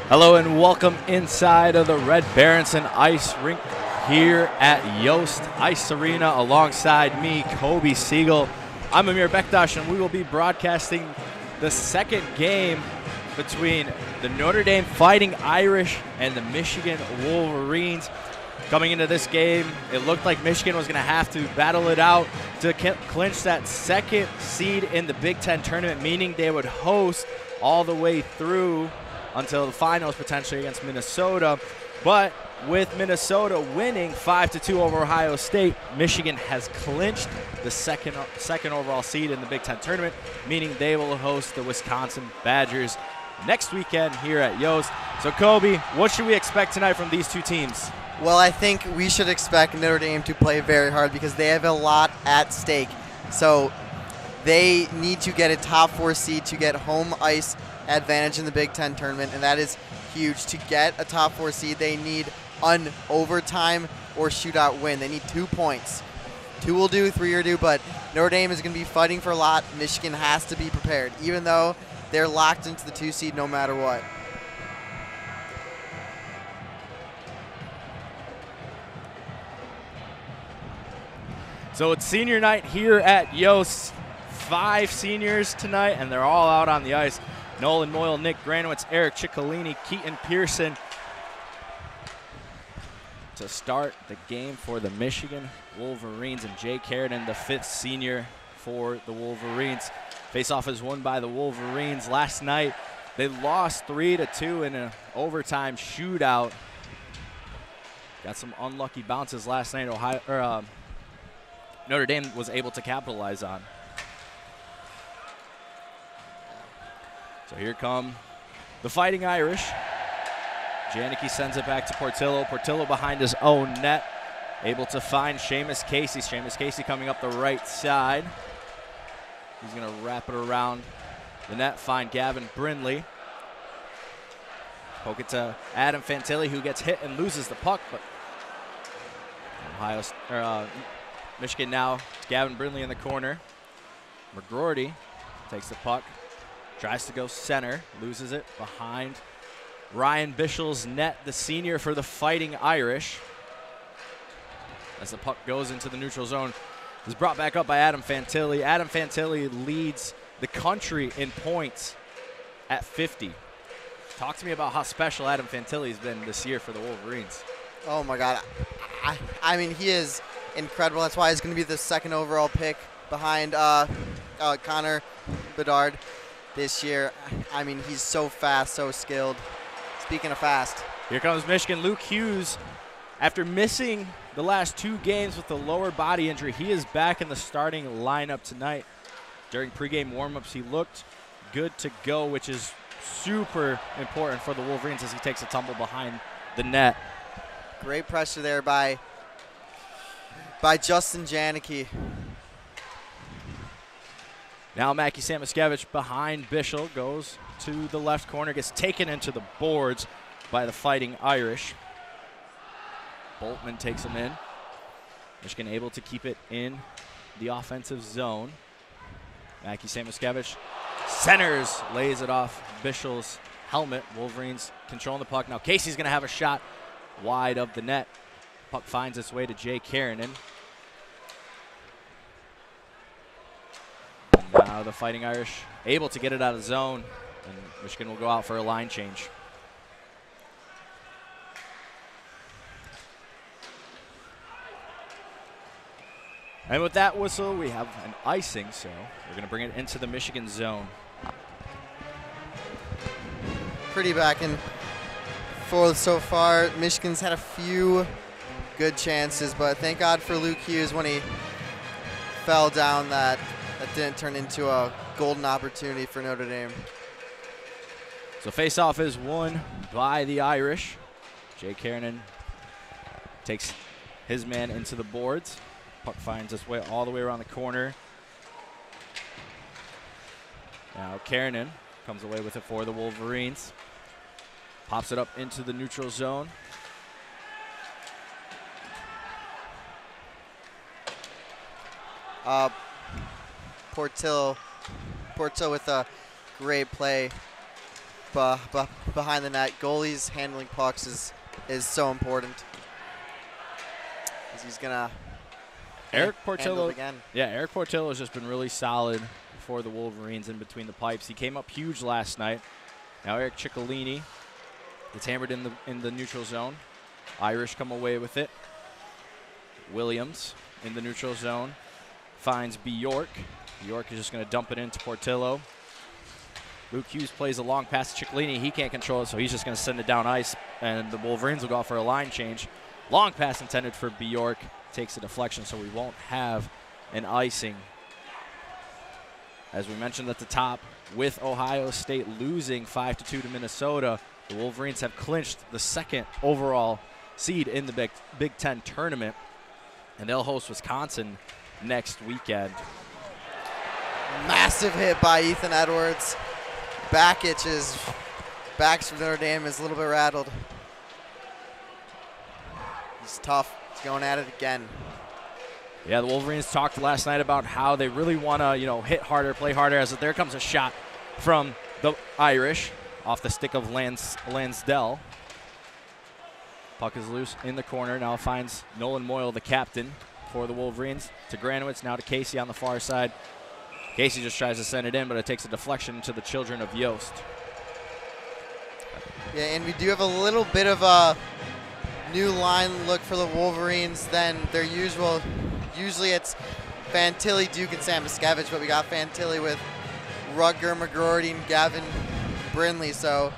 Hello and welcome inside of the Red Berenson Ice Rink here at Yost Ice Arena alongside me, Coby Segal. I'm Amer Bektas, and we will be broadcasting the second game between the Notre Dame Fighting Irish and the Michigan Wolverines. Coming into this game, it looked like Michigan was going to have to battle it out to clinch that second seed in the Big Ten tournament, meaning they would host all the way through until the finals, potentially against Minnesota. But with Minnesota winning 5-2 over Ohio State, Michigan has clinched the second overall seed in the Big Ten tournament, meaning they will host the Wisconsin Badgers next weekend here at Yost. So, Coby, what should we expect tonight from these two teams? Well, I think we should expect Notre Dame to play very hard because they have a lot at stake. So they need to get a top 4 seed to get home ice advantage in the Big Ten tournament, and that is huge. To get a top 4 seed, they need an overtime or shootout win. They need 2 points. 2 will do, 3 will do, but Notre Dame is going to be fighting for a lot. Michigan has to be prepared, even though they're locked into the 2 seed no matter what. So it's senior night here at Yost. 5 seniors tonight, and they're all out on the ice. Nolan Moyle, Nick Granowitz, Eric Ciccolini, Keaton Pearson to start the game for the Michigan Wolverines, and Jay Carradine, the 5th senior for the Wolverines. Face-off is won by the Wolverines. Last night, they lost 3-2 in an overtime shootout. Got some unlucky bounces last night. Notre Dame was able to capitalize on. So here come the Fighting Irish. Janicki sends it back to Portillo. Portillo behind his own net, able to find Seamus Casey. Seamus Casey coming up the right side. He's going to wrap it around the net, find Gavin Brindley. Poke it to Adam Fantilli, who gets hit and loses the puck, but Michigan now, Gavin Brindley in the corner. McGroarty takes the puck, tries to go center, loses it behind Ryan Bischel's net, the senior for the Fighting Irish. As the puck goes into the neutral zone, is brought back up by Adam Fantilli. Adam Fantilli leads the country in points at 50. Talk to me about how special Adam Fantilli has been this year for the Wolverines. Oh my God, I mean, he is incredible. That's why he's going to be the 2nd overall pick behind Connor Bedard this year. I mean, he's so fast, so skilled. Speaking of fast. Here comes Michigan. Luke Hughes, after missing the last 2 games with a lower body injury, he is back in the starting lineup tonight. During pregame warmups, he looked good to go, which is super important for the Wolverines as he takes a tumble behind the net. Great pressure there by Justin Janicki. Now Mackie Samoskevich behind Bischel, goes to the left corner, gets taken into the boards by the Fighting Irish. Boltman takes him in. Michigan able to keep it in the offensive zone. Mackie Samoskevich centers, lays it off Bischel's helmet. Wolverines controlling the puck. Now Casey's going to have a shot wide of the net. Puck finds its way to Jay Carradine. Now the Fighting Irish able to get it out of zone, and Michigan will go out for a line change. And with that whistle, we have an icing, so we're going to bring it into the Michigan zone. Pretty back and forth so far. Michigan's had a few good chances, but thank God for Luke Hughes when he fell down that didn't turn into a golden opportunity for Notre Dame. So face-off is won by the Irish. Jay Carradine takes his man into the boards. Puck finds its way all the way around the corner. Now Carradine comes away with it for the Wolverines. Pops it up into the neutral zone. Portillo with a great play behind the net. Goalies handling pucks is so important. He's gonna Eric Portillo again. Yeah, Eric Portillo has just been really solid for the Wolverines in between the pipes. He came up huge last night. Now Eric Ciccolini gets hammered in the neutral zone. Irish come away with it. Williams in the neutral zone finds Bjork. Bjork is just going to dump it into Portillo. Luke Hughes plays a long pass to Ciccolini. He can't control it, so he's just going to send it down ice, and the Wolverines will go out for a line change. Long pass intended for Bjork. Takes a deflection, so we won't have an icing. As we mentioned at the top, with Ohio State losing 5-2 to Minnesota, the Wolverines have clinched the second overall seed in the Big Ten tournament, and they'll host Wisconsin next weekend. Massive hit by Ethan Edwards. Back itches. Backs from Notre Dame is a little bit rattled. He's tough. He's going at it again. Yeah, the Wolverines talked last night about how they really want to, hit harder, play harder. As there comes a shot from the Irish off the stick of Lansdell. Puck is loose in the corner. Now finds Nolan Moyle, the captain for the Wolverines. To Granowitz, now to Casey on the far side. Casey just tries to send it in, but it takes a deflection to the children of Yost. Yeah, and we do have a little bit of a new line look for the Wolverines than their usual. Usually it's Fantilli, Duke, and Sam Miscavige, but we got Fantilli with Rutger McGroarty and Gavin Brindley, so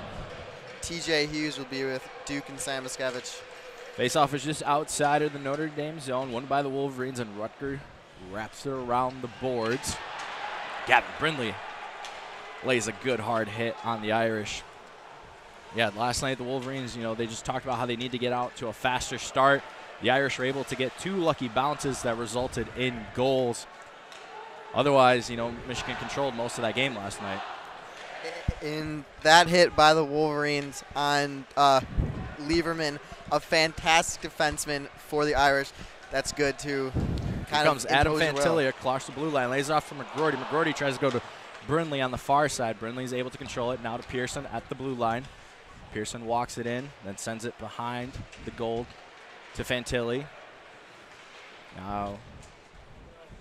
TJ Hughes will be with Duke and Sam Miscavige. Faceoff is just outside of the Notre Dame zone, won by the Wolverines, and Rutger wraps it around the boards. Gavin Brindley lays a good hard hit on the Irish. Yeah, last night the Wolverines, they just talked about how they need to get out to a faster start. The Irish were able to get 2 lucky bounces that resulted in goals. Otherwise, Michigan controlled most of that game last night. In that hit by the Wolverines on Lieberman, a fantastic defenseman for the Irish. That's good too. Here comes Adam Fantilli across the blue line, lays it off from McGroarty. McGroarty tries to go to Brindley on the far side. Brindley's able to control it. Now to Pearson at the blue line. Pearson walks it in, then sends it behind the goal to Fantilli. Now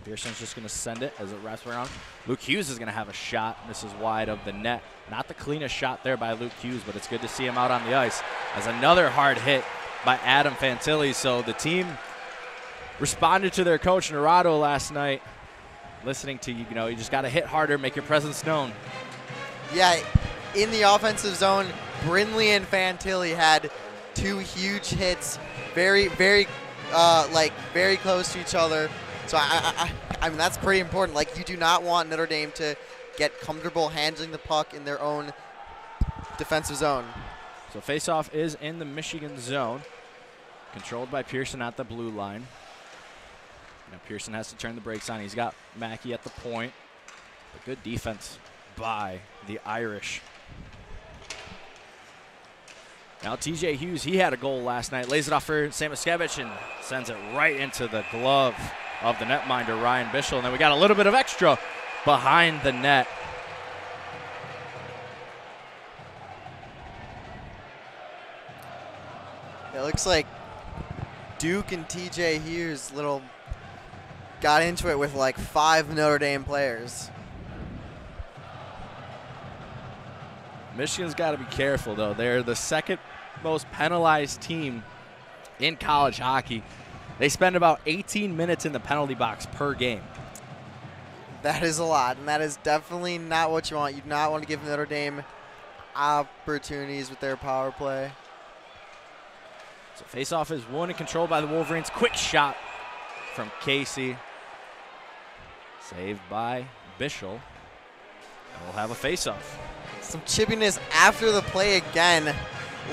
Pearson's just going to send it as it wraps around. Luke Hughes is going to have a shot. This is wide of the net. Not the cleanest shot there by Luke Hughes, but it's good to see him out on the ice. As another hard hit by Adam Fantilli. So the team responded to their coach Narado last night, listening to you just got to hit harder, make your presence known. Yeah, in the offensive zone, Brindley and Fantilli had 2 huge hits, very close to each other. So I mean that's pretty important. Like, you do not want Notre Dame to get comfortable handling the puck in their own defensive zone. So faceoff is in the Michigan zone, controlled by Pearson at the blue line. Now Pearson has to turn the brakes on. He's got Mackey at the point. But good defense by the Irish. Now TJ Hughes, he had a goal last night. Lays it off for Sam Miscavige and sends it right into the glove of the netminder, Ryan Bischel. And then we got a little bit of extra behind the net. It looks like Duke and TJ Hughes got into it with like 5 Notre Dame players. Michigan's got to be careful, though. They're the second most penalized team in college hockey. They spend about 18 minutes in the penalty box per game. That is a lot, and that is definitely not what you want. You do not want to give Notre Dame opportunities with their power play. So faceoff is won and controlled by the Wolverines. Quick shot from Casey. Saved by Bischel. And we'll have a faceoff. Some chippiness after the play again.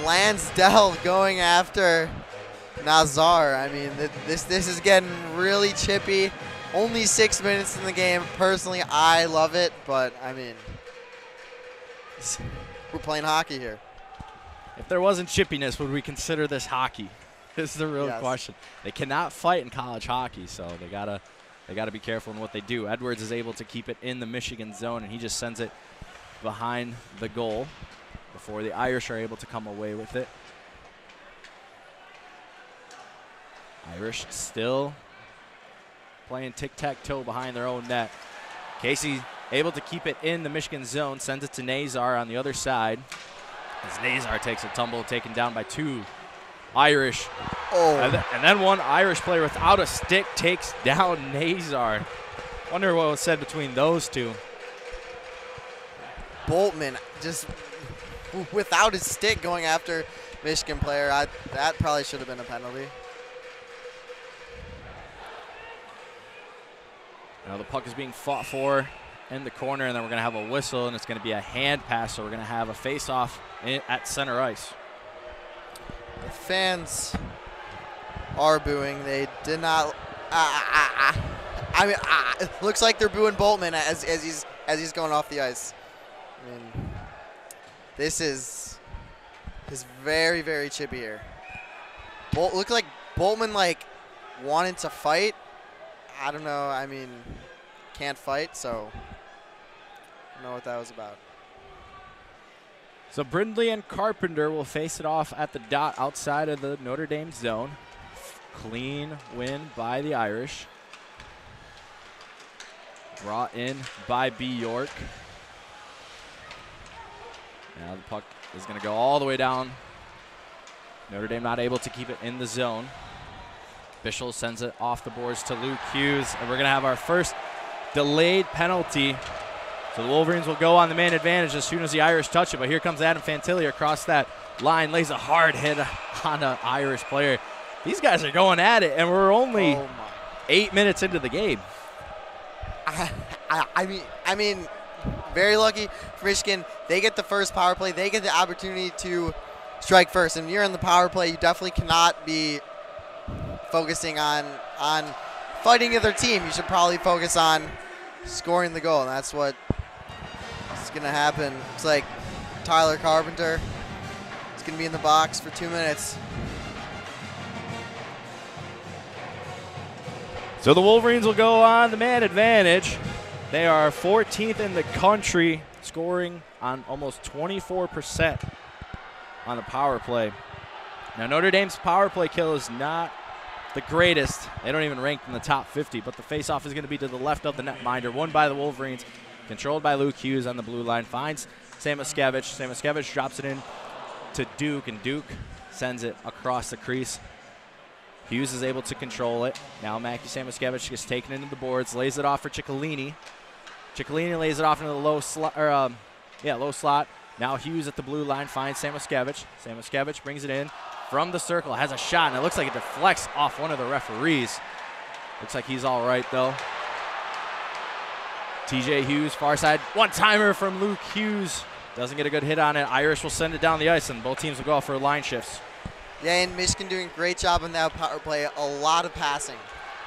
Lansdell going after Nazar. I mean, this is getting really chippy. Only 6 minutes in the game. Personally, I love it, but I mean, we're playing hockey here. If there wasn't chippiness, would we consider this hockey? This is the real question. They cannot fight in college hockey, so they gotta be careful in what they do. Edwards is able to keep it in the Michigan zone, and he just sends it behind the goal. before the Irish are able to come away with it. Irish still playing tic-tac-toe behind their own net. Casey able to keep it in the Michigan zone, sends it to Nazar on the other side. As Nazar takes a tumble, taken down by 2 Irish. Oh. And then one Irish player without a stick takes down Nazar. Wonder what was said between those two. Boltman just without his stick going after Michigan player. That probably should have been a penalty. Now the puck is being fought for in the corner, and then we're going to have a whistle, and it's going to be a hand pass, so we're going to have a face-off at center ice. The fans are booing. They did not. It looks like they're booing Boltman as he's going off the ice. I mean, this is very, very chippy here. Looked like Boltman wanted to fight. I don't know. I mean, can't fight, so I don't know what that was about. So Brindley and Carpenter will face it off at the dot outside of the Notre Dame zone. Clean win by the Irish. Brought in by B. York. Now the puck is going to go all the way down. Notre Dame not able to keep it in the zone. Bischel sends it off the boards to Luke Hughes, and we're going to have our first delayed penalty. So the Wolverines will go on the man advantage as soon as the Irish touch it, but here comes Adam Fantilli across that line, lays a hard hit on an Irish player. These guys are going at it, and we're only 8 minutes into the game. I mean, very lucky for Michigan. They get the first power play. They get the opportunity to strike first. And when you're in the power play, you definitely cannot be focusing on fighting the other team. You should probably focus on scoring the goal, and that's what is going to happen. It's like Tyler Carpenter is going to be in the box for 2 minutes. So the Wolverines will go on the man advantage. They are 14th in the country, scoring on almost 24% on the power play. Now Notre Dame's power play kill is not the greatest. They don't even rank in the top 50, but the faceoff is going to be to the left of the netminder, won by the Wolverines, controlled by Luke Hughes on the blue line, finds Samoskevich. Samoskevich drops it in to Duke, and Duke sends it across the crease. Hughes is able to control it. Now Mackie Samoskevich gets taken into the boards, lays it off for Ciccolini. Ciccolini lays it off into the low slot. Now Hughes at the blue line finds Samoskevich. Samoskevich brings it in from the circle, has a shot, and it looks like it deflects off one of the referees. Looks like he's all right, though. TJ Hughes, far side, one-timer from Luke Hughes. Doesn't get a good hit on it. Irish will send it down the ice, and both teams will go out for line shifts. Yeah, and Michigan doing a great job on that power play. A lot of passing.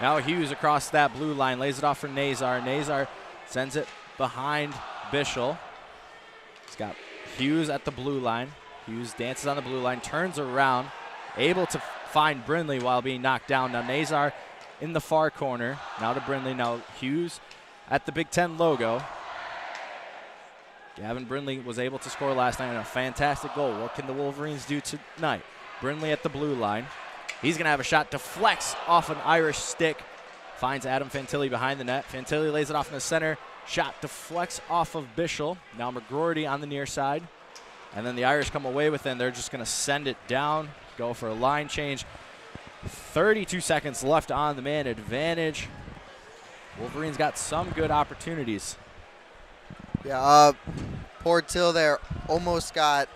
Now Hughes across that blue line, lays it off for Nazar. Nazar sends it behind Bischel. He's got Hughes at the blue line. Hughes dances on the blue line, turns around, able to find Brindley while being knocked down. Now Nazar in the far corner. Now to Brindley. Now Hughes at the Big Ten logo. Gavin Brindley was able to score last night in a fantastic goal. What can the Wolverines do tonight? Brindley at the blue line. He's going to have a shot, deflects off an Irish stick. Finds Adam Fantilli behind the net. Fantilli lays it off in the center. Shot deflects off of Bischel. Now McGroarty on the near side. And then the Irish come away with it, and they're just going to send it down, go for a line change. 32 seconds left on the man advantage. Wolverines got some good opportunities. Yeah, poor Till there almost got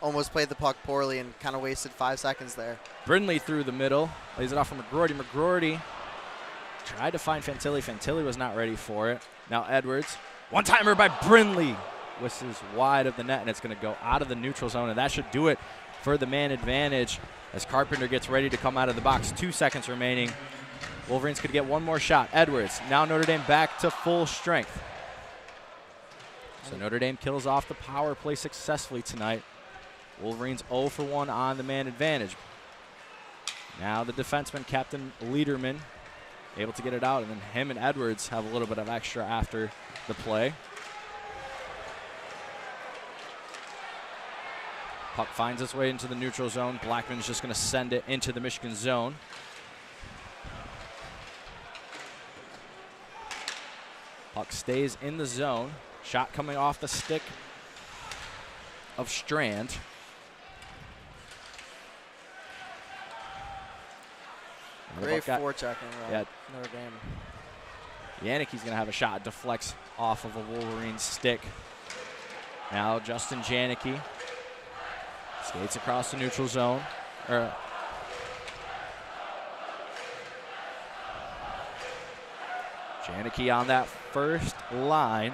almost played the puck poorly and kind of wasted 5 seconds there. Brindley through the middle, lays it off from McGroarty. McGroarty tried to find Fantilli. Fantilli was not ready for it. Now Edwards, one-timer by Brindley. Whistles wide of the net, and it's going to go out of the neutral zone, and that should do it for the man advantage as Carpenter gets ready to come out of the box. 2 seconds remaining. Wolverines could get one more shot. Edwards, now Notre Dame back to full strength. So Notre Dame kills off the power play successfully tonight. Wolverines 0 for 1 on the man advantage. Now the defenseman, Captain Liederman, able to get it out, and then him and Edwards have a little bit of extra after the play. Puck finds its way into the neutral zone. Blackman's just going to send it into the Michigan zone. Puck stays in the zone. Shot coming off the stick of Strand. Great forechecking. Yeah. Notre Dame. Janicki's going to have a shot. Deflects off of a Wolverine stick. Now Justin Janicki skates across the neutral zone. Janicki on that first line.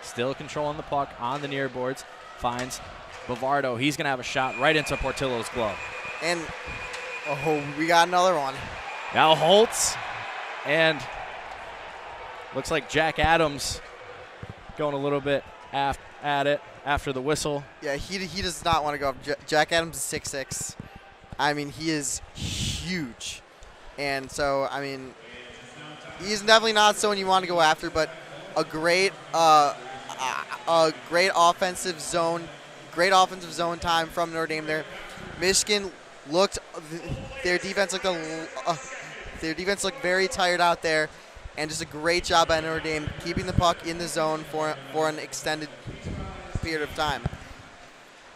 Still controlling the puck on the near boards. Finds Bavardo. He's going to have a shot right into Portillo's glove. And, we got another one. Now Holtz. And looks like Jack Adams going a little bit at it after the whistle. Yeah, he does not want to go up. Jack Adams is 6'6". I mean, he is huge. And so, I mean, he's definitely not someone you want to go after, but a great offensive zone time from Notre Dame there. Michigan looked their defense looked very tired out there, and just a great job by Notre Dame keeping the puck in the zone for an extended period of time.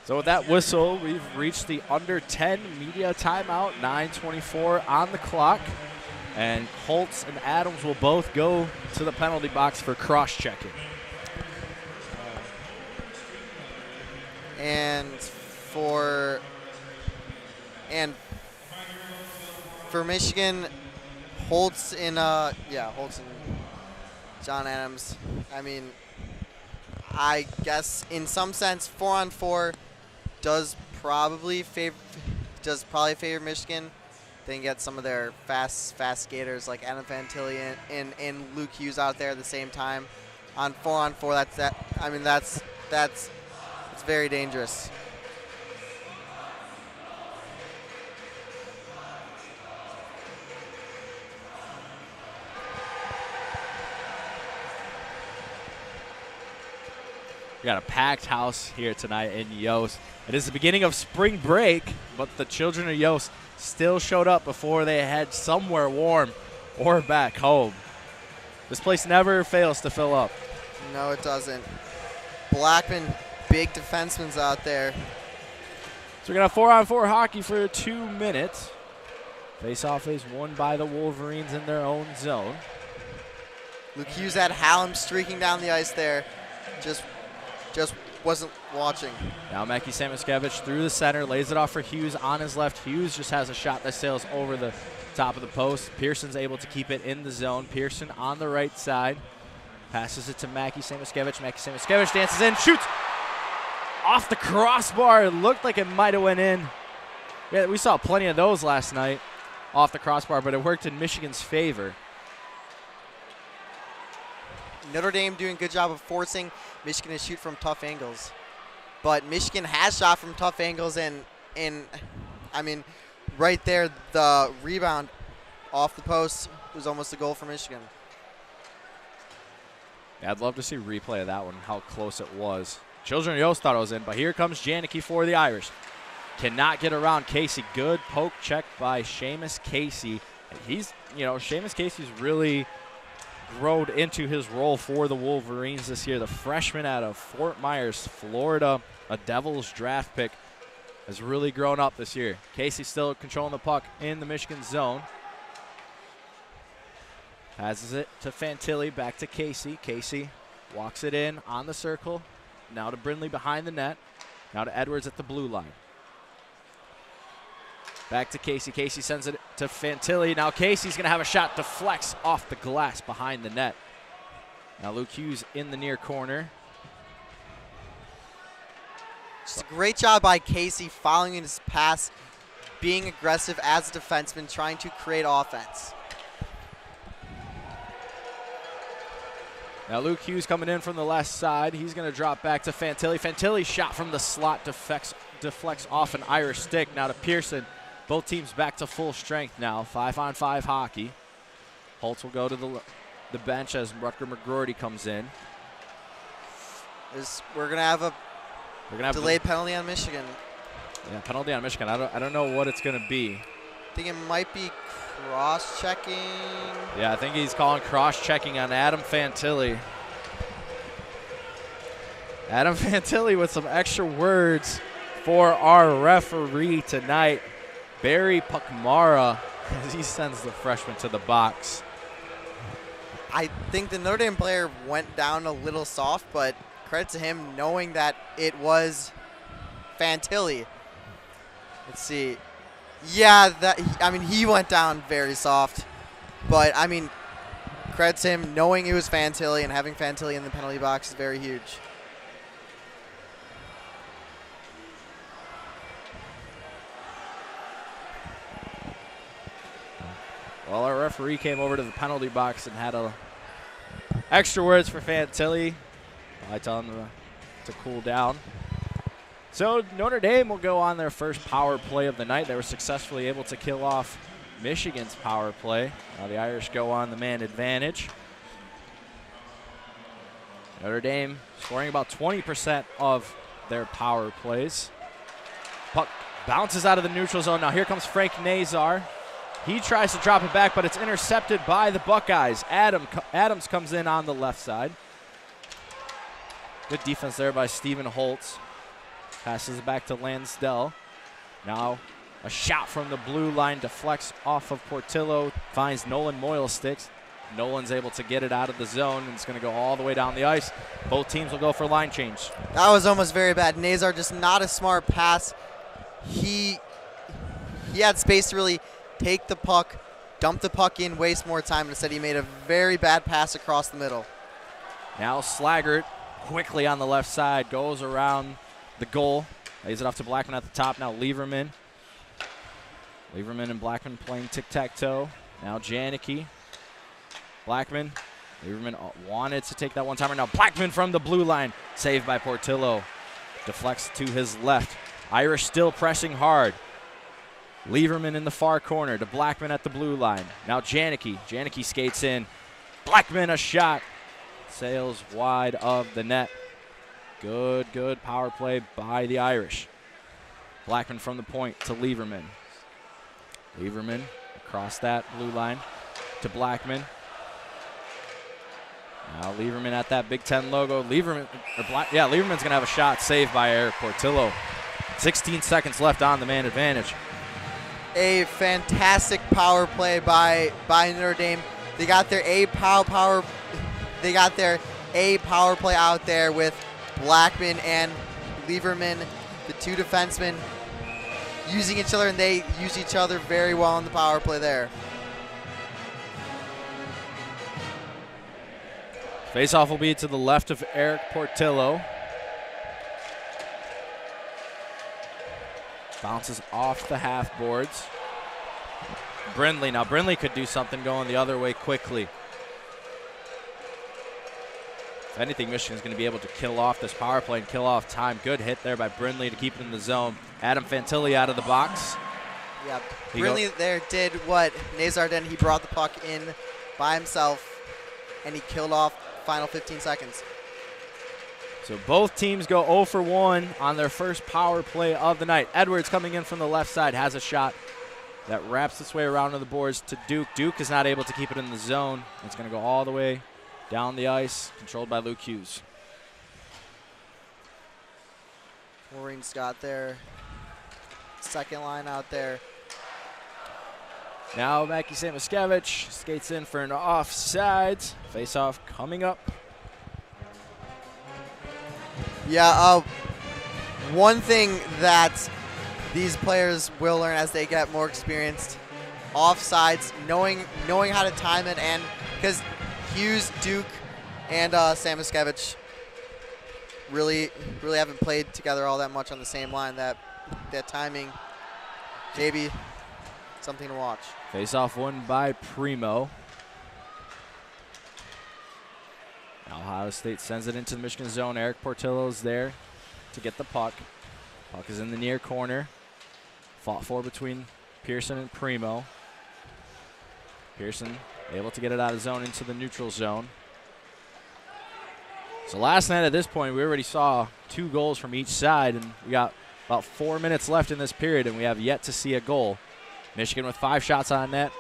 So with that whistle, we've reached the under 10 media timeout. 9:24 on the clock. And Holtz and Adams will both go to the penalty box for cross-checking. And for Michigan, Holtz and John Adams. I mean, I guess in some sense 4-on-4 does probably favor Michigan. They can get some of their fast skaters like Adam Fantilli and Luke Hughes out there at the same time. On 4-on-4, that's very dangerous. We got a packed house here tonight in Yost. It is the beginning of spring break, but the children of Yost still showed up before they head somewhere warm or back home. This place never fails to fill up. No, it doesn't. Blackman, big defenseman's out there. So we're going to have 4-on-4 hockey for 2 minutes. Face-off is won by the Wolverines in their own zone. Luke Hughes had Hallam streaking down the ice there. Just wasn't watching. Now Mackie Samoskevich through the center, lays it off for Hughes on his left. Hughes just has a shot that sails over the top of the post. Pearson's able to keep it in the zone. Pearson on the right side. Passes it to Mackie Samoskevich. Mackie Samoskevich dances in, shoots off the crossbar. It looked like it might have went in. Yeah, we saw plenty of those last night off the crossbar, but it worked in Michigan's favor. Notre Dame doing a good job of forcing Michigan to shoot from tough angles. But Michigan has shot from tough angles, and I mean, right there, the rebound off the post was almost a goal for Michigan. Yeah, I'd love to see a replay of that one, how close it was. Children of Yost thought it was in, but here comes Janicki for the Irish. Cannot get around Casey. Good poke check by Seamus Casey. Seamus Casey's really grown into his role for the Wolverines this year. The freshman out of Fort Myers, Florida, a Devils draft pick, has really grown up this year. Casey still controlling the puck in the Michigan zone. Passes it to Fantilli, back to Casey. Casey walks it in on the circle. Now to Brindley behind the net. Now to Edwards at the blue line. Back to Casey. Casey sends it to Fantilli. Now Casey's going to have a shot, deflects off the glass behind the net. Now Luke Hughes in the near corner. Just a great job by Casey following his pass, being aggressive as a defenseman, trying to create offense. Now Luke Hughes coming in from the left side. He's going to drop back to Fantilli. Fantilli shot from the slot, deflects off an Irish stick. Now to Pearson. Both teams back to full strength now. 5-on-5 hockey. Holtz will go to the bench as Rutger McGroarty comes in. We're going to have a delayed penalty on Michigan. Yeah, penalty on Michigan. I don't know what it's going to be. I think it might be cross-checking. Yeah, I think he's calling cross-checking on Adam Fantilli. Adam Fantilli with some extra words for our referee tonight, Barry Puckmara, as he sends the freshman to the box. I think the Notre Dame player went down a little soft, but credit to him knowing that it was Fantilli. Let's see. Yeah, he went down very soft, but I mean, credit to him knowing it was Fantilli, and having Fantilli in the penalty box is very huge. Well, our referee came over to the penalty box and had extra words for Fantilli. I tell him to cool down. So Notre Dame will go on their first power play of the night. They were successfully able to kill off Michigan's power play. Now the Irish go on the man advantage. Notre Dame scoring about 20% of their power plays. Puck bounces out of the neutral zone. Now here comes Frank Nazar. He tries to drop it back, but it's intercepted by the Buckeyes. Adams comes in on the left side. Good defense there by Stephen Holtz. Passes it back to Lansdell. Now a shot from the blue line deflects off of Portillo. Finds Nolan Moyle-Sticks. Nolan's able to get it out of the zone, and it's going to go all the way down the ice. Both teams will go for line change. That was almost very bad. Nazar just not a smart pass. He had space to really take the puck, dump the puck in, waste more time. Instead, he made a very bad pass across the middle. Now Slaggert quickly on the left side, goes around the goal, lays it off to Blackman at the top. Now Lieberman. Lieberman and Blackman playing tic-tac-toe. Now Janicki. Blackman. Lieberman wanted to take that one-timer. Now Blackman from the blue line. Saved by Portillo. Deflects to his left. Irish still pressing hard. Lieberman in the far corner to Blackman at the blue line. Now Janicki. Janicki skates in. Blackman a shot. Sails wide of the net. Good power play by the Irish. Blackman from the point to Lieberman. Lieberman across that blue line to Blackman. Now Lieberman at that Big Ten logo. Lieberman's going to have a shot saved by Eric Portillo. 16 seconds left on the man advantage. A fantastic power play by Notre Dame. They got their power play out there with Blackman and Lieberman, the two defensemen, using each other, and they use each other very well in the power play there. Faceoff will be to the left of Eric Portillo. Bounces off the half boards. Brindley. Now Brindley could do something going the other way quickly. If anything, Michigan's going to be able to kill off this power play and kill off time. Good hit there by Brindley to keep it in the zone. Adam Fantilli out of the box. Yeah, Brindley there did what Nazar did. He brought the puck in by himself, and he killed off the final 15 seconds. So both teams go 0 for 1 on their first power play of the night. Edwards coming in from the left side has a shot that wraps its way around to the boards to Duke. Duke is not able to keep it in the zone. It's going to go all the way down the ice, controlled by Luke Hughes. Wolverines got their second line out there. Now Mackie Samoskevich skates in for an offside. Face-off coming up. Yeah, one thing that these players will learn as they get more experienced, offsides, knowing how to time it, and because Hughes, Duke, and Samoskevich really haven't played together all that much on the same line. That timing, maybe something to watch. Face-off won by Primo. Now Ohio State sends it into the Michigan zone. Eric Portillo's there to get the puck. Puck is in the near corner. Fought for between Pearson and Primo. Pearson able to get it out of zone into the neutral zone. So last night at this point, we already saw 2 goals from each side, and we got About 4 minutes left in this period, and we have yet to see a goal. Michigan with 5 shots on net.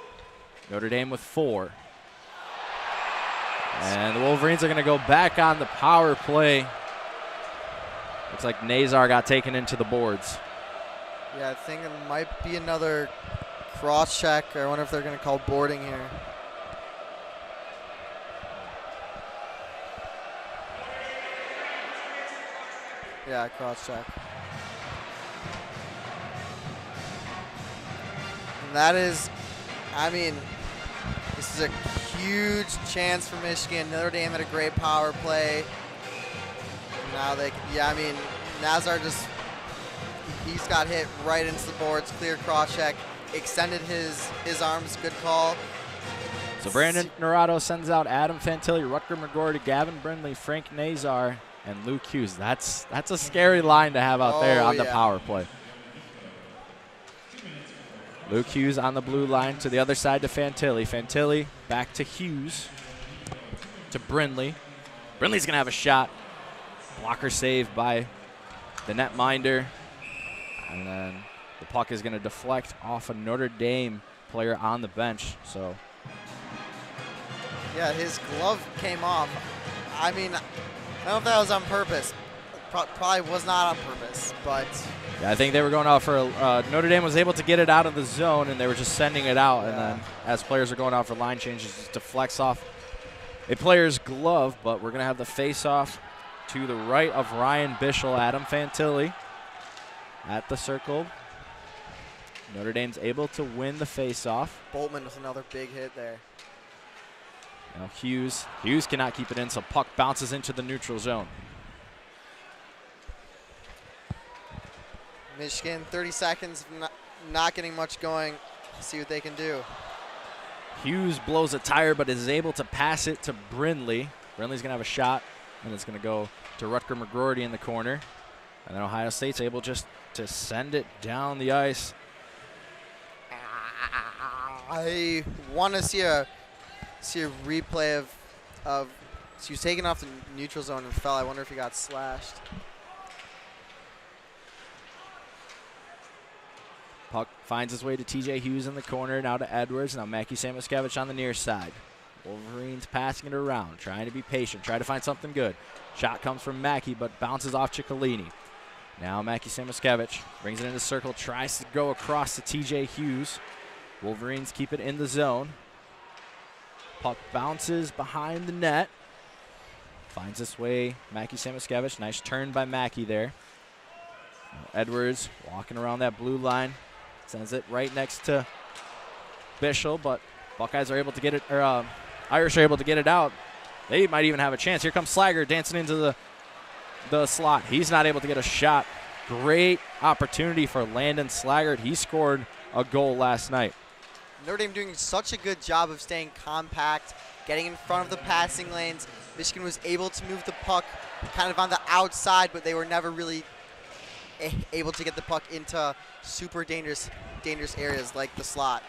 Notre Dame with 4. And the Wolverines are going to go back on the power play. Looks like Nazar got taken into the boards. Yeah, I think it might be another cross check. I wonder if they're going to call boarding here. Yeah, cross check. And that is, I mean, this is a huge chance for Michigan. Notre Dame had a great power play. Now they, yeah, I mean, Nazar just, he's got hit right into the boards. Clear cross check, extended his arms. Good call. So Brandon Naurato sends out Adam Fantilli, Rutger McGorty, Gavin Brindley, Frank Nazar, and Luke Hughes. That's a scary line to have out there on the power play. Luke Hughes on the blue line to the other side to Fantilli. Fantilli back to Hughes, to Brindley. Brindley's going to have a shot. Blocker saved by the netminder. And then the puck is going to deflect off a Notre Dame player on the bench. So, yeah, his glove came off. I mean, I don't know if that was on purpose. Probably was not on purpose, but yeah, I think they were going out for Notre Dame was able to get it out of the zone, and they were just sending it out. Yeah. And then as players are going out for line changes, it deflects off a player's glove. But we're going to have the face-off to the right of Ryan Bischel, Adam Fantilli at the circle. Notre Dame's able to win the face-off. Boltman with another big hit there. Now Hughes cannot keep it in, so puck bounces into the neutral zone. Michigan, 30 seconds, not getting much going. See what they can do. Hughes blows a tire, but is able to pass it to Brindley. Brindley's going to have a shot, and it's going to go to Rutger McGorty in the corner. And then Ohio State's able just to send it down the ice. I want to see a replay of he was taken off the neutral zone and fell. I wonder if he got slashed. Puck finds its way to TJ Hughes in the corner, now to Edwards. Now Mackie Samoskevich on the near side. Wolverines passing it around, trying to be patient, try to find something good. Shot comes from Mackie, but bounces off Ciccolini. Now Mackie Samoskevich brings it into the circle, tries to go across to TJ Hughes. Wolverines keep it in the zone. Puck bounces behind the net. Finds its way, Mackie Samoskevich. Nice turn by Mackie there. Now Edwards walking around that blue line. Sends it right next to Bischel, but Buckeyes are able to get it, or Irish are able to get it out. They might even have a chance. Here comes Slager dancing into the slot. He's not able to get a shot. Great opportunity for Landon Slaggert. He scored a goal last night. Notre Dame doing such a good job of staying compact, getting in front of the passing lanes. Michigan was able to move the puck kind of on the outside, but they were never really able to get the puck into super dangerous areas like the slot.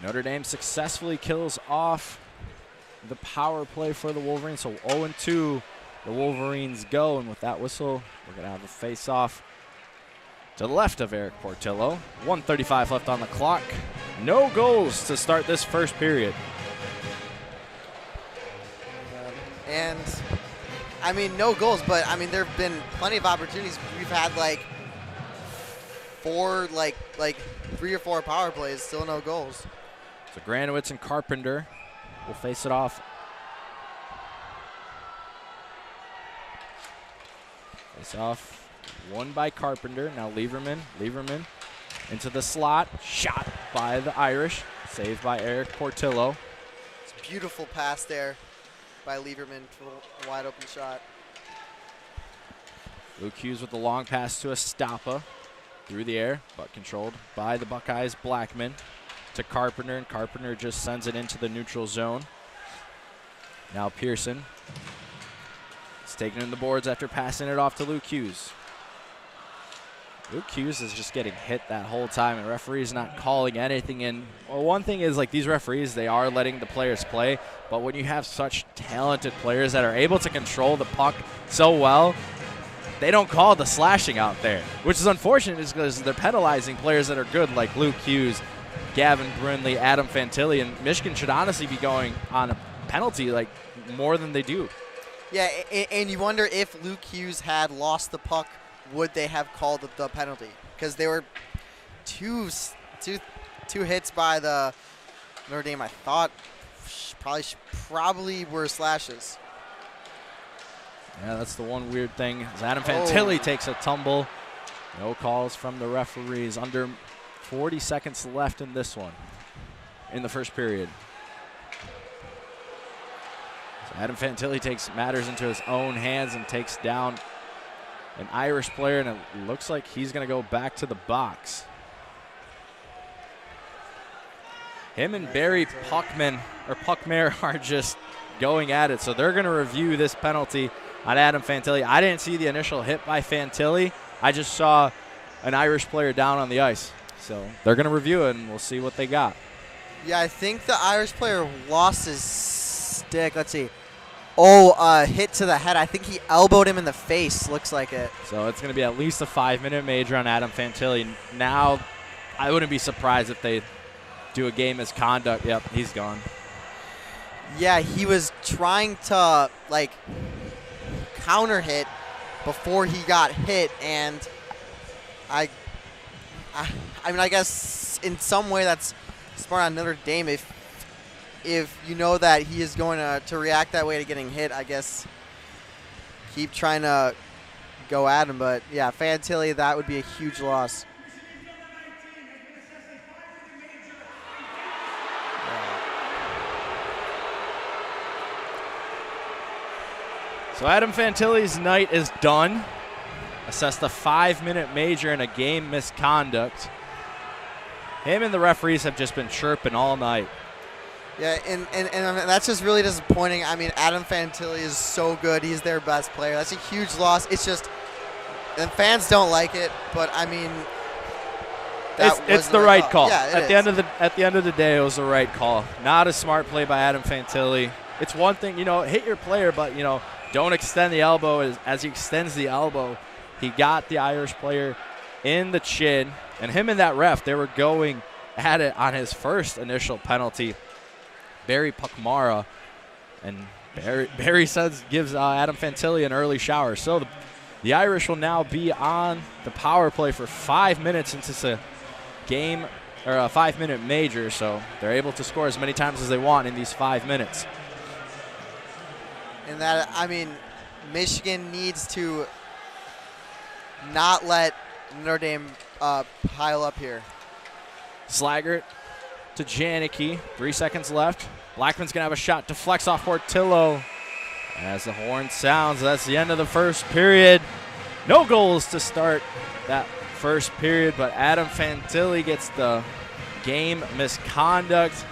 Notre Dame successfully kills off the power play for the Wolverines. So 0-2, the Wolverines go. And with that whistle, we're going to have a face-off to the left of Eric Portillo. 1:35 left on the clock. No goals to start this first period. And I mean, no goals, but I mean, there have been plenty of opportunities. We've had like 3 or 4 power plays, still no goals. So Granowitz and Carpenter will face it off. Face off, won by Carpenter. Now Lieberman into the slot. Shot by the Irish, saved by Eric Portillo. It's a beautiful pass there by Lieberman for a wide open shot. Luke Hughes with the long pass to Estapa through the air, but controlled by the Buckeyes. Blackman to Carpenter, and Carpenter just sends it into the neutral zone. Now Pearson is taking in the boards after passing it off to Luke Hughes. Luke Hughes is just getting hit that whole time, and referees not calling anything in. Well, one thing is, like, these referees, they are letting the players play, but when you have such talented players that are able to control the puck so well, they don't call the slashing out there, which is unfortunate because they're penalizing players that are good like Luke Hughes, Gavin Brindley, Adam Fantilli, and Michigan should honestly be going on a penalty like more than they do. Yeah, and you wonder if Luke Hughes had lost the puck, would they have called the penalty? Because there were two hits by the Notre Dame, I thought probably were slashes. Yeah, that's the one weird thing. As Adam Fantilli takes a tumble. No calls from the referees. Under 40 seconds left in this one, in the first period. So Adam Fantilli takes matters into his own hands and takes down an Irish player, and it looks like he's going to go back to the box. Him and Barry Puckmare are just going at it, so they're going to review this penalty on Adam Fantilli. I didn't see the initial hit by Fantilli. I just saw an Irish player down on the ice. So they're going to review it, and we'll see what they got. Yeah, I think the Irish player lost his stick. Let's see. Hit to the head. I think he elbowed him in the face, looks like it. So it's going to be at least a 5-minute major on Adam Fantilli. Now, I wouldn't be surprised if they do a game misconduct. Yep, he's gone. Yeah, he was trying to, counter hit before he got hit, and I mean, I guess in some way that's smart on Notre Dame. If you know that he is going to react that way to getting hit, I guess keep trying to go at him. But, yeah, Fantilli, that would be a huge loss. So Adam Fantilli's night is done. Assessed a 5-minute major and a game misconduct. Him and the referees have just been chirping all night. Yeah, and that's just really disappointing. I mean, Adam Fantilli is so good. He's their best player. That's a huge loss. It's just, and fans don't like it, but I mean, it's the right call. Yeah, at the end of the day, it was the right call. Not a smart play by Adam Fantilli. It's one thing, hit your player, but don't extend the elbow. As he extends the elbow, he got the Irish player in the chin, and him and that ref, they were going at it on his first initial penalty. Barry Puckmara, and Barry gives Adam Fantilli an early shower. So the Irish will now be on the power play for 5 minutes since it's a game or a 5-minute major. So they're able to score as many times as they want in these 5 minutes. And that, I mean, Michigan needs to not let Notre Dame pile up here. Slaggert to Janicki. 3 seconds left. Blackman's going to have a shot. Deflects off Portillo. As the horn sounds, that's the end of the first period. No goals to start that first period, but Adam Fantilli gets the game misconduct,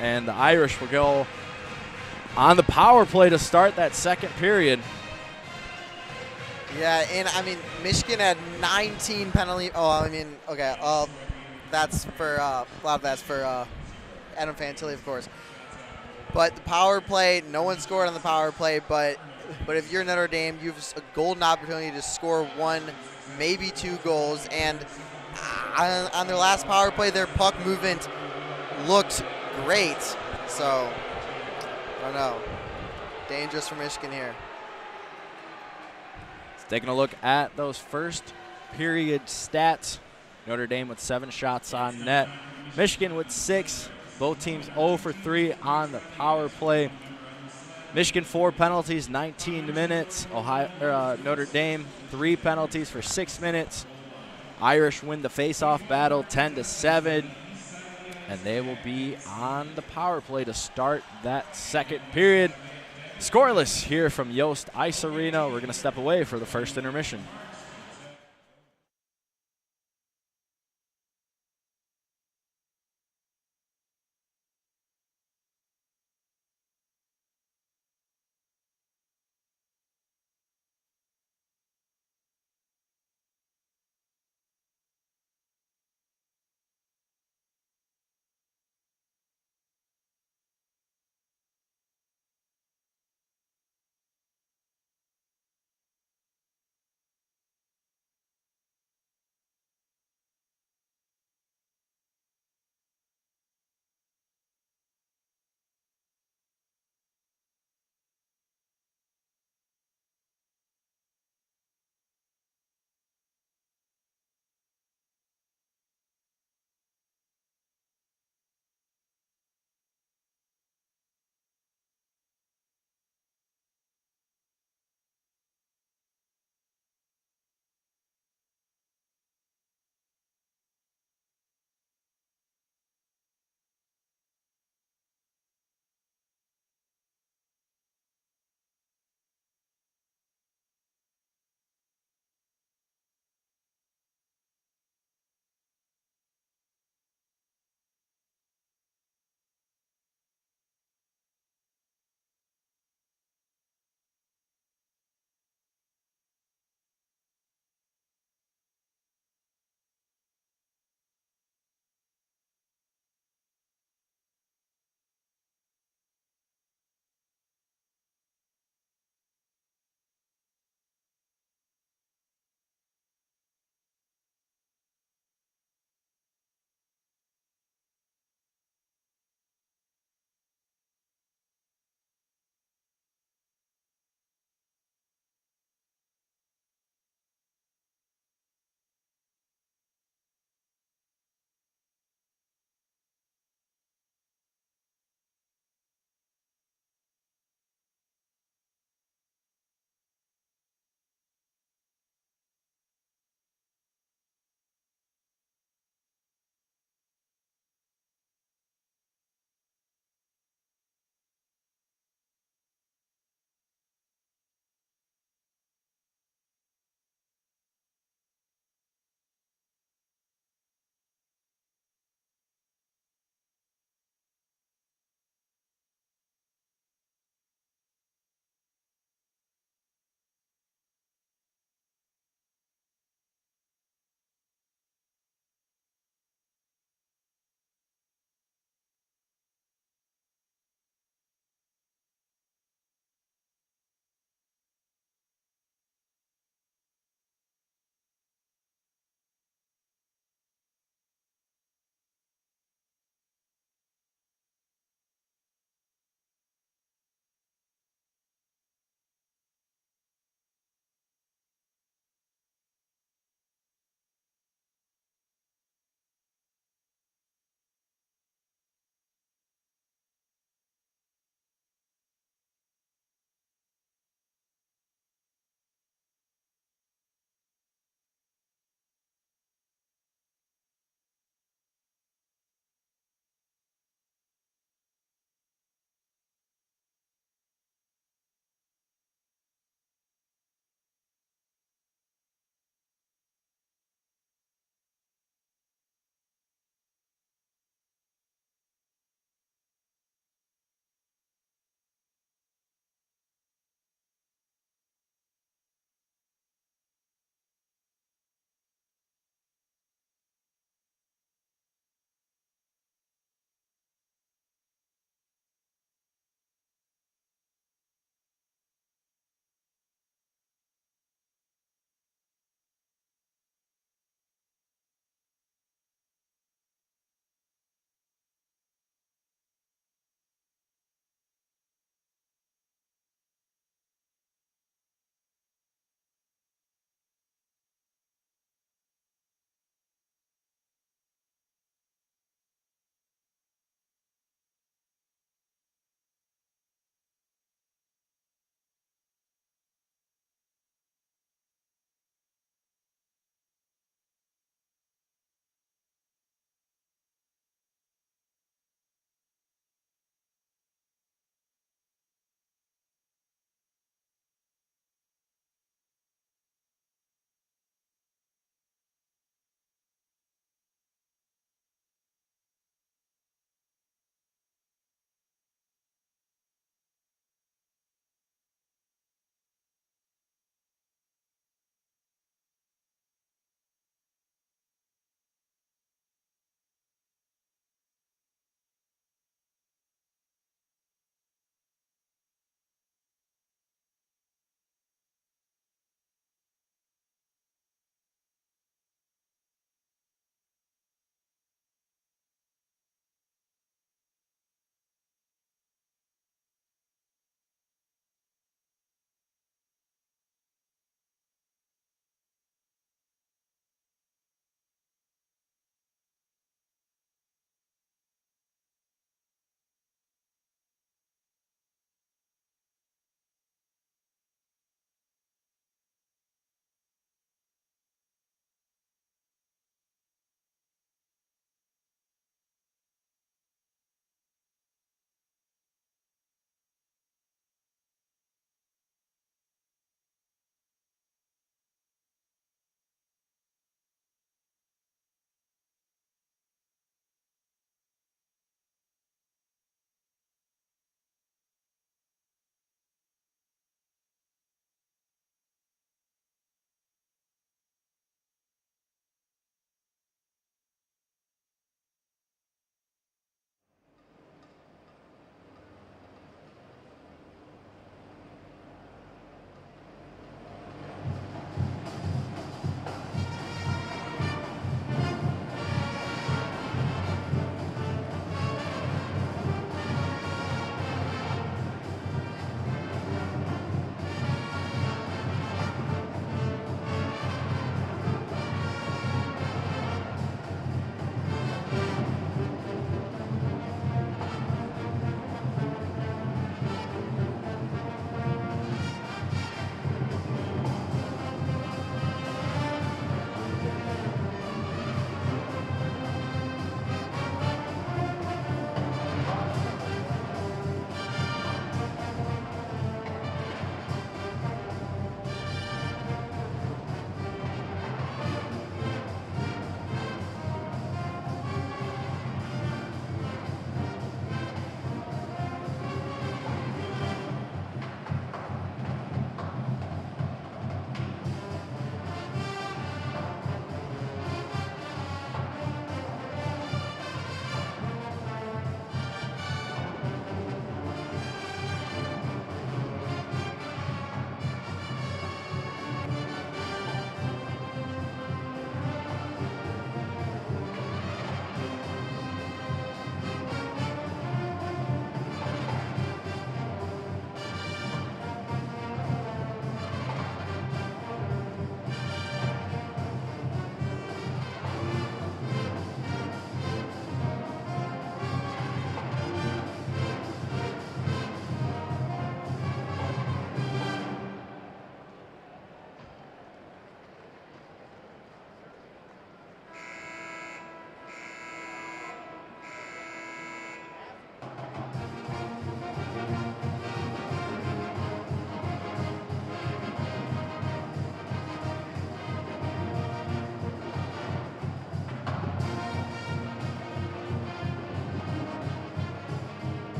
and the Irish will go on the power play to start that second period. Yeah, and I mean, Michigan had 19 penalty. That's for a lot of that's for Adam Fantilli, of course. But the power play, no one scored on the power play. But if you're Notre Dame, you have a golden opportunity to score 1, maybe 2 goals. And on their last power play, their puck movement looked great. So I don't know, dangerous for Michigan here. Taking a look at those first period stats. Notre Dame with 7 shots on net. Michigan with 6. Both teams 0 for 3 on the power play. Michigan 4 penalties, 19 minutes. Notre Dame 3 penalties for 6 minutes. Irish win the face-off battle 10-7. And they will be on the power play to start that second period. Scoreless here from Yost Ice Arena. We're going to step away for the first intermission.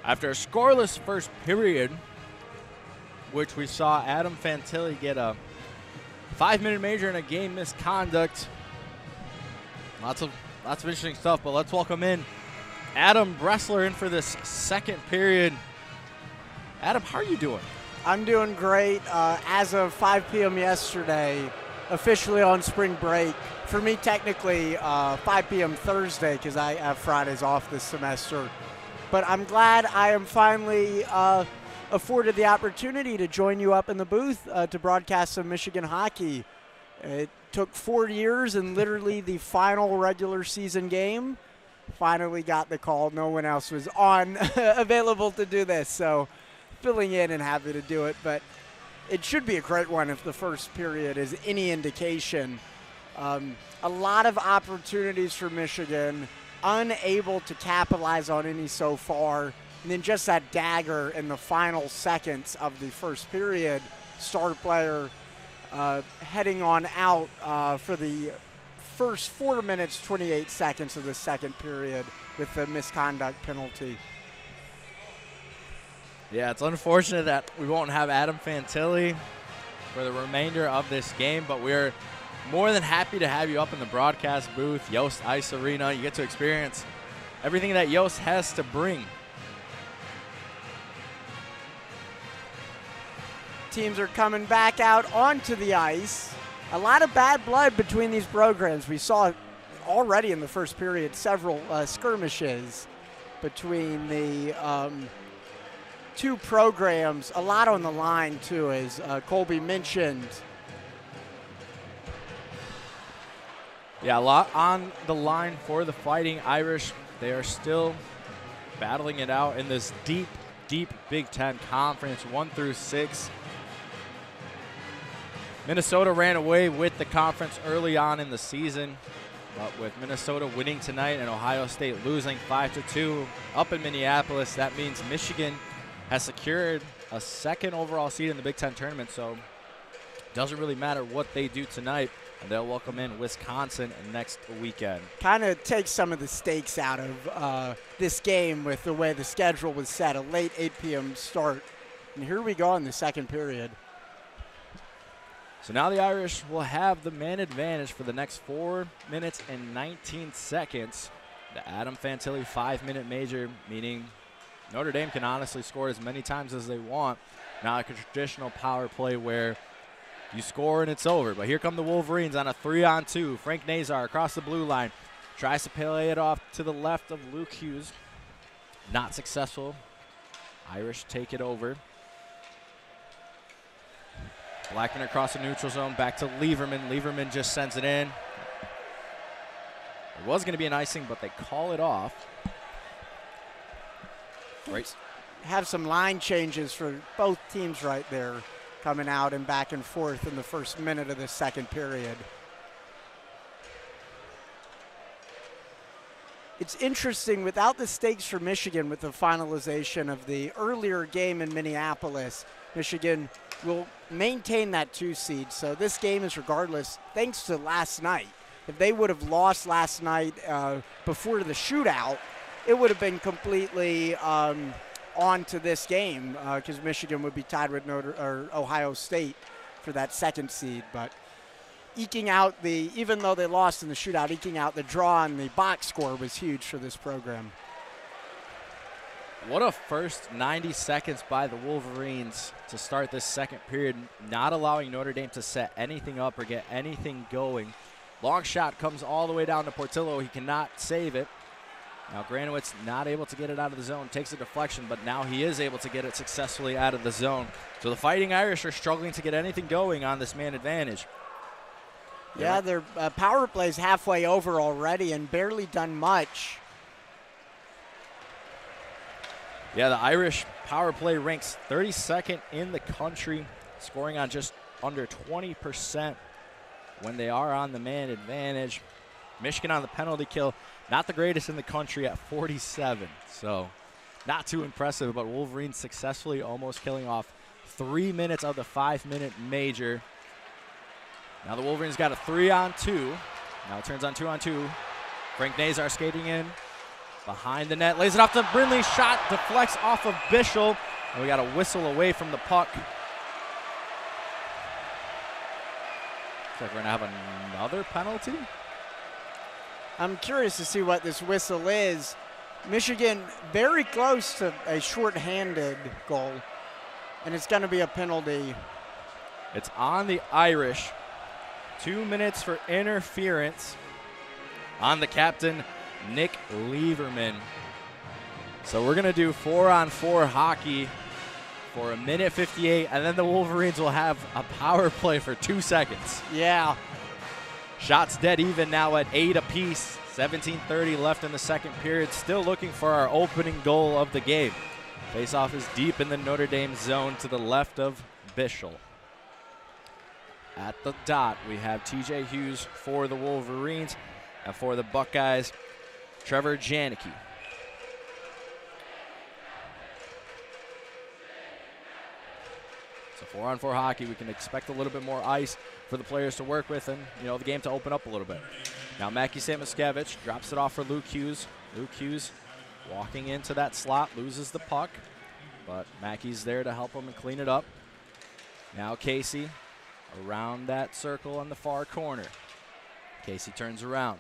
After a scoreless first period, which we saw Adam Fantilli get a 5-minute major and a game misconduct. Lots of interesting stuff, but let's welcome in Adam Bressler in for this second period. Adam, how are you doing? I'm doing great. As of 5 p.m. yesterday, officially on spring break. For me, technically, 5 p.m. Thursday, because I have Fridays off this semester. But I'm glad I am finally afforded the opportunity to join you up in the booth to broadcast some Michigan hockey. It took 4 years and literally the final regular season game. Finally got the call. No one else was on available to do this, so filling in and happy to do it. But it should be a great one if the first period is any indication. A lot of opportunities for Michigan, unable to capitalize on any so far. And then just that dagger in the final seconds of the first period, star player heading on out for the first 4 minutes, 28 seconds of the second period with the misconduct penalty. Yeah, it's unfortunate that we won't have Adam Fantilli for the remainder of this game, but we're more than happy to have you up in the broadcast booth, Yost Ice Arena. You get to experience everything that Yost has to bring. Teams are coming back out onto the ice. A lot of bad blood between these programs. We saw already in the first period several skirmishes between the two programs. A lot on the line, too, as Coby mentioned. Yeah, a lot on the line for the Fighting Irish. They are still battling it out in this deep, deep Big Ten Conference, 1 through 6. Minnesota ran away with the conference early on in the season, but with Minnesota winning tonight and Ohio State losing 5-2 up in Minneapolis, that means Michigan has secured a second overall seed in the Big Ten tournament, so it doesn't really matter what they do tonight, and they'll welcome in Wisconsin next weekend. Kind of takes some of the stakes out of this game with the way the schedule was set, a late 8 p.m. start. And here we go in the second period. So now the Irish will have the man advantage for the next 4 minutes and 19 seconds. The Adam Fantilli 5-minute major, meaning Notre Dame can honestly score as many times as they want. Not like a traditional power play where you score and it's over. But here come the Wolverines on a 3-on-2. Frank Nazar across the blue line. Tries to play it off to the left of Luke Hughes. Not successful. Irish take it over. Blackman across the neutral zone, back to Lieberman. Lieberman just sends it in. It was going to be an icing, but they call it off. Right. Have some line changes for both teams right there, coming out and back and forth in the first minute of the second period. It's interesting, without the stakes for Michigan with the finalization of the earlier game in Minneapolis, Michigan will maintain that 2 seed. So this game is regardless, thanks to last night. If they would have lost last night before the shootout, it would have been completely on to this game because Michigan would be tied with Ohio State for that second seed. But eking out even though they lost in the shootout, eking out the draw on the box score was huge for this program. What a first 90 seconds by the Wolverines to start this second period, not allowing Notre Dame to set anything up or get anything going. Long shot comes all the way down to Portillo. He cannot save it. Now Granowitz not able to get it out of the zone, takes a deflection, but now he is able to get it successfully out of the zone. So the Fighting Irish are struggling to get anything going on this man advantage. Yeah, their power play's halfway over already and barely done much. Yeah, the Irish power play ranks 32nd in the country, scoring on just under 20% when they are on the man advantage. Michigan on the penalty kill, not the greatest in the country at 47. So not too impressive, but Wolverines successfully almost killing off 3 minutes of the 5-minute major. Now the Wolverines got a 3-on-2. Now it turns on 2-on-2. Frank Nazar skating in. Behind the net, lays it off to Brindley. Shot deflects off of Bischel. And we got a whistle away from the puck. Looks like we're going to have another penalty. I'm curious to see what this whistle is. Michigan very close to a shorthanded goal, and it's going to be a penalty. It's on the Irish. 2 minutes for interference on the captain, Nick Lieberman. So we're going to do 4-on-4 hockey for 1:58, and then the Wolverines will have a power play for 2 seconds. Yeah. Shots dead even now at 8 apiece. 17:30 left in the second period. Still looking for our opening goal of the game. Faceoff is deep in the Notre Dame zone to the left of Bischel. At the dot, we have TJ Hughes for the Wolverines, and for the Buckeyes, Trevor Janicki. So 4-on-4 hockey, we can expect a little bit more ice for the players to work with and, the game to open up a little bit. Now Mackie Samoskevich drops it off for Luke Hughes. Luke Hughes walking into that slot, loses the puck, but Mackey's there to help him and clean it up. Now Casey around that circle on the far corner. Casey turns around.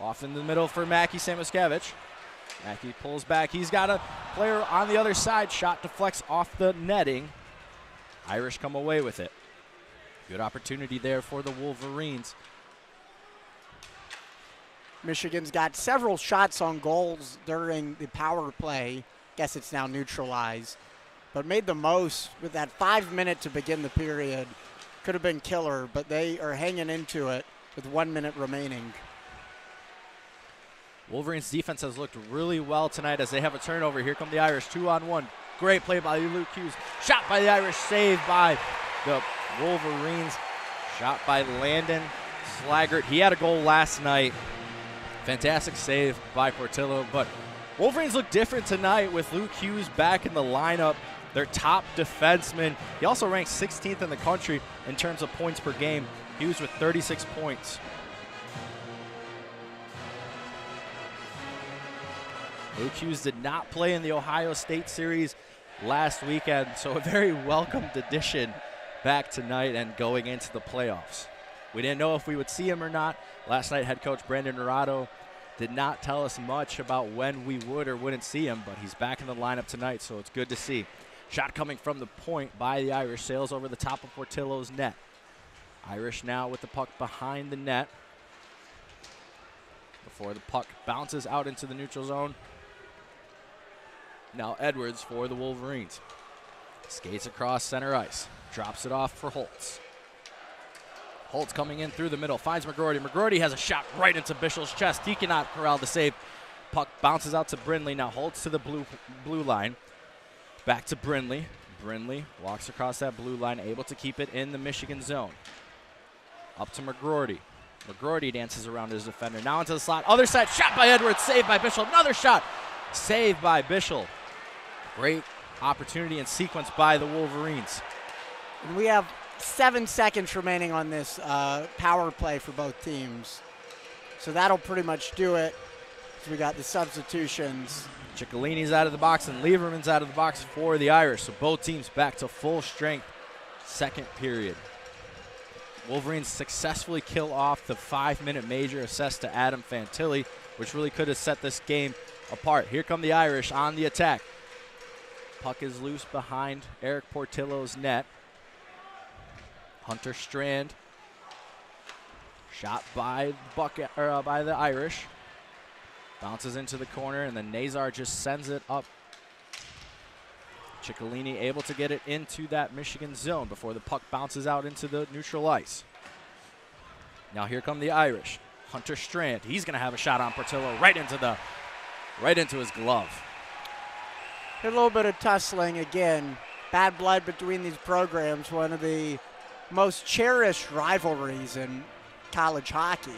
Off in the middle for Mackie Samoskevich. Mackie pulls back. He's got a player on the other side. Shot deflects off the netting. Irish come away with it. Good opportunity there for the Wolverines. Michigan's got several shots on goals during the power play. Guess it's now neutralized. But made the most with that 5 minute to begin the period. Could have been killer, but they are hanging into it with 1 minute remaining. Wolverines defense has looked really well tonight as they have a turnover. Here come the Irish, 2-on-1. Great play by Luke Hughes. Shot by the Irish, saved by the Wolverines. Shot by Landon Slaggert. He had a goal last night. Fantastic save by Portillo, but Wolverines look different tonight with Luke Hughes back in the lineup. Their top defenseman. He also ranks 16th in the country in terms of points per game. Hughes with 36 points. Luke Hughes did not play in the Ohio State series last weekend, so a very welcomed addition back tonight and going into the playoffs. We didn't know if we would see him or not. Last night, head coach Brandon Naurato did not tell us much about when we would or wouldn't see him, but he's back in the lineup tonight, so it's good to see. Shot coming from the point by the Irish, sails over the top of Portillo's net. Irish now with the puck behind the net before the puck bounces out into the neutral zone. Now Edwards for the Wolverines. Skates across center ice. Drops it off for Holtz. Holtz coming in through the middle. Finds McGroarty. McGroarty has a shot right into Bischel's chest. He cannot corral the save. Puck bounces out to Brindley. Now Holtz to the blue line. Back to Brindley. Brindley walks across that blue line, able to keep it in the Michigan zone. Up to McGroarty. McGroarty dances around his defender. Now into the slot. Other side. Shot by Edwards. Saved by Bischel. Another shot. Saved by Bischel. Great opportunity and sequence by the Wolverines. And we have 7 seconds remaining on this power play for both teams. So that'll pretty much do it. So we got the substitutions. Ciccolini's out of the box and Lieberman's out of the box for the Irish. So both teams back to full strength. Second period. Wolverines successfully kill off the 5-minute major assessed to Adam Fantilli, which really could have set this game apart. Here come the Irish on the attack. Puck is loose behind Eric Portillo's net. Hunter Strand. Shot by the Irish. Bounces into the corner, and then Nazar just sends it up. Ciccolini able to get it into that Michigan zone before the puck bounces out into the neutral ice. Now here come the Irish. Hunter Strand. He's going to have a shot on Portillo right into his glove. A little bit of tussling again. Bad blood between these programs. One of the most cherished rivalries in college hockey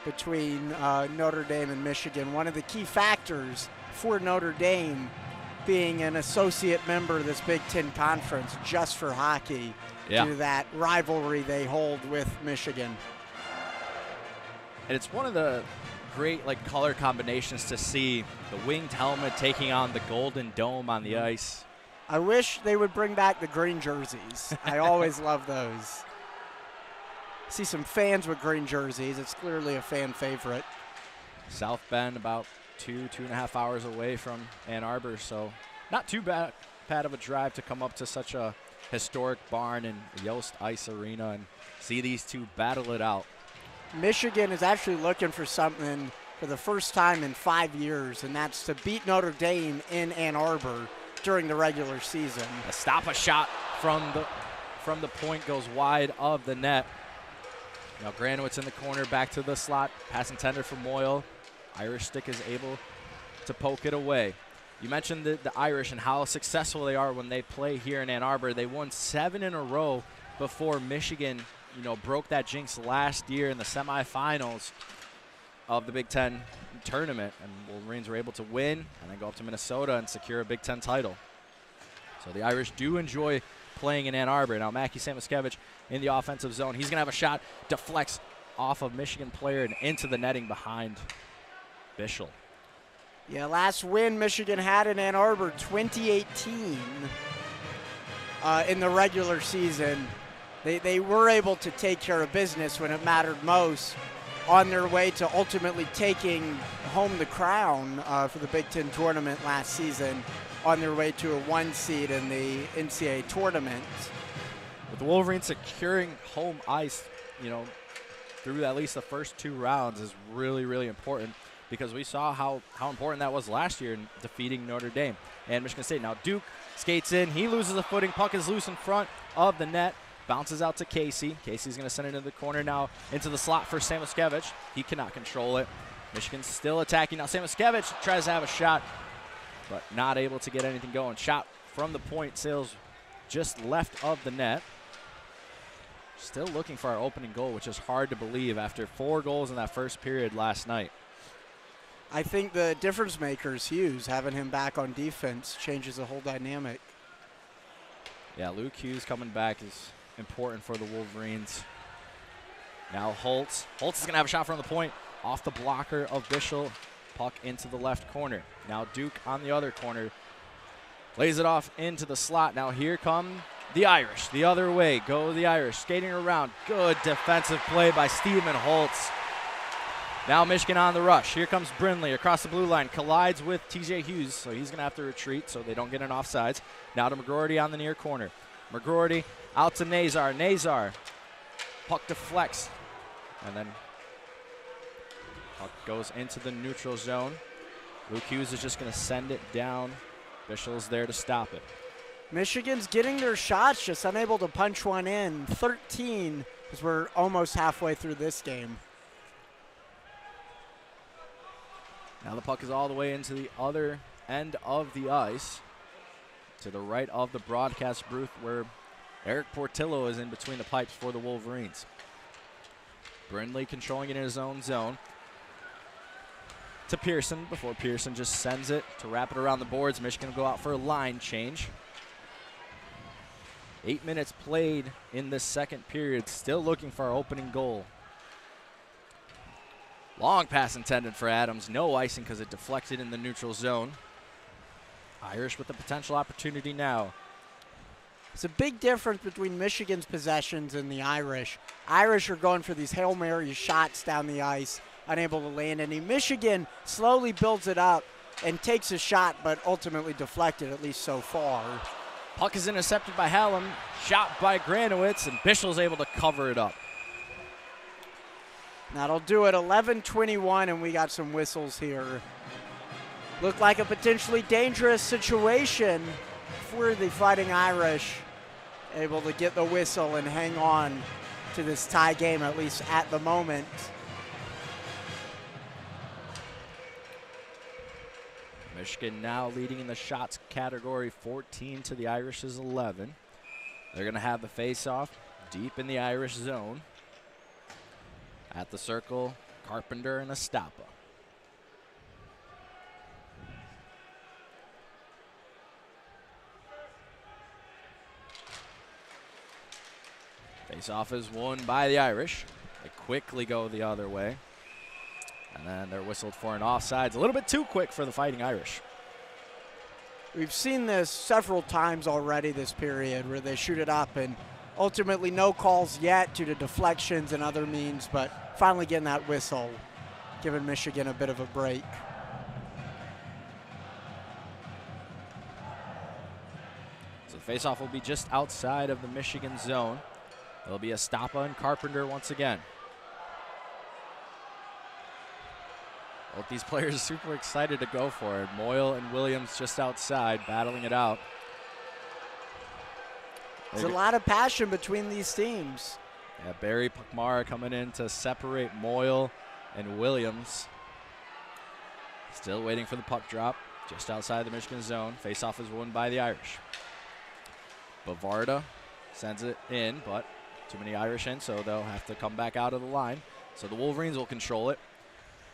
between Notre Dame and Michigan. One of the key factors for Notre Dame being an associate member of this Big Ten Conference just for hockey due to that rivalry they hold with Michigan. And it's one of the great like color combinations to see. The winged helmet taking on the golden dome on the ice. I wish they would bring back the green jerseys. I always love those. See some fans with green jerseys. It's clearly a fan favorite. South Bend about 2.5 hours away from Ann Arbor, so not too bad of a drive to come up to such a historic barn in Yost Ice Arena and see these two battle it out. Michigan is actually looking for something for the first time in 5 years, and that's to beat Notre Dame in Ann Arbor during the regular season. A stop a shot from the point goes wide of the net. Now Granowitz in the corner, back to the slot, pass intended for Moyle. Irish stick is able to poke it away. You mentioned the Irish and how successful they are when they play here in Ann Arbor. They won 7 in a row before Michigan, broke that jinx last year in the semifinals of the Big Ten tournament. And Wolverines were able to win and then go up to Minnesota and secure a Big Ten title. So the Irish do enjoy playing in Ann Arbor. Now Mackie Samoskevich in the offensive zone. He's going to have a shot, deflects off of Michigan player and into the netting behind Bischel. Yeah, last win Michigan had in Ann Arbor, 2018, in the regular season. They were able to take care of business when it mattered most, on their way to ultimately taking home the crown for the Big Ten tournament last season, on their way to a 1 seed in the NCAA tournament. With the Wolverines securing home ice, through at least the first 2 rounds is really, really important, because we saw how important that was last year in defeating Notre Dame and Michigan State. Now Duke skates in. He loses the footing. Puck is loose in front of the net. Bounces out to Casey. Casey's going to send it into the corner now into the slot for Samoskevich. He cannot control it. Michigan's still attacking. Now Samoskevich tries to have a shot, but not able to get anything going. Shot from the point, sails just left of the net. Still looking for our opening goal, which is hard to believe after 4 goals in that first period last night. I think the difference maker is Hughes. Having him back on defense changes the whole dynamic. Yeah, Luke Hughes coming back is important for the Wolverines. Now Holtz. Holtz is going to have a shot from the point off the blocker of Bischel. Puck into the left corner. Now Duke on the other corner. Lays it off into the slot. Now here come the Irish. The other way. Go the Irish. Skating around. Good defensive play by Stephen Holtz. Now Michigan on the rush. Here comes Brindley across the blue line. Collides with TJ Hughes, so he's going to have to retreat so they don't get an offsides. Now to McGroarty on the near corner. McGroarty out to Nazar. Nazar. Puck deflects. And then puck goes into the neutral zone. Luke Hughes is just going to send it down. Bischel's there to stop it. Michigan's getting their shots, just unable to punch one in. 13, as we're almost halfway through this game. Now the puck is all the way into the other end of the ice, to the right of the broadcast booth, where Eric Portillo is in between the pipes for the Wolverines. Brindley controlling it in his own zone. To Pearson, before Pearson just sends it to wrap it around the boards. Michigan will go out for a line change. 8 minutes played in this second period, still looking for our opening goal. Long pass intended for Adams. No icing because it deflected in the neutral zone. Irish with the potential opportunity now. It's a big difference between Michigan's possessions and the Irish. Irish are going for these Hail Mary shots down the ice, unable to land any. Michigan slowly builds it up and takes a shot, but ultimately deflected, at least so far. Puck is intercepted by Hallam, shot by Granowitz, and Bischel's able to cover it up. That'll do it, 11:21, and we got some whistles here. Looked like a potentially dangerous situation for the Fighting Irish. Able to get the whistle and hang on to this tie game, at least at the moment. Michigan now leading in the shots category, 14 to the Irish's 11. They're going to have the face-off deep in the Irish zone. At the circle, Carpenter and Estapa. Face-off is won by the Irish. They quickly go the other way. And then they're whistled for an offsides. A little bit too quick for the Fighting Irish. We've seen this several times already this period where they shoot it up, and ultimately no calls yet due to deflections and other means, but finally getting that whistle, giving Michigan a bit of a break. So the faceoff will be just outside of the Michigan zone. There'll be a Stoppa and Carpenter once again. Both these players are super excited to go for it. Moyle and Williams just outside, battling it out. There's a lot of passion between these teams. Yeah, Barry Pukmara coming in to separate Moyle and Williams. Still waiting for the puck drop, just outside the Michigan zone. Faceoff is won by the Irish. Bavarda sends it in, but too many Irish in, so they'll have to come back out of the line. So the Wolverines will control it.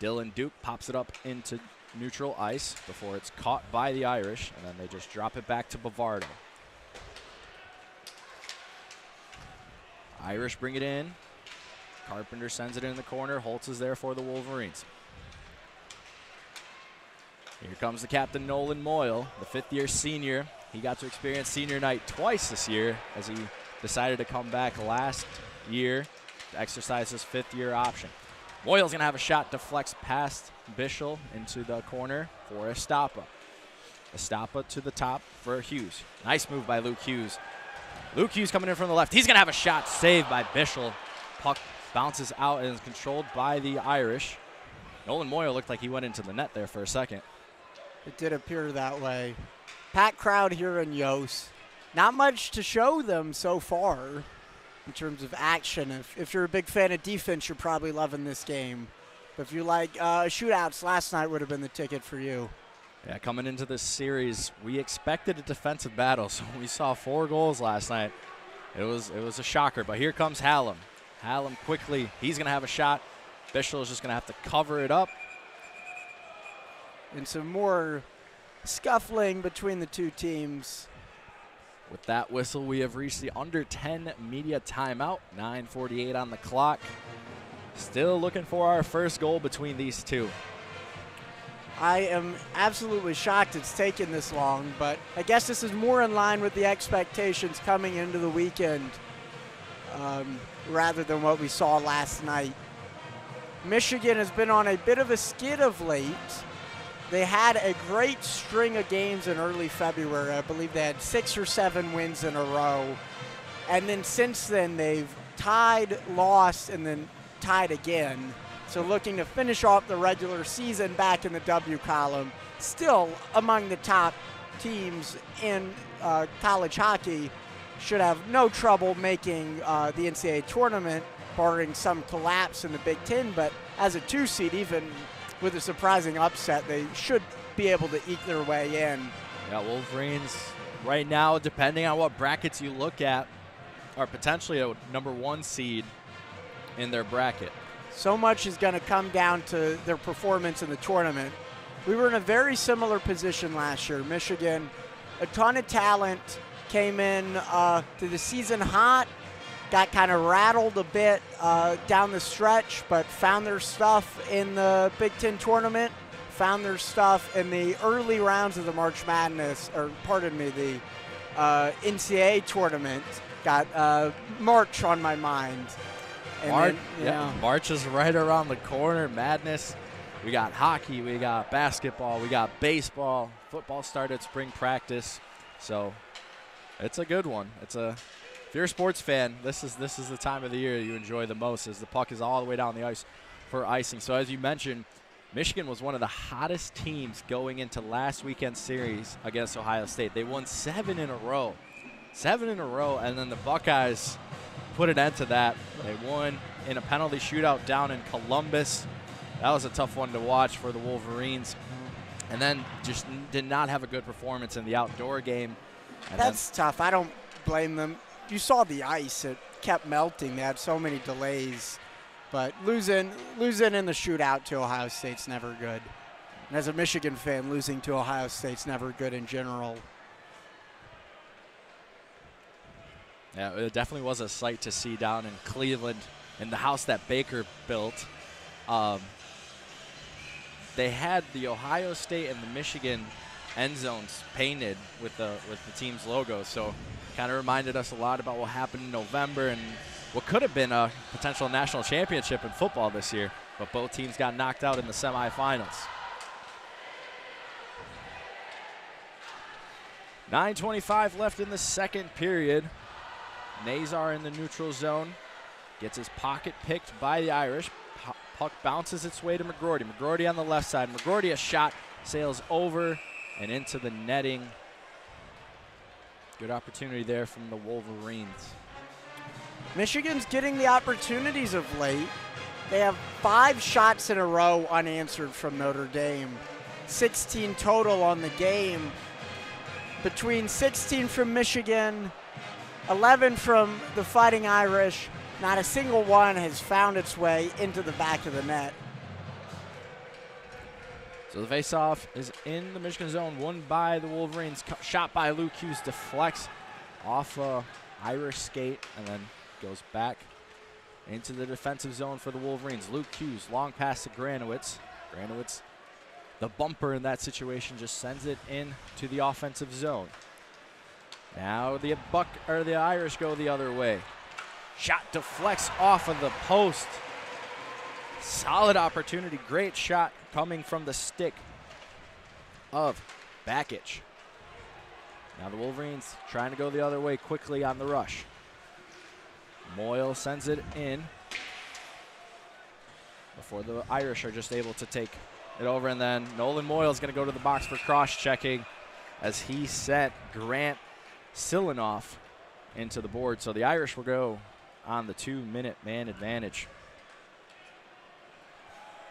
Dylan Duke pops it up into neutral ice before it's caught by the Irish, and then they just drop it back to Bavarda. Irish bring it in. Carpenter sends it in the corner. Holtz is there for the Wolverines. Here comes the captain, Nolan Moyle, the fifth-year senior. He got to experience senior night twice this year as he decided to come back last year to exercise his fifth-year option. Moyle's going to have a shot, deflects past Bischel into the corner for Estapa. Estapa to the top for Hughes. Nice move by Luke Hughes. Luke Hughes coming in from the left. He's going to have a shot saved by Bischel. Puck bounces out and is controlled by the Irish. Nolan Moyle looked like he went into the net there for a second. It did appear that way. Packed crowd here in Yost. Not much to show them so far in terms of action. If you're a big fan of defense, you're probably loving this game. But if you like shootouts, last night would have been the ticket for you. Yeah, coming into this series, we expected a defensive battle, so we saw 4 goals last night. It was a shocker, but here comes Hallam. Hallam quickly, he's going to have a shot. Bischel is just going to have to cover it up. And some more scuffling between the two teams. With that whistle, we have reached the under 10 media timeout. 9:48 on the clock. Still looking for our first goal between these two. I am absolutely shocked it's taken this long, but I guess this is more in line with the expectations coming into the weekend rather than what we saw last night. Michigan has been on a bit of a skid of late. They had a great string of games in early February. I believe they had 6 or 7 wins in a row. And then since then, they've tied, lost, and then tied again. So looking to finish off the regular season back in the W column. Still among the top teams in college hockey. Should have no trouble making the NCAA tournament, barring some collapse in the Big Ten. But as a 2 seed, even with a surprising upset, they should be able to eke their way in. Yeah, Wolverines right now, depending on what brackets you look at, are potentially a number 1 seed in their bracket. So much is going to come down to their performance in the tournament. We were in a very similar position last year. Michigan, a ton of talent, came in to the season hot, got kind of rattled a bit down the stretch, but found their stuff in the Big Ten tournament, found their stuff in the early rounds of the March Madness, or pardon me, the NCAA tournament. Got March on my mind. And March is right around the corner. Madness. We got hockey, we got basketball, we got baseball. Football started spring practice, so it's a good one. If you're a sports fan, this is the time of the year you enjoy the most, as the puck is all the way down the ice for icing. So as you mentioned, Michigan was one of the hottest teams going into last weekend's series against Ohio State. They won 7 in a row. 7 in a row, and then the Buckeyes put an end to that. They won in a penalty shootout down in Columbus. That was a tough one to watch for the Wolverines. And then just did not have a good performance in the outdoor game. And that's tough. I don't blame them. You saw the ice. It kept melting. They had so many delays. But losing in the shootout to Ohio State's never good. And as a Michigan fan, losing to Ohio State's never good in general. Yeah, it definitely was a sight to see down in Cleveland in the house that Baker built. they had the Ohio State and the Michigan end zones painted with the team's logo. So kind of reminded us a lot about what happened in November and what could have been a potential national championship in football this year. But both teams got knocked out in the semifinals. 9:25 left in the second period. Nazar in the neutral zone. Gets his pocket picked by the Irish. Puck bounces its way to McGroarty. McGroarty on the left side. McGroarty, a shot, sails over and into the netting. Good opportunity there from the Wolverines. Michigan's getting the opportunities of late. They have 5 shots in a row unanswered from Notre Dame. 16 total on the game. Between 16 from Michigan, 11 from the Fighting Irish, not a single one has found its way into the back of the net. So the face-off is in the Michigan zone, won by the Wolverines. Shot by Luke Hughes, deflects off a Irish skate and then goes back into the defensive zone for the Wolverines. Luke Hughes, long pass to Granowitz. Granowitz, the bumper in that situation, just sends it into the offensive zone. Now the Irish go the other way. Shot deflects off of the post. Solid opportunity, great shot coming from the stick of Bektas. Now the Wolverines trying to go the other way quickly on the rush. Moyle sends it in before the Irish are just able to take it over, and then Nolan Moyle is going to go to the box for cross-checking as he sent Grant Silanoff into the board. So the Irish will go on the 2-minute man advantage.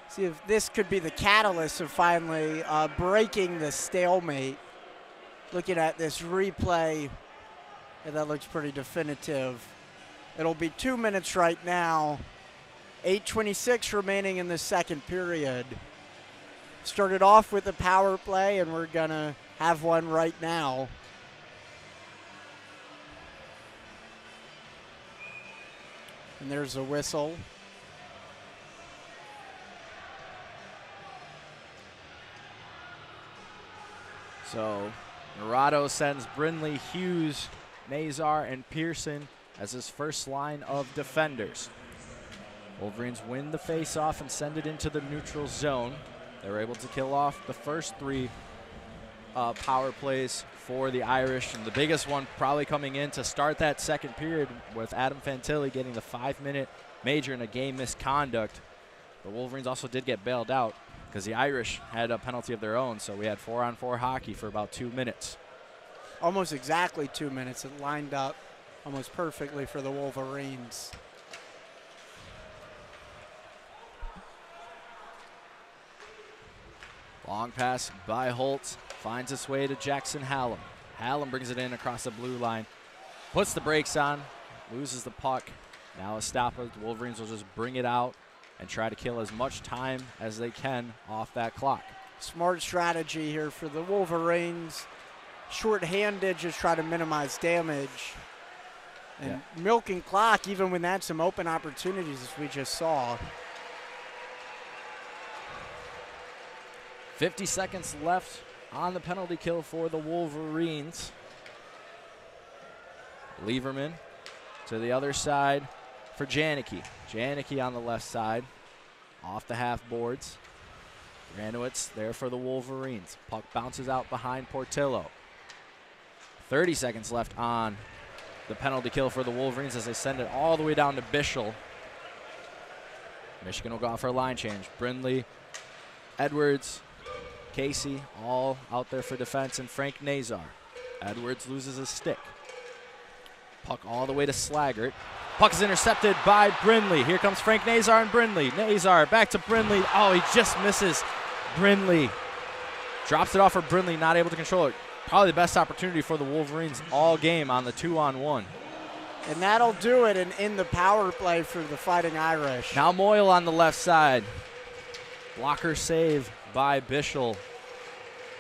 See if this could be the catalyst of finally breaking the stalemate. Looking at this replay, yeah, that looks pretty definitive. It'll be 2 minutes right now. 8:26 remaining in the second period. Started off with a power play, and we're going to have one right now. And there's a whistle. So Murado sends Brindley, Hughes, Nazar, and Pearson as his first line of defenders. Wolverines win the face-off and send it into the neutral zone. They were able to kill off the first 3 power plays for the Irish, and the biggest one probably coming in to start that second period with Adam Fantilli getting the 5-minute major in a game misconduct. The Wolverines also did get bailed out because the Irish had a penalty of their own, so we had 4-on-4 hockey for about 2 minutes. Almost exactly 2 minutes. It lined up almost perfectly for the Wolverines. Long pass by Holtz, finds its way to Jackson Hallam. Hallam brings it in across the blue line, puts the brakes on, loses the puck. Now a stop. The Wolverines will just bring it out and try to kill as much time as they can off that clock. Smart strategy here for the Wolverines. Short-handed, just try to minimize damage. And milking clock, even when that's some open opportunities, as we just saw. 50 seconds left on the penalty kill for the Wolverines. Lieberman to the other side for Janicki. Janicki on the left side, off the half boards. Granowitz there for the Wolverines. Puck bounces out behind Portillo. 30 seconds left on the penalty kill for the Wolverines as they send it all the way down to Bischel. Michigan will go out for a line change. Brindley, Edwards, Casey all out there for defense, and Frank Nazar. Edwards loses his stick. Puck all the way to Slaggert. Puck is intercepted by Brindley. Here comes Frank Nazar and Brindley. Nazar back to Brindley. Oh, he just misses Brindley. Drops it off for Brindley, not able to control it. Probably the best opportunity for the Wolverines all game on the 2-on-1. And that'll do it in the power play for the Fighting Irish. Now Moyle on the left side. Blocker save by Bischel.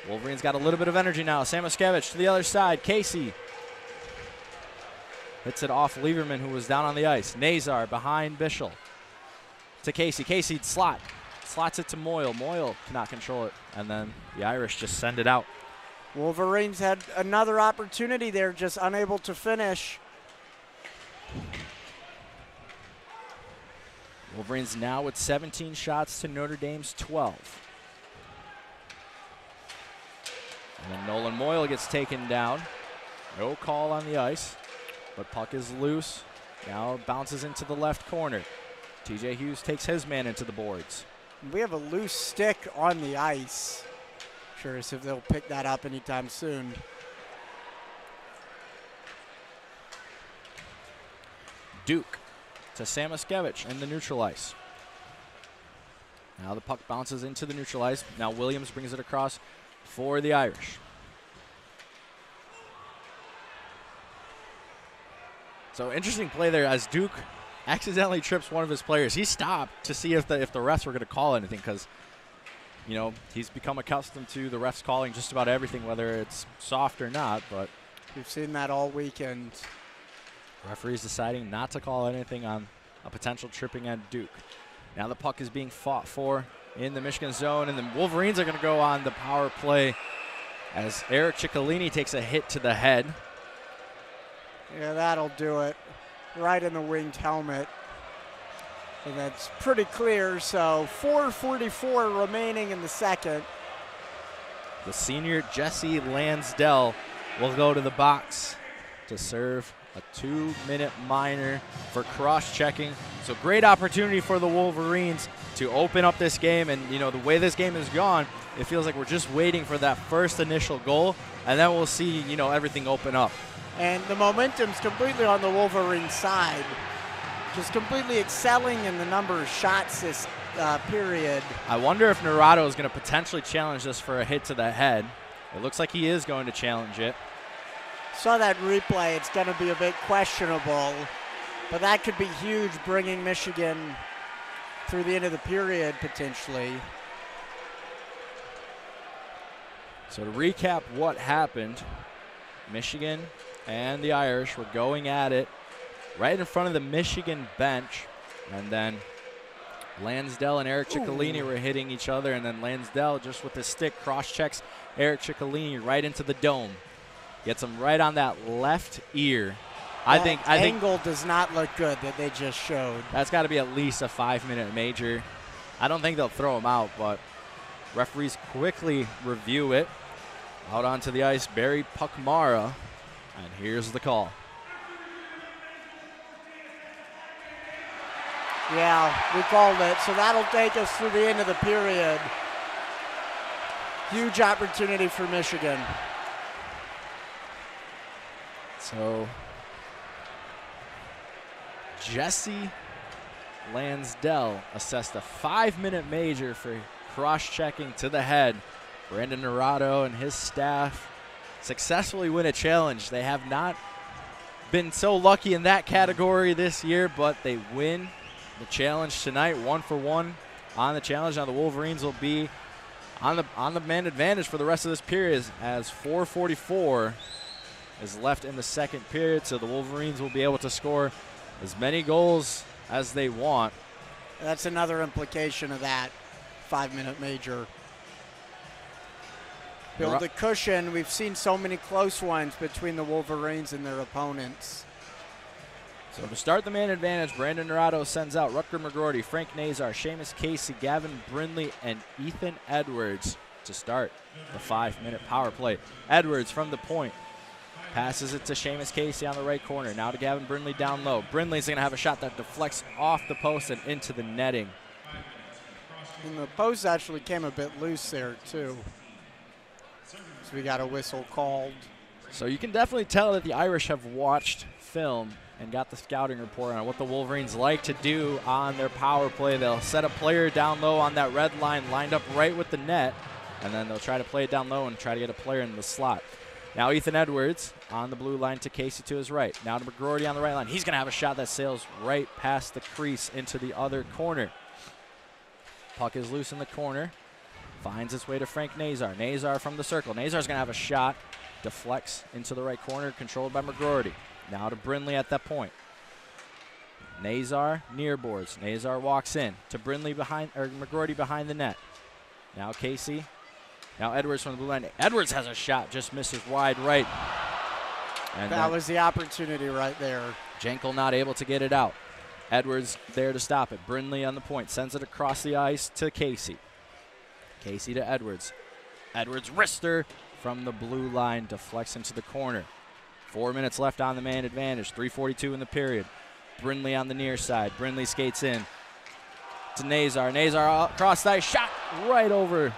Wolverines got a little bit of energy now. Samoskevich to the other side. Casey hits it off Lieberman, who was down on the ice. Nazar behind Bischel to Casey. Casey slot. slots it to Moyle. Moyle cannot control it, and then the Irish just send it out. Wolverines had another opportunity there, just unable to finish. Wolverines now with 17 shots to Notre Dame's 12. And then Nolan Moyle gets taken down. No call on the ice, but puck is loose. Now it bounces into the left corner. TJ Hughes takes his man into the boards. We have a loose stick on the ice. Curious if they'll pick that up anytime soon. Duke to Samoskevich in the neutral ice. Now the puck bounces into the neutral ice. Now Williams brings it across for the Irish. So interesting play there as Duke accidentally trips one of his players. He stopped to see if the refs were going to call anything because, you know, he's become accustomed to the refs calling just about everything, whether it's soft or not. But we've seen that all weekend. Referees deciding not to call anything on a potential tripping at Duke. Now the puck is being fought for in the Michigan zone, and the Wolverines are going to go on the power play as Eric Ciccolini takes a hit to the head. Yeah, that'll do it. Right in the winged helmet. And that's pretty clear, so 4:44 remaining in the second. The senior Jesse Lansdell will go to the box to serve a 2-minute minor for cross-checking. So great opportunity for the Wolverines to open up this game. And, you know, the way this game has gone, it feels like we're just waiting for that first initial goal, and then we'll see, you know, everything open up. And the momentum's completely on the Wolverines side. Just completely excelling in the number of shots this period. I wonder if Naurato is going to potentially challenge this for a hit to the head. It looks like he is going to challenge it. Saw that replay. It's going to be a bit questionable, but that could be huge, bringing Michigan through the end of the period potentially. So to recap what happened, Michigan and the Irish were going at it right in front of the Michigan bench, and then Lansdell and Eric Ciccolini were hitting each other, and then Lansdell just with his stick cross-checks Eric Ciccolini right into the dome. Gets him right on that left ear. I think angle does not look good that they just showed. That's got to be at least a 5-minute major. I don't think they'll throw him out, but referees quickly review it. Out onto the ice, Barry Puckmara, and here's the call. Yeah, we called it, so that'll take us through the end of the period. Huge opportunity for Michigan. So Jesse Lansdell assessed a 5-minute major for cross-checking to the head. Brandon Naurato and his staff successfully win a challenge. They have not been so lucky in that category this year, but they win the challenge tonight, 1-for-1 on the challenge. Now the Wolverines will be on the man advantage for the rest of this period as 4:44 is left in the second period, so the Wolverines will be able to score as many goals as they want. That's another implication of that 5-minute major. Build a cushion. We've seen so many close ones between the Wolverines and their opponents. So to start the man advantage, Brandon Naurato sends out Rutger McGroarty, Frank Nazar, Seamus Casey, Gavin Brindley, and Ethan Edwards to start the 5-minute power play. Edwards from the point. Passes it to Seamus Casey on the right corner. Now to Gavin Brindley down low. Brindley's going to have a shot that deflects off the post and into the netting. And the post actually came a bit loose there, too. So we got a whistle called. So you can definitely tell that the Irish have watched film and got the scouting report on what the Wolverines like to do on their power play. They'll set a player down low on that red line, lined up right with the net, and then they'll try to play it down low and try to get a player in the slot. Now Ethan Edwards on the blue line to Casey to his right. Now to McGroarty on the right line. He's going to have a shot that sails right past the crease into the other corner. Puck is loose in the corner. Finds its way to Frank Nazar. Nazar from the circle. Nazar's going to have a shot. Deflects into the right corner, controlled by McGroarty. Now to Brindley at that point. Nazar near boards. Nazar walks in to Brindley McGroarty behind the net. Now Casey. Now Edwards from the blue line. Edwards has a shot, just misses wide right. And that was the opportunity right there. Jankel not able to get it out. Edwards there to stop it. Brindley on the point, sends it across the ice to Casey. Casey to Edwards. Edwards wrister from the blue line, deflects into the corner. 4 minutes left on the man advantage, 3:42 in the period. Brindley on the near side. Brindley skates in to Nazar. Nazar across the ice, shot right over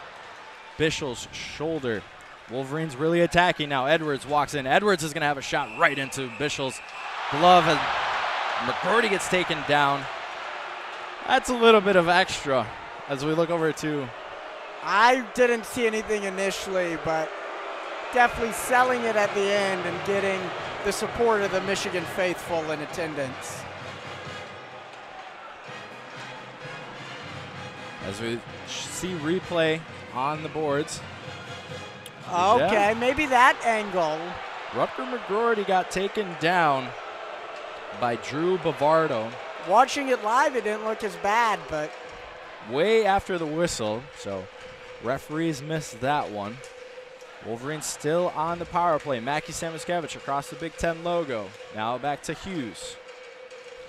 Bischel's shoulder. Wolverines really attacking now. Edwards walks in. Edwards is going to have a shot right into Bischel's glove. And McGroarty gets taken down. That's a little bit of extra as we look over to. I didn't see anything initially, but definitely selling it at the end and getting the support of the Michigan faithful in attendance. As we see replay on the boards. Okay, Yeah. maybe that angle. Rutger McGroarty got taken down by Drew Bavardo Watching it live, it didn't look as bad, but way after the whistle, so referees missed that one. Wolverines still on the power play. Mackie Samuskevich across the Big Ten logo. Now back to Hughes.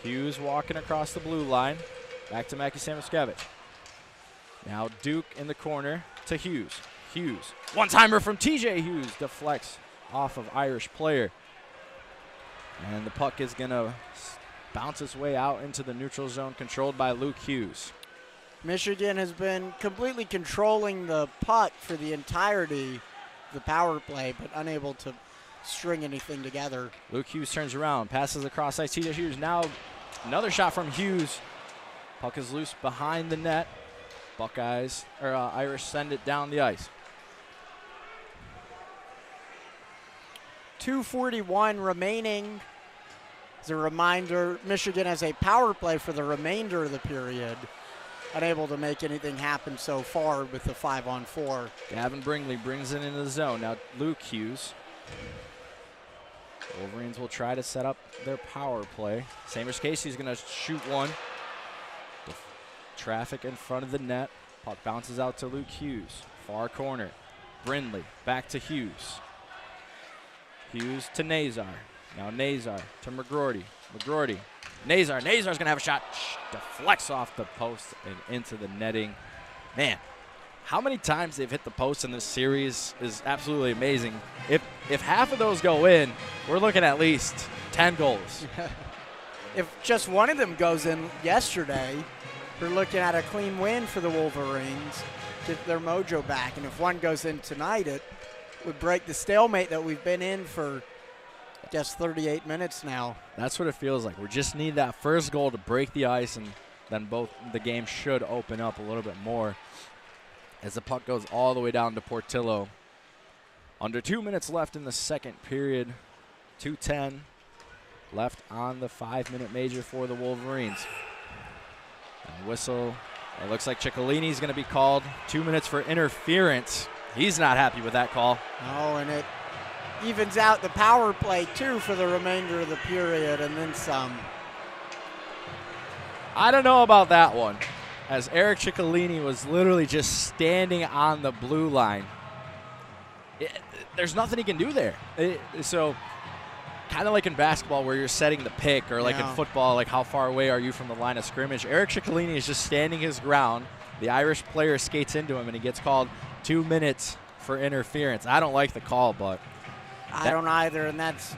Hughes walking across the blue line. Back to Mackie Samuskevich. Now Duke in the corner to Hughes. Hughes. One-timer from TJ Hughes. Deflects off of Irish player. And the puck is going to bounce its way out into the neutral zone, controlled by Luke Hughes. Michigan has been completely controlling the puck for the entirety of the power play, but unable to string anything together. Luke Hughes turns around, passes across ice. TJ Hughes now another shot from Hughes. Puck is loose behind the net. Buckeyes, or Irish send it down the ice. 2:41 remaining. As a reminder, Michigan has a power play for the remainder of the period. Unable to make anything happen so far with the 5-on-4. Gavin Bringley brings it into the zone. Now Luke Hughes. Wolverines will try to set up their power play. Samers Casey's going to shoot one. Traffic in front of the net. Puck bounces out to Luke Hughes. Far corner. Brindley back to Hughes. Hughes to Nazar. Now Nazar to McGroarty. McGroarty. Nazar. Nazar's going to have a shot. Deflects off the post and into the netting. Man, how many times they've hit the post in this series is absolutely amazing. If half of those go in, we're looking at least 10 goals. If just one of them goes in yesterday, we're looking at a clean win for the Wolverines, get their mojo back. And if one goes in tonight, it would break the stalemate that we've been in for, I guess, 38 minutes now. That's what it feels like. We just need that first goal to break the ice, and then the game should open up a little bit more as the puck goes all the way down to Portillo. Under 2 minutes left in the second period. 2:10 left on the 5-minute major for the Wolverines. And whistle. It looks like Ciccolini's going to be called. 2 minutes for interference. He's not happy with that call. Oh, and it evens out the power play, too, for the remainder of the period, and then some. I don't know about that one, as Eric Ciccolini was literally just standing on the blue line. There's nothing he can do there. So kind of like in basketball where you're setting the pick, or like in football, like how far away are you from the line of scrimmage. Eric Ciccolini is just standing his ground. The Irish player skates into him, and he gets called 2 minutes for interference. I don't like the call, but I don't either, and that's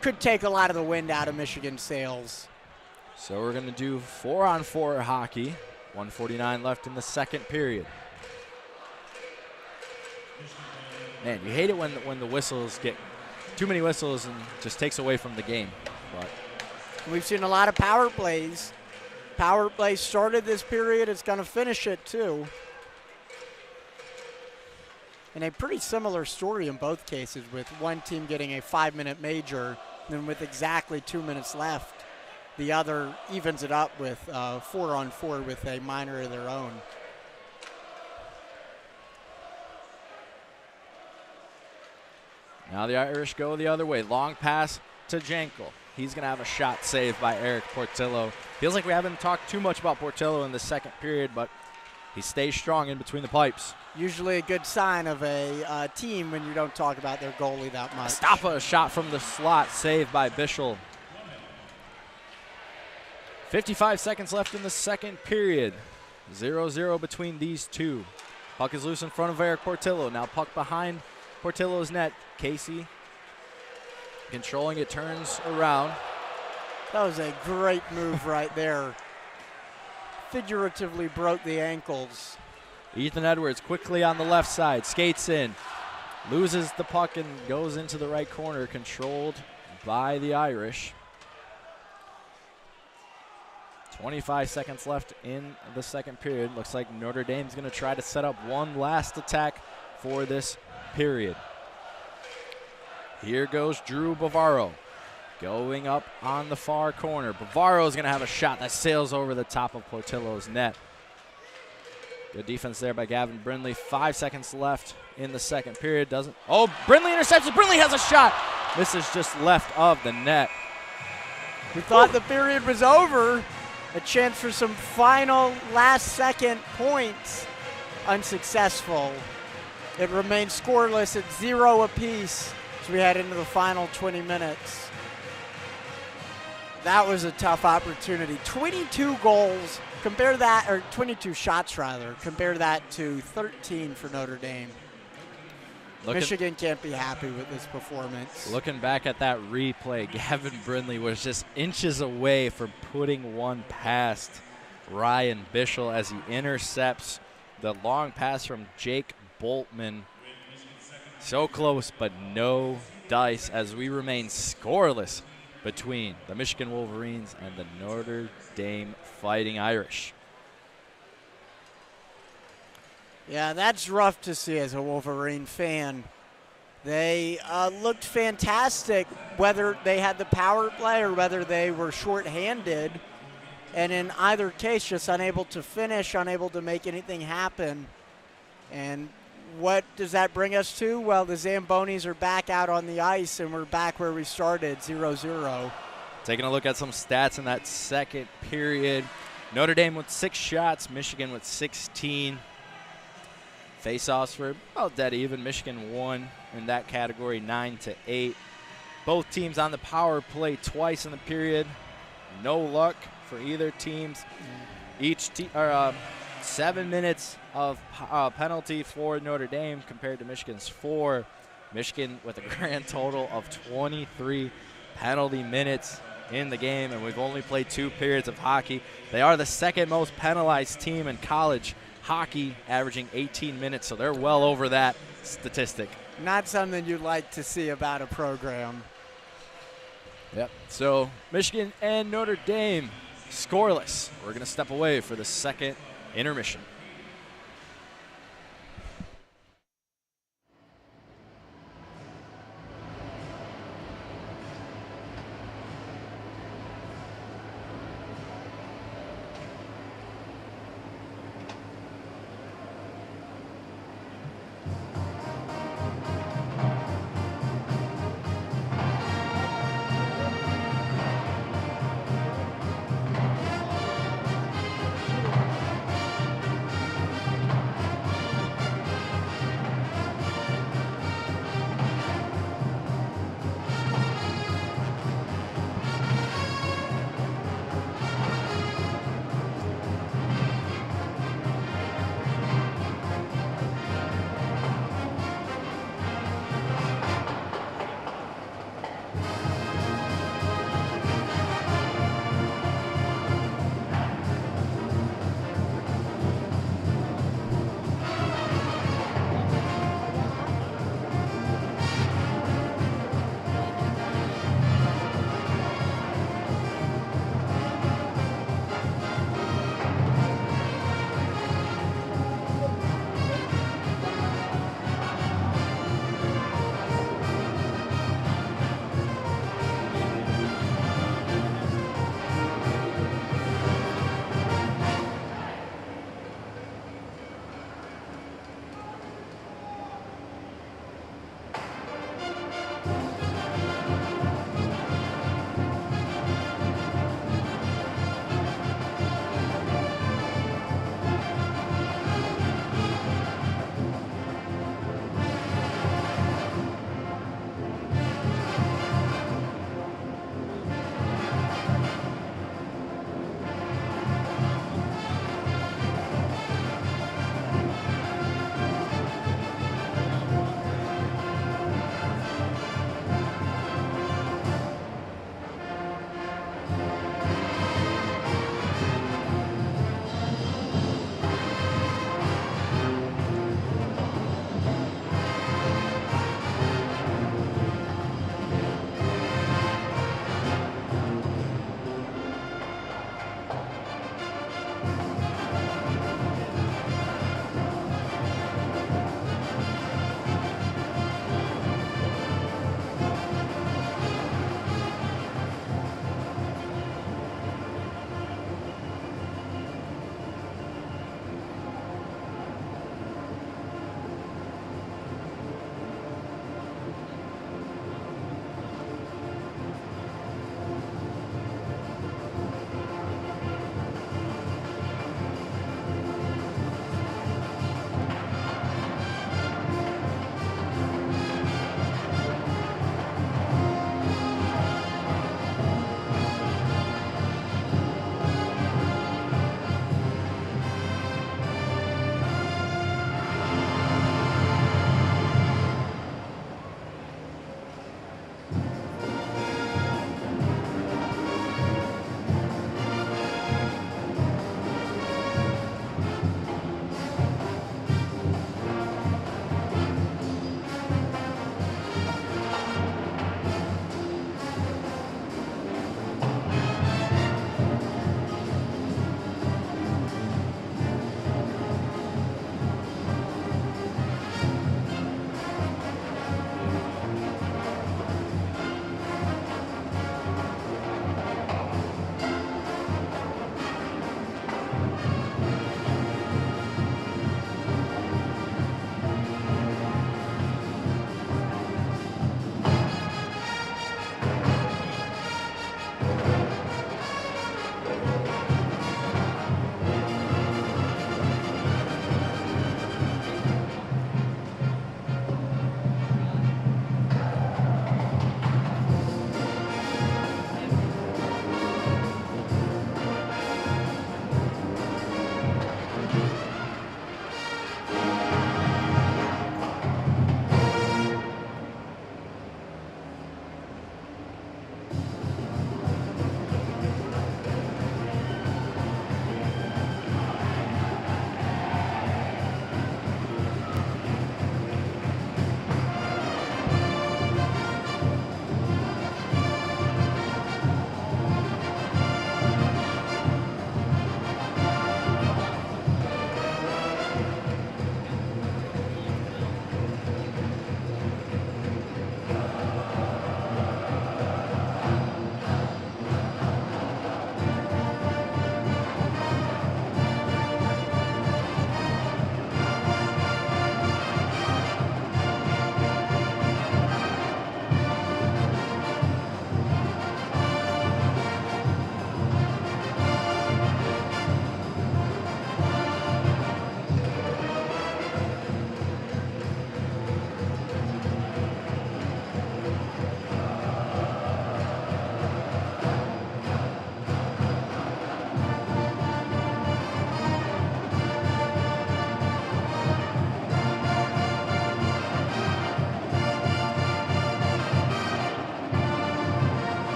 could take a lot of the wind out of Michigan's sails. So we're going to do 4-on-4 hockey. 1:49 left in the second period. Man, you hate it when the whistles get too many whistles and just takes away from the game. But we've seen a lot of power plays. Power play started this period. It's going to finish it, too. And a pretty similar story in both cases, with one team getting a 5-minute major, and then with exactly 2 minutes left, the other evens it up with 4-on-4 with a minor of their own. now the Irish go the other way. Long pass to Jankel. He's going to have a shot saved by Eric Portillo. Feels like we haven't talked too much about Portillo in the second period, but he stays strong in between the pipes. Usually a good sign of a team when you don't talk about their goalie that much. Stoppa, a shot from the slot, saved by Bischel. 55 seconds left in the second period. 0-0 between these two. Puck is loose in front of Eric Portillo. Now puck behind Portillo's net. Casey controlling it, turns around. That was a great move right there. Figuratively broke the ankles. Ethan Edwards quickly on the left side, skates in, loses the puck and goes into the right corner, controlled by the Irish. 25 seconds left in the second period. Looks like Notre Dame's going to try to set up one last attack for this period. Here goes Drew Bavaro going up on the far corner. Bavaro's going to have a shot that sails over the top of Portillo's net. Good defense there by Gavin Brindley. 5 seconds left in the second period. Brindley intercepts it. Brindley has a shot. This is just left of the net. We thought the period was over. A chance for some final last-second points. Unsuccessful. It remains scoreless at 0 apiece as we head into the final 20 minutes. That was a tough opportunity. 22 goals. Compare that, or 22 shots rather. Compare that to 13 for Notre Dame. Michigan can't be happy with this performance. Looking back at that replay, Gavin Brindley was just inches away from putting one past Ryan Bischel as he intercepts the long pass from Jake Boltman. So close, but no dice as we remain scoreless between the Michigan Wolverines and the Notre Dame Fighting Irish. Yeah, that's rough to see as a Wolverine fan. They looked fantastic, whether they had the power play or whether they were shorthanded. And in either case, just unable to finish, unable to make anything happen. And what does that bring us to? Well, the Zambonis are back out on the ice, and we're back where we started, 0-0. Taking a look at some stats in that second period. Notre Dame with 6 shots, Michigan with 16. Face-offs were about dead even. Michigan won in that category, 9-8. Both teams on the power play twice in the period. No luck for either teams. Each 7 minutes of penalty for Notre Dame compared to Michigan's 4. Michigan with a grand total of 23 penalty minutes in the game, and we've only played 2 periods of hockey. They are the second most penalized team in college hockey, averaging 18 minutes, so they're well over that statistic. Not something you'd like to see about a program. Yep. So Michigan and Notre Dame scoreless. We're going to step away for the second intermission.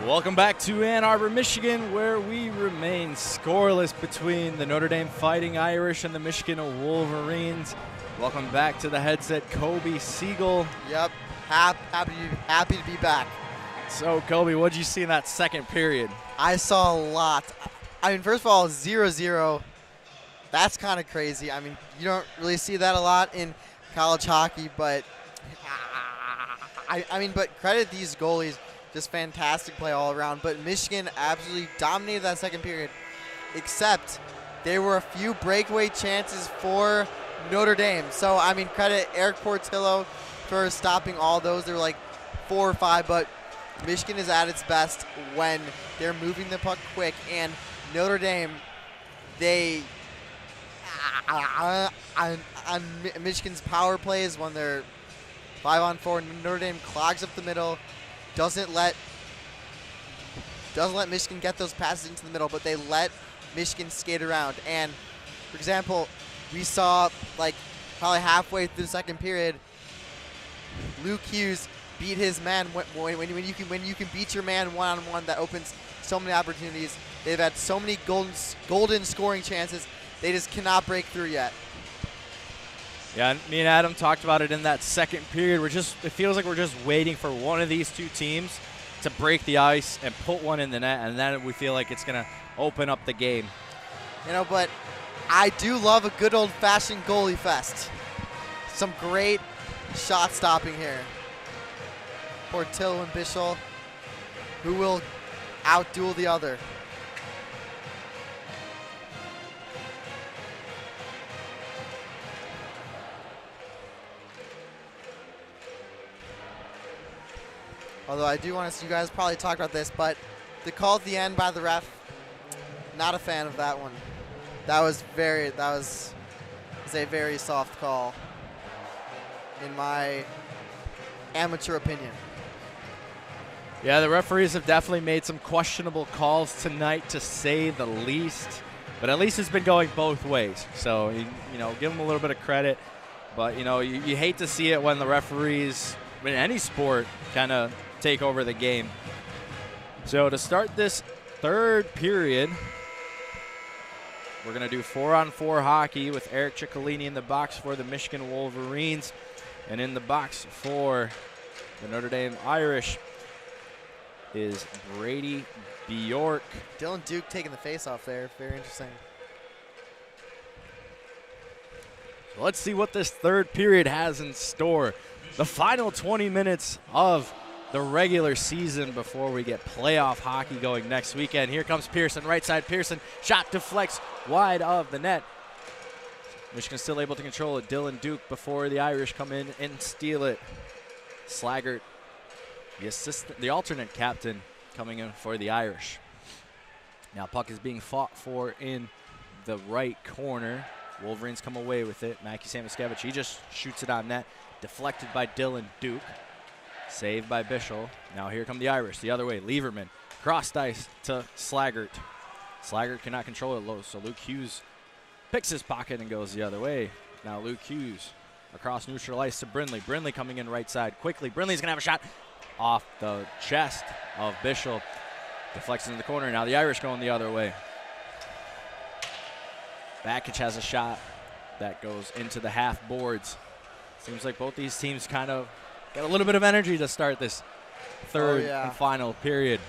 Welcome back to Ann Arbor, Michigan, where we remain scoreless between the Notre Dame Fighting Irish and the Michigan Wolverines. Welcome back to the headset, Coby Segal. Yep, happy to be back. So, Coby, what did you see in that second period? I saw a lot. I mean, first of all, 0-0. That's kind of crazy. I mean, you don't really see that a lot in college hockey, but but credit these goalies. Just fantastic play all around. But Michigan absolutely dominated that second period, except there were a few breakaway chances for Notre Dame. So, I mean, credit Eric Portillo for stopping all those. There were like 4 or 5, but Michigan is at its best when they're moving the puck quick. And Notre Dame, they on Michigan's power plays when they're 5-on-4, Notre Dame clogs up the middle. Doesn't let Michigan get those passes into the middle, but they let Michigan skate around. And, for example, we saw, like, probably halfway through the second period, Luke Hughes beat his man. When you can beat your man one-on-one, that opens so many opportunities. They've had so many golden scoring chances. They just cannot break through yet. Yeah, me and Adam talked about it in that second period. It feels like we're just waiting for one of these two teams to break the ice and put one in the net, and then we feel like it's going to open up the game. You know, but I do love a good old-fashioned goalie fest. Some great shot stopping here. Portillo and Bischel, who will outduel the other. Although I do want to see, you guys probably talked about this, but the call at the end by the ref, not a fan of that one. That was a very soft call, in my amateur opinion. Yeah, the referees have definitely made some questionable calls tonight, to say the least. But at least it's been going both ways. So, you know, give them a little bit of credit. But, you know, you hate to see it when the referees, in any sport, kind of take over the game. So to start this third period, we're going to do 4-on-4 hockey with Eric Ciccolini in the box for the Michigan Wolverines. And in the box for the Notre Dame Irish is Brady Bjork. Dylan Duke taking the face-off there. Very interesting. So let's see what this third period has in store. The final 20 minutes of the regular season before we get playoff hockey going next weekend. Here comes Pearson, right side. Pearson, shot deflects wide of the net. Michigan still able to control it. Dylan Duke before the Irish come in and steal it. Slaggert, the alternate captain, coming in for the Irish. Now puck is being fought for in the right corner. Wolverines come away with it. Mackie Samoskevich, he just shoots it on net. Deflected by Dylan Duke. Saved by Bischel. Now here come the Irish the other way. Lieberman crossed ice to Slaggert. Slaggert cannot control it low, so Luke Hughes picks his pocket and goes the other way. Now Luke Hughes across neutral ice to Brindley. Brindley coming in right side quickly. Brindley's going to have a shot off the chest of Bischel. Deflects into the corner. Now the Irish going the other way. Bakic has a shot that goes into the half boards. Seems like both these teams kind of got a little bit of energy to start this third and final period.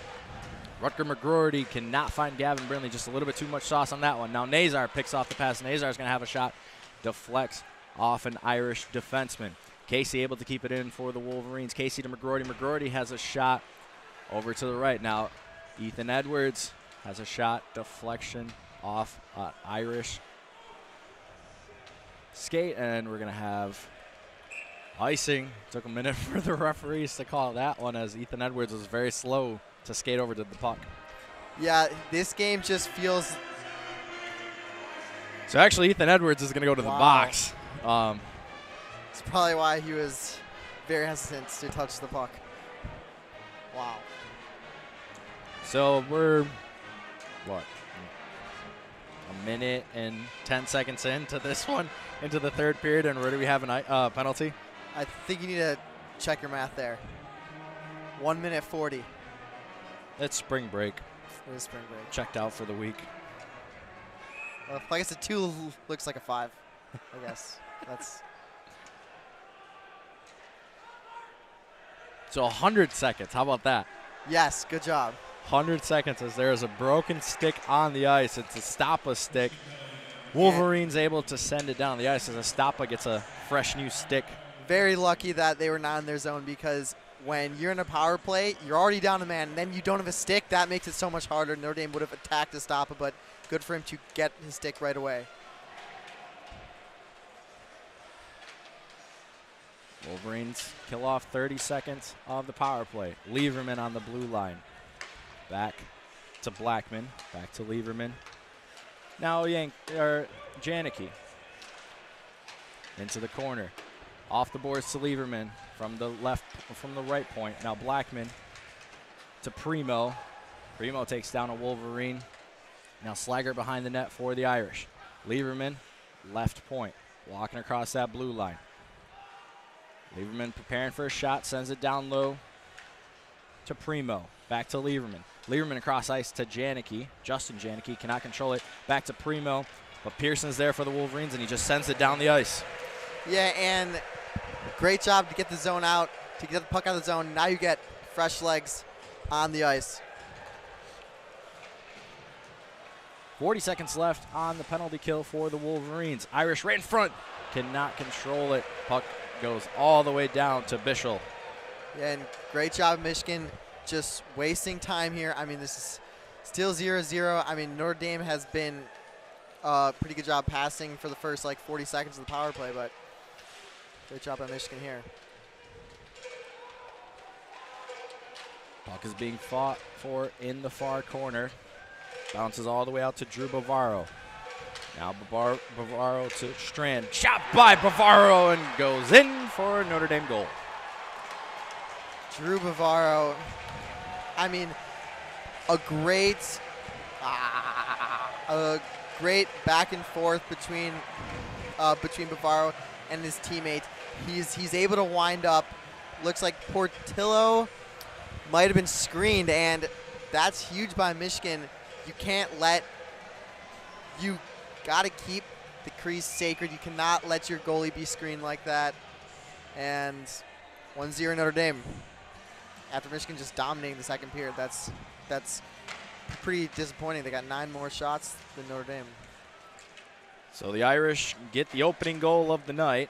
Rutger McGroarty cannot find Gavin Brindley. Just a little bit too much sauce on that one. Now Nazar picks off the pass. Nazar's going to have a shot. Deflects off an Irish defenseman. Casey able to keep it in for the Wolverines. Casey to McGroarty. McGroarty has a shot over to the right. Now Ethan Edwards has a shot. Deflection off Irish skate. And we're going to have icing. Took a minute for the referees to call that one, as Ethan Edwards was very slow to skate over to the puck. Yeah, this game just feels... So actually Ethan Edwards is going to go to the box. It's probably why he was very hesitant to touch the puck. Wow. So we're, what, a minute and 10 seconds into this one, into the third period, and where do we have a penalty? I think you need to check your math there. 1 minute 40. It's spring break. It is spring break. Checked out for the week. I guess a 2 looks like a 5, I guess. That's. So 100 seconds. How about that? Yes, good job. 100 seconds as there is a broken stick on the ice. It's a Stoppa stick. Wolverines able to send it down the ice as a Stoppa gets a fresh new stick. Very lucky that they were not in their zone, because when you're in a power play, you're already down a man, and then you don't have a stick. That makes it so much harder. Notre Dame would have attacked Stoppa, but good for him to get his stick right away. Wolverines kill off 30 seconds of the power play. Lieberman on the blue line. Back to Blackman. Back to Lieberman. Now Janicki. Into the corner. Off the boards to Lieberman from the right point. Now Blackman to Primo. Primo takes down a Wolverine. Now Slaggert behind the net for the Irish. Lieberman, left point. Walking across that blue line. Lieberman preparing for a shot, sends it down low to Primo. Back to Lieberman. Lieberman across ice to Janicki. Justin Janicki cannot control it. Back to Primo, but Pearson's there for the Wolverines, and he just sends it down the ice. Yeah, and great job to get the zone out, to get the puck out of the zone. Now you get fresh legs on the ice. 40 seconds left on the penalty kill for the Wolverines. Irish right in front. Cannot control it. Puck goes all the way down to Bischel. Yeah, and great job, Michigan, just wasting time here. I mean, this is still 0-0. I mean, Notre Dame has been a pretty good job passing for the first, 40 seconds of the power play, but great job by Michigan here. Puck is being fought for in the far corner. Bounces all the way out to Drew Bavaro. Now Bavaro to Strand. Shot by Bavaro and goes in for a Notre Dame goal. Drew Bavaro, I mean, a great back and forth between Bavaro and his teammate. He's able to wind up. Looks like Portillo might have been screened, and that's huge by Michigan. You got to keep the crease sacred. You cannot let your goalie be screened like that. And 1-0 Notre Dame. After Michigan just dominating the second period, that's pretty disappointing. They got 9 more shots than Notre Dame. So the Irish get the opening goal of the night.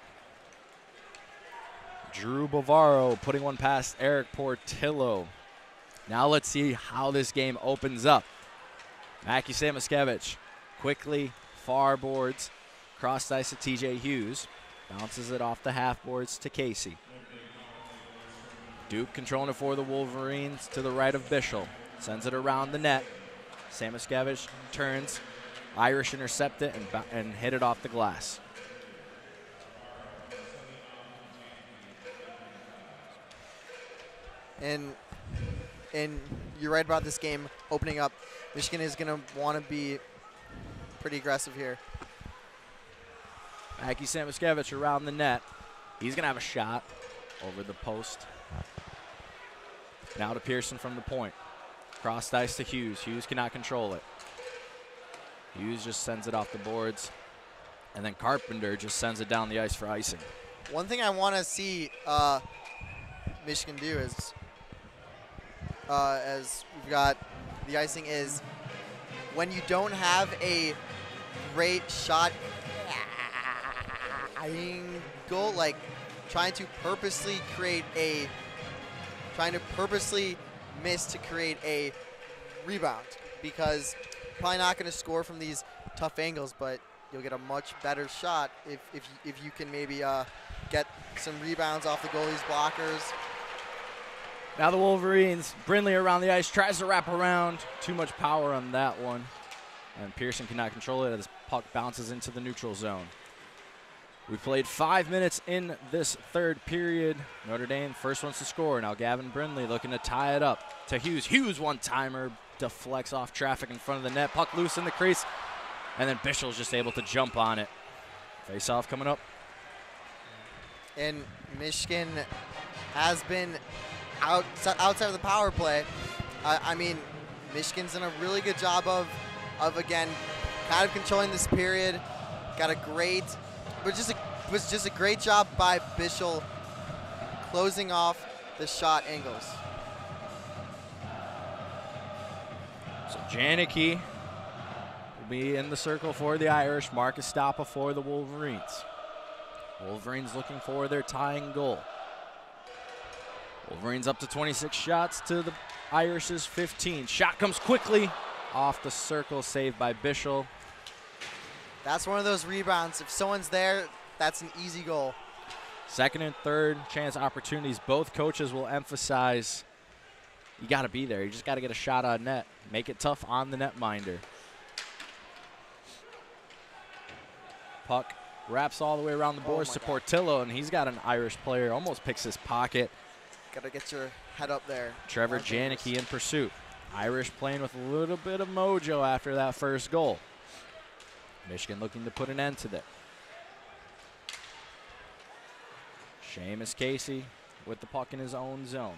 Drew Bavaro putting one past Eric Portillo. Now let's see how this game opens up. Mackie Samoskevich quickly far boards, cross ice to TJ Hughes. Bounces it off the half boards to Casey. Duke controlling it for the Wolverines to the right of Bischel. Sends it around the net. Samoskevich turns. Irish intercept it and hit it off the glass. And you're right about this game opening up. Michigan is going to want to be pretty aggressive here. Mackie Samoskevich around the net. He's going to have a shot over the post. Now to Pearson from the point. Cross ice to Hughes. Hughes cannot control it. Hughes just sends it off the boards. And then Carpenter just sends it down the ice for icing. One thing I want to see Michigan do is, as we've got the icing, is when you don't have a great shot goal, like trying to purposely miss to create a rebound, because you're probably not going to score from these tough angles, but you'll get a much better shot if you can maybe get some rebounds off the goalie's blockers. Now the Wolverines, Brindley around the ice, tries to wrap around. Too much power on that one. And Pearson cannot control it as puck bounces into the neutral zone. We played 5 minutes in this third period. Notre Dame, first ones to score. Now Gavin Brindley looking to tie it up to Hughes. Hughes one-timer, deflects off traffic in front of the net. Puck loose in the crease. And then Bischel's just able to jump on it. Face-off coming up. And Michigan has been outside of the power play, I mean, Michigan's done a really good job of again, kind of controlling this period. Got a great, was just a great job by Bischel closing off the shot angles. So Janicki will be in the circle for the Irish. Marcus Stoppa for the Wolverines. Wolverines looking for their tying goal. Wolverines up to 26 shots to the Irish's 15. Shot comes quickly off the circle, saved by Bischel. That's one of those rebounds. If someone's there, that's an easy goal. Second and third chance opportunities. Both coaches will emphasize you got to be there. You just got to get a shot on net. Make it tough on the netminder. Puck wraps all the way around the boards to Portillo, and he's got an Irish player. Almost picks his pocket. Got to get your head up there. Trevor Janicki in pursuit. Irish playing with a little bit of mojo after that first goal. Michigan looking to put an end to that. Seamus Casey with the puck in his own zone.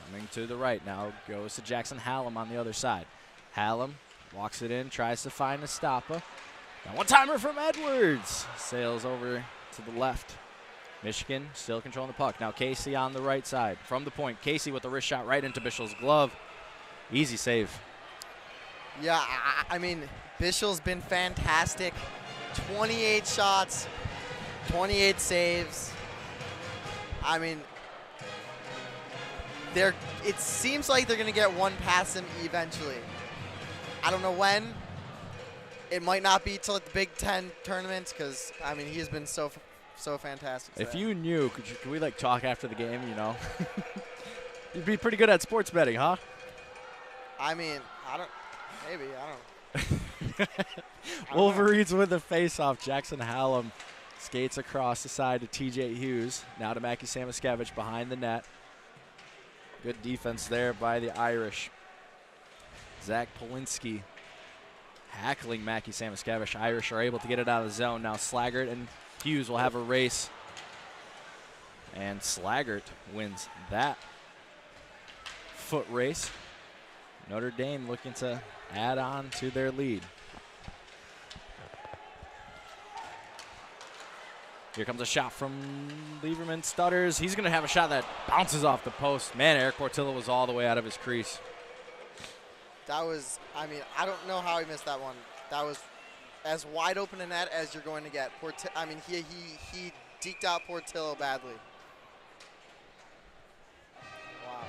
Coming to the right now, goes to Jackson Hallam on the other side. Hallam walks it in, tries to find Estapa. Now one-timer from Edwards. Sails over to the left. Michigan still controlling the puck. Now Casey on the right side. From the point, Casey with the wrist shot right into Bischel's glove. Easy save. Yeah, I mean, Bischel's been fantastic. 28 shots, 28 saves. I mean, it seems like they're going to get one past him eventually. I don't know when. It might not be till at the Big Ten tournament because, I mean, he has been so fantastic. If you knew, could we like talk after the game, you know? You'd be pretty good at sports betting, huh? I mean, maybe, I don't know. Wolverines with the face-off. Jackson Hallam skates across the side to TJ Hughes. Now to Mackie Samoskevich behind the net. Good defense there by the Irish. Zach Polinsky hackling Mackie Samoskevich. Irish are able to get it out of the zone. Now Slaggert and Hughes will have a race. And Slaggert wins that foot race. Notre Dame looking to add on to their lead. Here comes a shot from Lieberman. Stutters. He's going to have a shot that bounces off the post. Man, Eric Portillo was all the way out of his crease. That was, I mean, I don't know how he missed that one. That was as wide open a net as you're going to get. I mean, he deked out Portillo badly. Wow.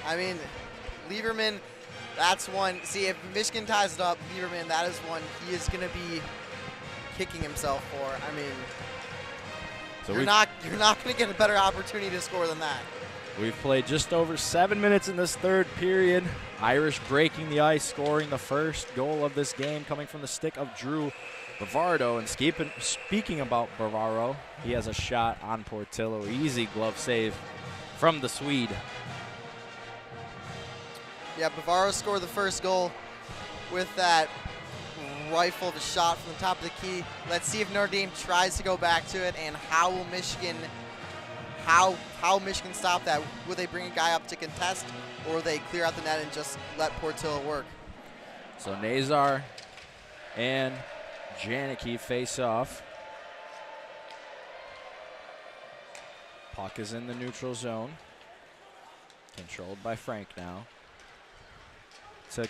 I mean, Lieberman, that's one. See, if Michigan ties it up, Lieberman, that is one he is going to be kicking himself for. I mean, so you're not going to get a better opportunity to score than that. We've played just over 7 minutes in this third period. Irish breaking the ice, scoring the first goal of this game, coming from the stick of Drew Bavardo. And speaking about Bavaro, he has a shot on Portillo. Easy glove save from the Swede. Yeah, Bavaro scored the first goal with that rifle of a shot from the top of the key. Let's see if Notre Dame tries to go back to it, and how will Michigan stop that? Will they bring a guy up to contest, or will they clear out the net and just let Portillo work? So Nazar and Janicki face off. Puck is in the neutral zone. Controlled by Frank now. To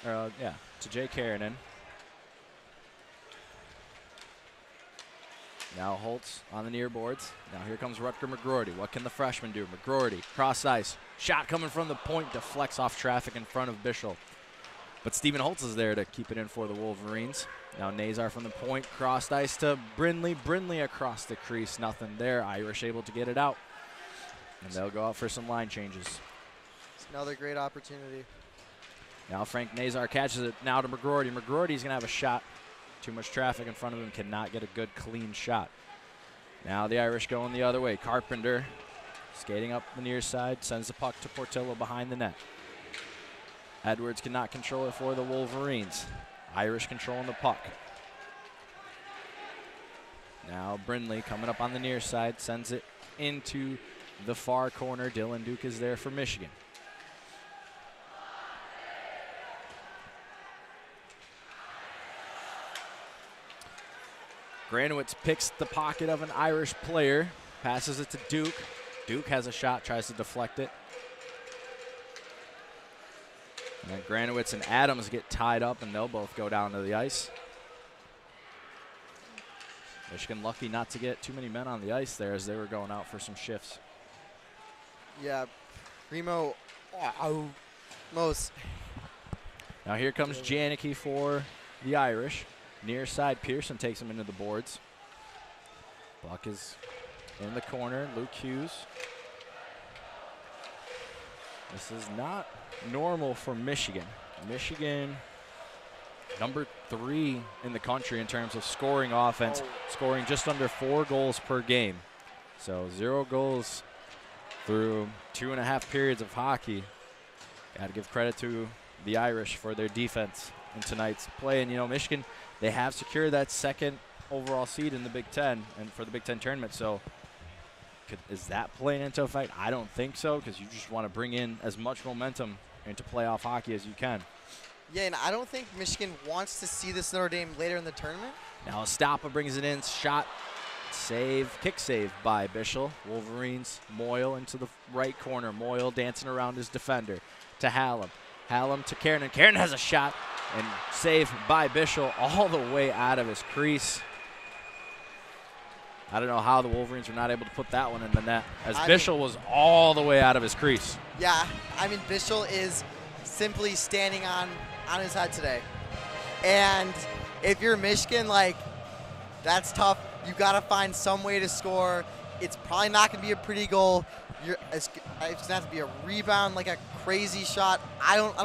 to Jay Karanen. Now Holtz on the near boards. Now here comes Rutger McGroarty. What can the freshman do? McGroarty, cross ice. Shot coming from the point, deflects off traffic in front of Bischel. But Stephen Holtz is there to keep it in for the Wolverines. Now Nazar from the point, crossed ice to Brindley. Brindley across the crease, nothing there. Irish able to get it out. And they'll go out for some line changes. It's another great opportunity. Now Frank Nazar catches it now to McGroarty. McGroarty's going to have a shot. Too much traffic in front of him, cannot get a good clean shot. Now the Irish going the other way. Carpenter skating up the near side, sends the puck to Portillo behind the net. Edwards cannot control it for the Wolverines. Irish controlling the puck. Now Brindley coming up on the near side, sends it into the far corner. Dylan Duke is there for Michigan. Granowitz picks the pocket of an Irish player, passes it to Duke. Duke has a shot, tries to deflect it. And then Granowitz and Adams get tied up, and they'll both go down to the ice. Michigan lucky not to get too many men on the ice there as they were going out for some shifts. Yeah, Primo most. Now here comes Janicki for the Irish. Near side, Pearson takes him into the boards. Buck is in the corner, Luke Hughes. This is not normal for Michigan. Michigan, number 3 in the country in terms of scoring offense, scoring just under 4 goals per game. So 0 goals through 2.5 periods of hockey. Got to give credit to the Irish for their defense in tonight's play. And, you know, Michigan, they have secured that 2nd overall seed in the Big Ten and for the Big Ten tournament. So is that playing into effect? I don't think so, because you just want to bring in as much momentum into playoff hockey as you can. Yeah, and I don't think Michigan wants to see this Notre Dame later in the tournament. Now Estapa brings it in, shot, save, kick save by Bischel. Wolverines, Moyle into the right corner. Moyle dancing around his defender to Hallam. Hallam to Kiernan. Kiernan has a shot and save by Bischel all the way out of his crease. I don't know how the Wolverines were not able to put that one in the net, as Bischel was all the way out of his crease. Yeah, I mean, Bischel is simply standing on his head today. And if you're Michigan, like, that's tough. You got to find some way to score. It's probably not going to be a pretty goal. It's going to have to be a rebound, like a crazy shot. I don't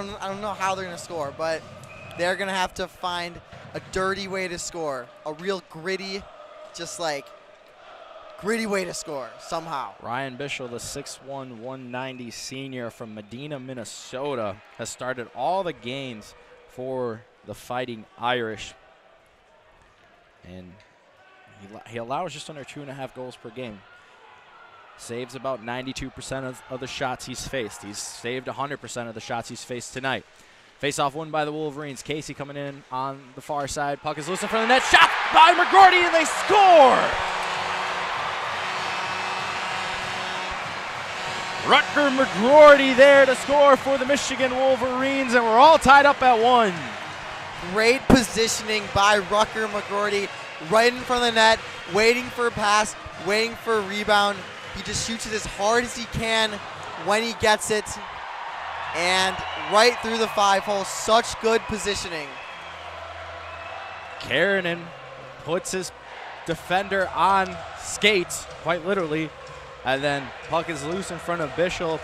know how they're going to score, but they're going to have to find a dirty way to score, a real gritty, just like gritty way to score somehow. Ryan Bischel, the 6'1", 190 senior from Medina, Minnesota, has started all the games for the Fighting Irish. And he allows just under 2.5 goals per game. Saves about 92% of the shots he's faced. He's saved 100% of the shots he's faced tonight. Face-off won by the Wolverines. Casey coming in on the far side. Puck is loose in front of the net. Shot by McGroarty, and they score! Rutger McGroarty there to score for the Michigan Wolverines, and we're all tied up at 1. Great positioning by Rutger McGroarty, right in front of the net, waiting for a pass, waiting for a rebound. He just shoots it as hard as he can when he gets it, and right through the 5-hole. Such good positioning. Kiernan puts his defender on skates, quite literally, and then puck is loose in front of Bischel,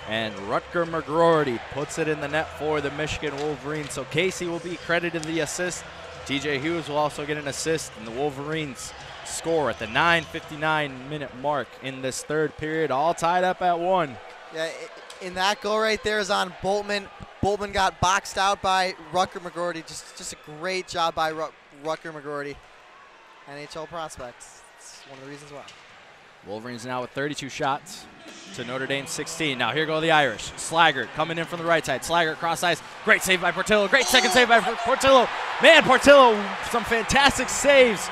and Rutger McGroarty puts it in the net for the Michigan Wolverines. So Casey will be credited the assist. TJ Hughes will also get an assist, and the Wolverines score at the 9:59-minute mark in this third period, all tied up at 1. Yeah, in that goal right there is on Boltman. Boltman got boxed out by Rutger McGroarty. Just a great job by Rutger McGroarty. NHL prospects. It's one of the reasons why. Wolverines now with 32 shots to Notre Dame 16. Now here go the Irish. Slaggert coming in from the right side. Slaggert cross ice. Great save by Portillo. Great second save by Portillo. Man, Portillo, some fantastic saves.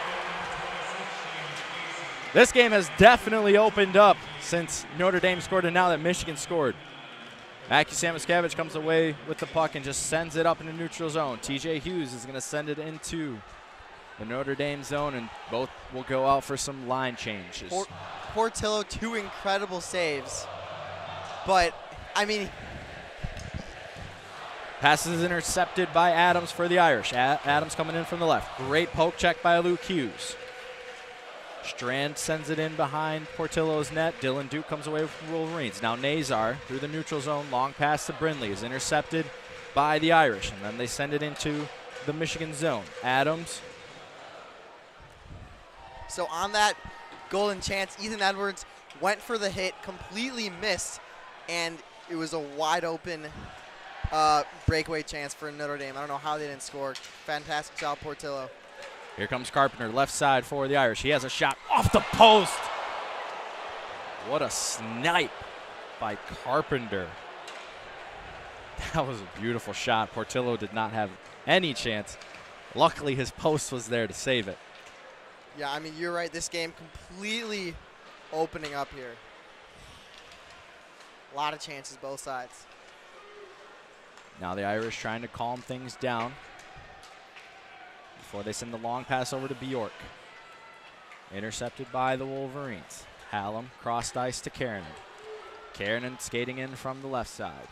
This game has definitely opened up since Notre Dame scored and now that Michigan scored. Aki Samoskevich comes away with the puck and just sends it up in the neutral zone. TJ Hughes is going to send it into the Notre Dame zone, and both will go out for some line changes. Portillo, 2 incredible saves. But, I mean, pass is intercepted by Adams for the Irish. Adams coming in from the left. Great poke check by Luke Hughes. Strand sends it in behind Portillo's net. Dylan Duke comes away from Wolverines. Now Nazar through the neutral zone. Long pass to Brindley is intercepted by the Irish, and then they send it into the Michigan zone. Adams. So on that golden chance, Ethan Edwards went for the hit, completely missed, and it was a wide open breakaway chance for Notre Dame. I don't know how they didn't score. Fantastic job, Portillo. Here comes Carpenter, left side for the Irish. He has a shot off the post. What a snipe by Carpenter. That was a beautiful shot. Portillo did not have any chance. Luckily, his post was there to save it. Yeah, I mean, you're right. This game completely opening up here. A lot of chances both sides. Now the Irish trying to calm things down before they send the long pass over to Bjork. Intercepted by the Wolverines. Hallam crossed ice to Kiernan. Kiernan skating in from the left side.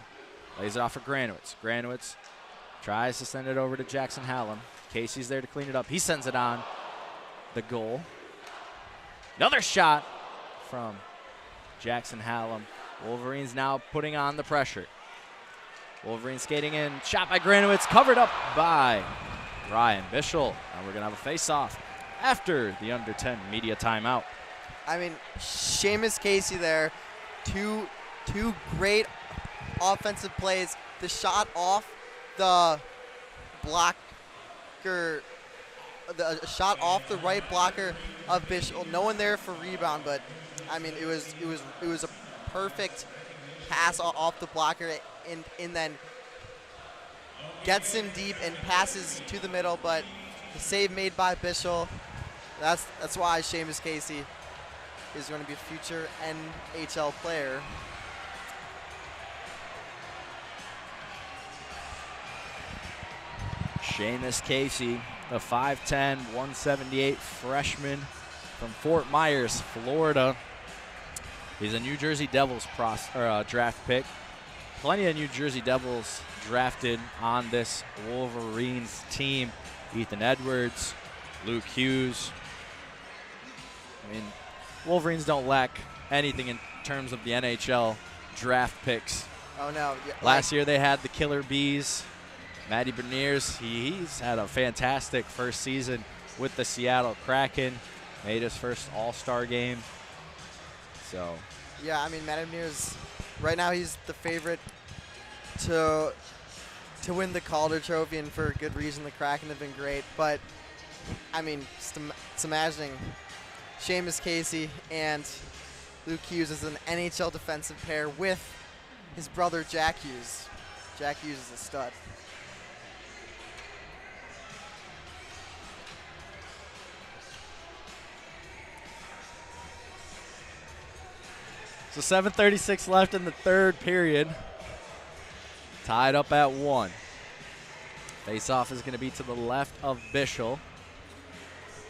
Lays it off for Granowitz. Granowitz tries to send it over to Jackson Hallam. Casey's there to clean it up. He sends it on the goal. Another shot from Jackson Hallam. Wolverines now putting on the pressure. Wolverines skating in. Shot by Granowitz. Covered up by Ryan Bischel. And we're going to have a face-off after the under 10 media timeout. I mean, Seamus Casey there. Two great offensive plays. The shot off the blocker, the shot off the right blocker of Bischel. No one there for rebound, but I mean, it was a perfect pass off the blocker, and then gets him deep and passes to the middle. But the save made by Bischel. That's why Seamus Casey is going to be a future NHL player. Seamus Casey, the 5'10", 178 freshman from Fort Myers, Florida. He's a New Jersey Devils draft pick. Plenty of New Jersey Devils drafted on this Wolverines team. Ethan Edwards, Luke Hughes. I mean, Wolverines don't lack anything in terms of the NHL draft picks. Oh, no. Yeah, Last year they had the Killer Bees. Matty Beniers, he's had a fantastic first season with the Seattle Kraken. Made his first All-Star game. So, yeah, I mean, Matty Beniers, right now he's the favorite to win the Calder Trophy, and for a good reason. The Kraken have been great. But, I mean, just imagining Seamus Casey and Luke Hughes as an NHL defensive pair with his brother Jack Hughes. Jack Hughes is a stud. So 7:36 left in the third period. Tied up at 1. Face-off is going to be to the left of Bischel.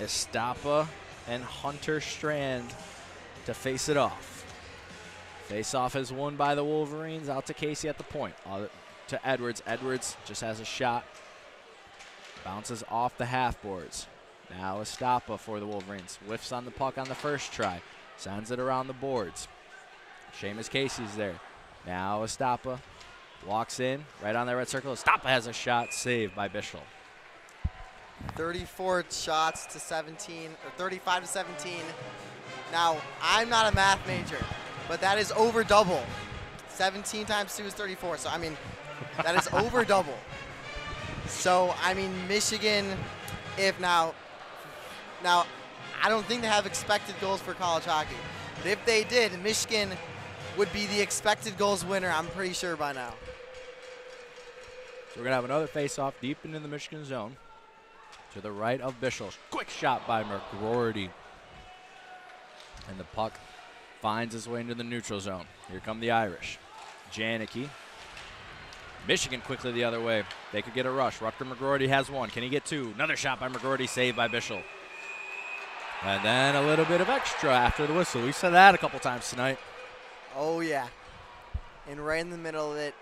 Estapa and Hunter Strand to face it off. Face-off is won by the Wolverines. Out to Casey at the point. To Edwards. Edwards just has a shot. Bounces off the half boards. Now Estapa for the Wolverines. Whiffs on the puck on the first try. Sends it around the boards. Seamus Casey's there. Now Estapa walks in right on that red circle. Estapa has a shot saved by Bischel. 34 shots to 17, or 35 to 17. Now, I'm not a math major, but that is over double. 17 times 2 is 34. So, I mean, that is over double. So, I mean, Michigan, now, I don't think they have expected goals for college hockey. But if they did, Michigan would be the expected goals winner, I'm pretty sure by now. So we're going to have another face-off deep into the Michigan zone. To the right of Bischel. Quick shot by McGroarty. And the puck finds its way into the neutral zone. Here come the Irish. Janicki. Michigan quickly the other way. They could get a rush. Rutger McGroarty has one. Can he get two? Another shot by McGroarty, saved by Bischel. And then a little bit of extra after the whistle. We said that a couple times tonight. Oh, yeah. And right in the middle of it,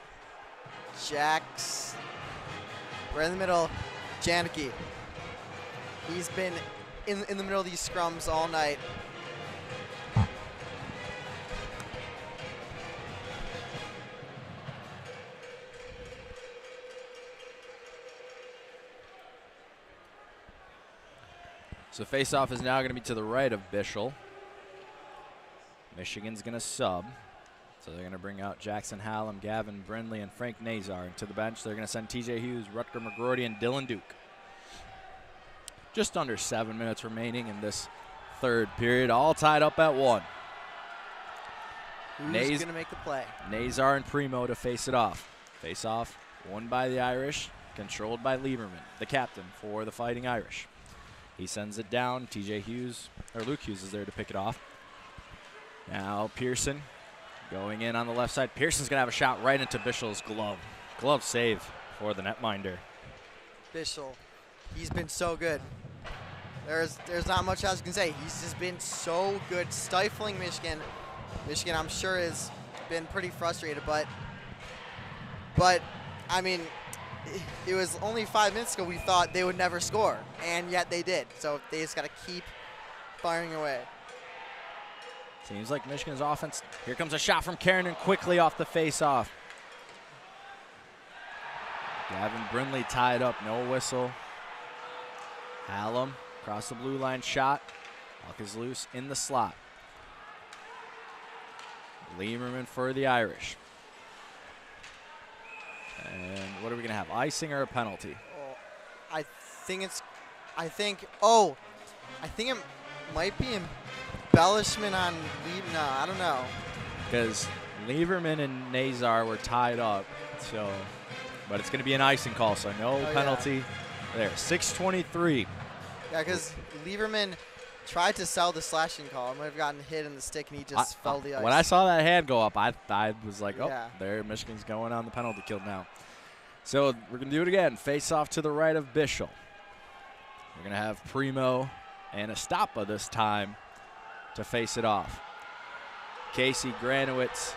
right in the middle, Janicki. He's been in the middle of these scrums all night. So face-off is now going to be to the right of Bischel. Michigan's going to sub. So they're going to bring out Jackson Hallam, Gavin Brindley, and Frank Nazar. And to the bench, they're going to send TJ Hughes, Rutger McGroarty, and Dylan Duke. just under 7 minutes remaining in this third period, all tied up at 1. Who's going to make the play? Nazar and Primo to face it off. Face off, won by the Irish, controlled by Lieberman, the captain for the Fighting Irish. He sends it down. Luke Hughes is there to pick it off. Now Pearson going in on the left side. Pearson's going to have a shot right into Bischel's glove. Glove save for the netminder. Bischel, he's been so good. There's not much else I can say. He's just been so good, stifling Michigan. Michigan, I'm sure, has been pretty frustrated, but I mean, it was only 5 minutes ago we thought they would never score, and yet they did. So they just got to keep firing away. Seems like Michigan's offense. Here comes a shot from Kiernan quickly off the face-off. Gavin Brindley tied up, no whistle. Hallam across the blue line shot. Puck is loose in the slot. Lieberman for the Irish. And what are we going to have, icing or a penalty? Oh, I think it might be embellishment on Lieberman. No, I don't know. Because Lieberman and Nazar were tied up, so, but it's going to be an icing call, so no penalty there. 6:23. Yeah, because Lieberman tried to sell the slashing call. Might have gotten hit in the stick, and he just fell the ice. When I saw that hand go up, I was like, oh, yeah. There, Michigan's going on the penalty kill now. So we're going to do it again. Face off to the right of Bischel. We're going to have Primo and Estapa this time to face it off. Casey, Granowitz,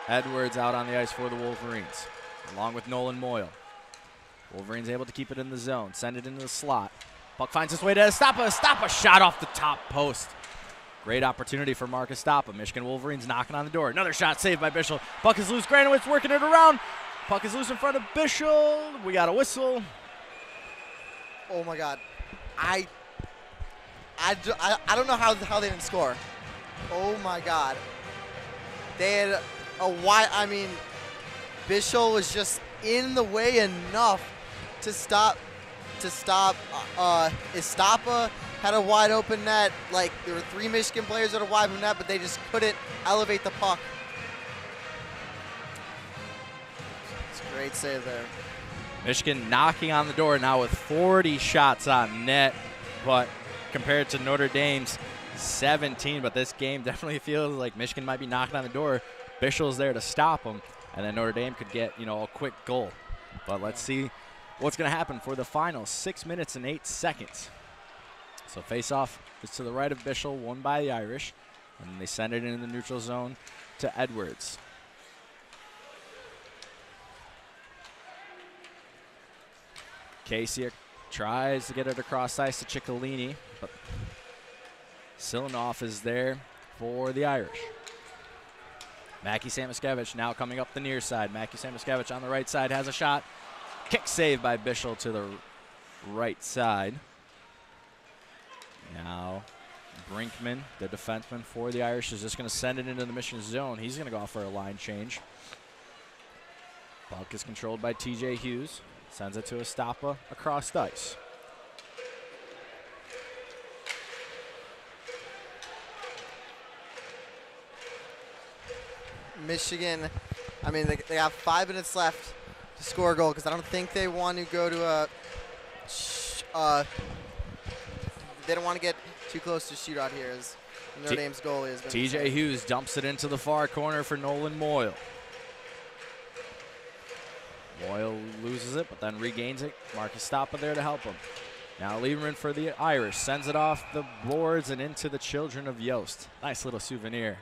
Edwards out on the ice for the Wolverines, along with Nolan Moyle. Wolverines able to keep it in the zone, send it into the slot. Puck finds its way to Estapa. Estapa shot off the top post. Great opportunity for Mark Estapa. Michigan Wolverines knocking on the door. Another shot saved by Bischel. Puck is loose. Granowitz working it around. Puck is loose in front of Bischel. We got a whistle. Oh my God, I don't know how they didn't score. Oh my God, they had a wide. I mean, Bischel was just in the way enough to stop. Estapa had a wide open net. Like, there were 3 Michigan players at a wide open net, but they just couldn't elevate the puck. It's a great save there. Michigan knocking on the door now with 40 shots on net, but compared to Notre Dame's 17. But this game definitely feels like Michigan might be knocking on the door. Bischel's there to stop them, and then Notre Dame could get, a quick goal. But let's see what's going to happen for the final 6 minutes and 8 seconds. So face-off is to the right of Bischel, won by the Irish, and they send it into the neutral zone to Edwards. Casey tries to get it across ice to Ciccolini, but Silanoff is there for the Irish. Mackie Samoskevich now coming up the near side. Mackie Samoskevich on the right side has a shot. Kick save by Bischel to the right side. Now Brinkman, the defenseman for the Irish, is just going to send it into the Michigan zone. He's going to go for a line change. Puck is controlled by TJ Hughes. Sends it to Estapa across the ice. Michigan, I mean, they have 5 minutes left to score a goal because I don't think they want to go to they don't want to get too close to shootout here as Notre Dame's goalie has been TJ Hughes dumps it into the far corner for Nolan Moyle. Moyle loses it, but then regains it. Marcus Estapa there to help him. Now Lieberman for the Irish sends it off the boards and into the children of Yost. Nice little souvenir.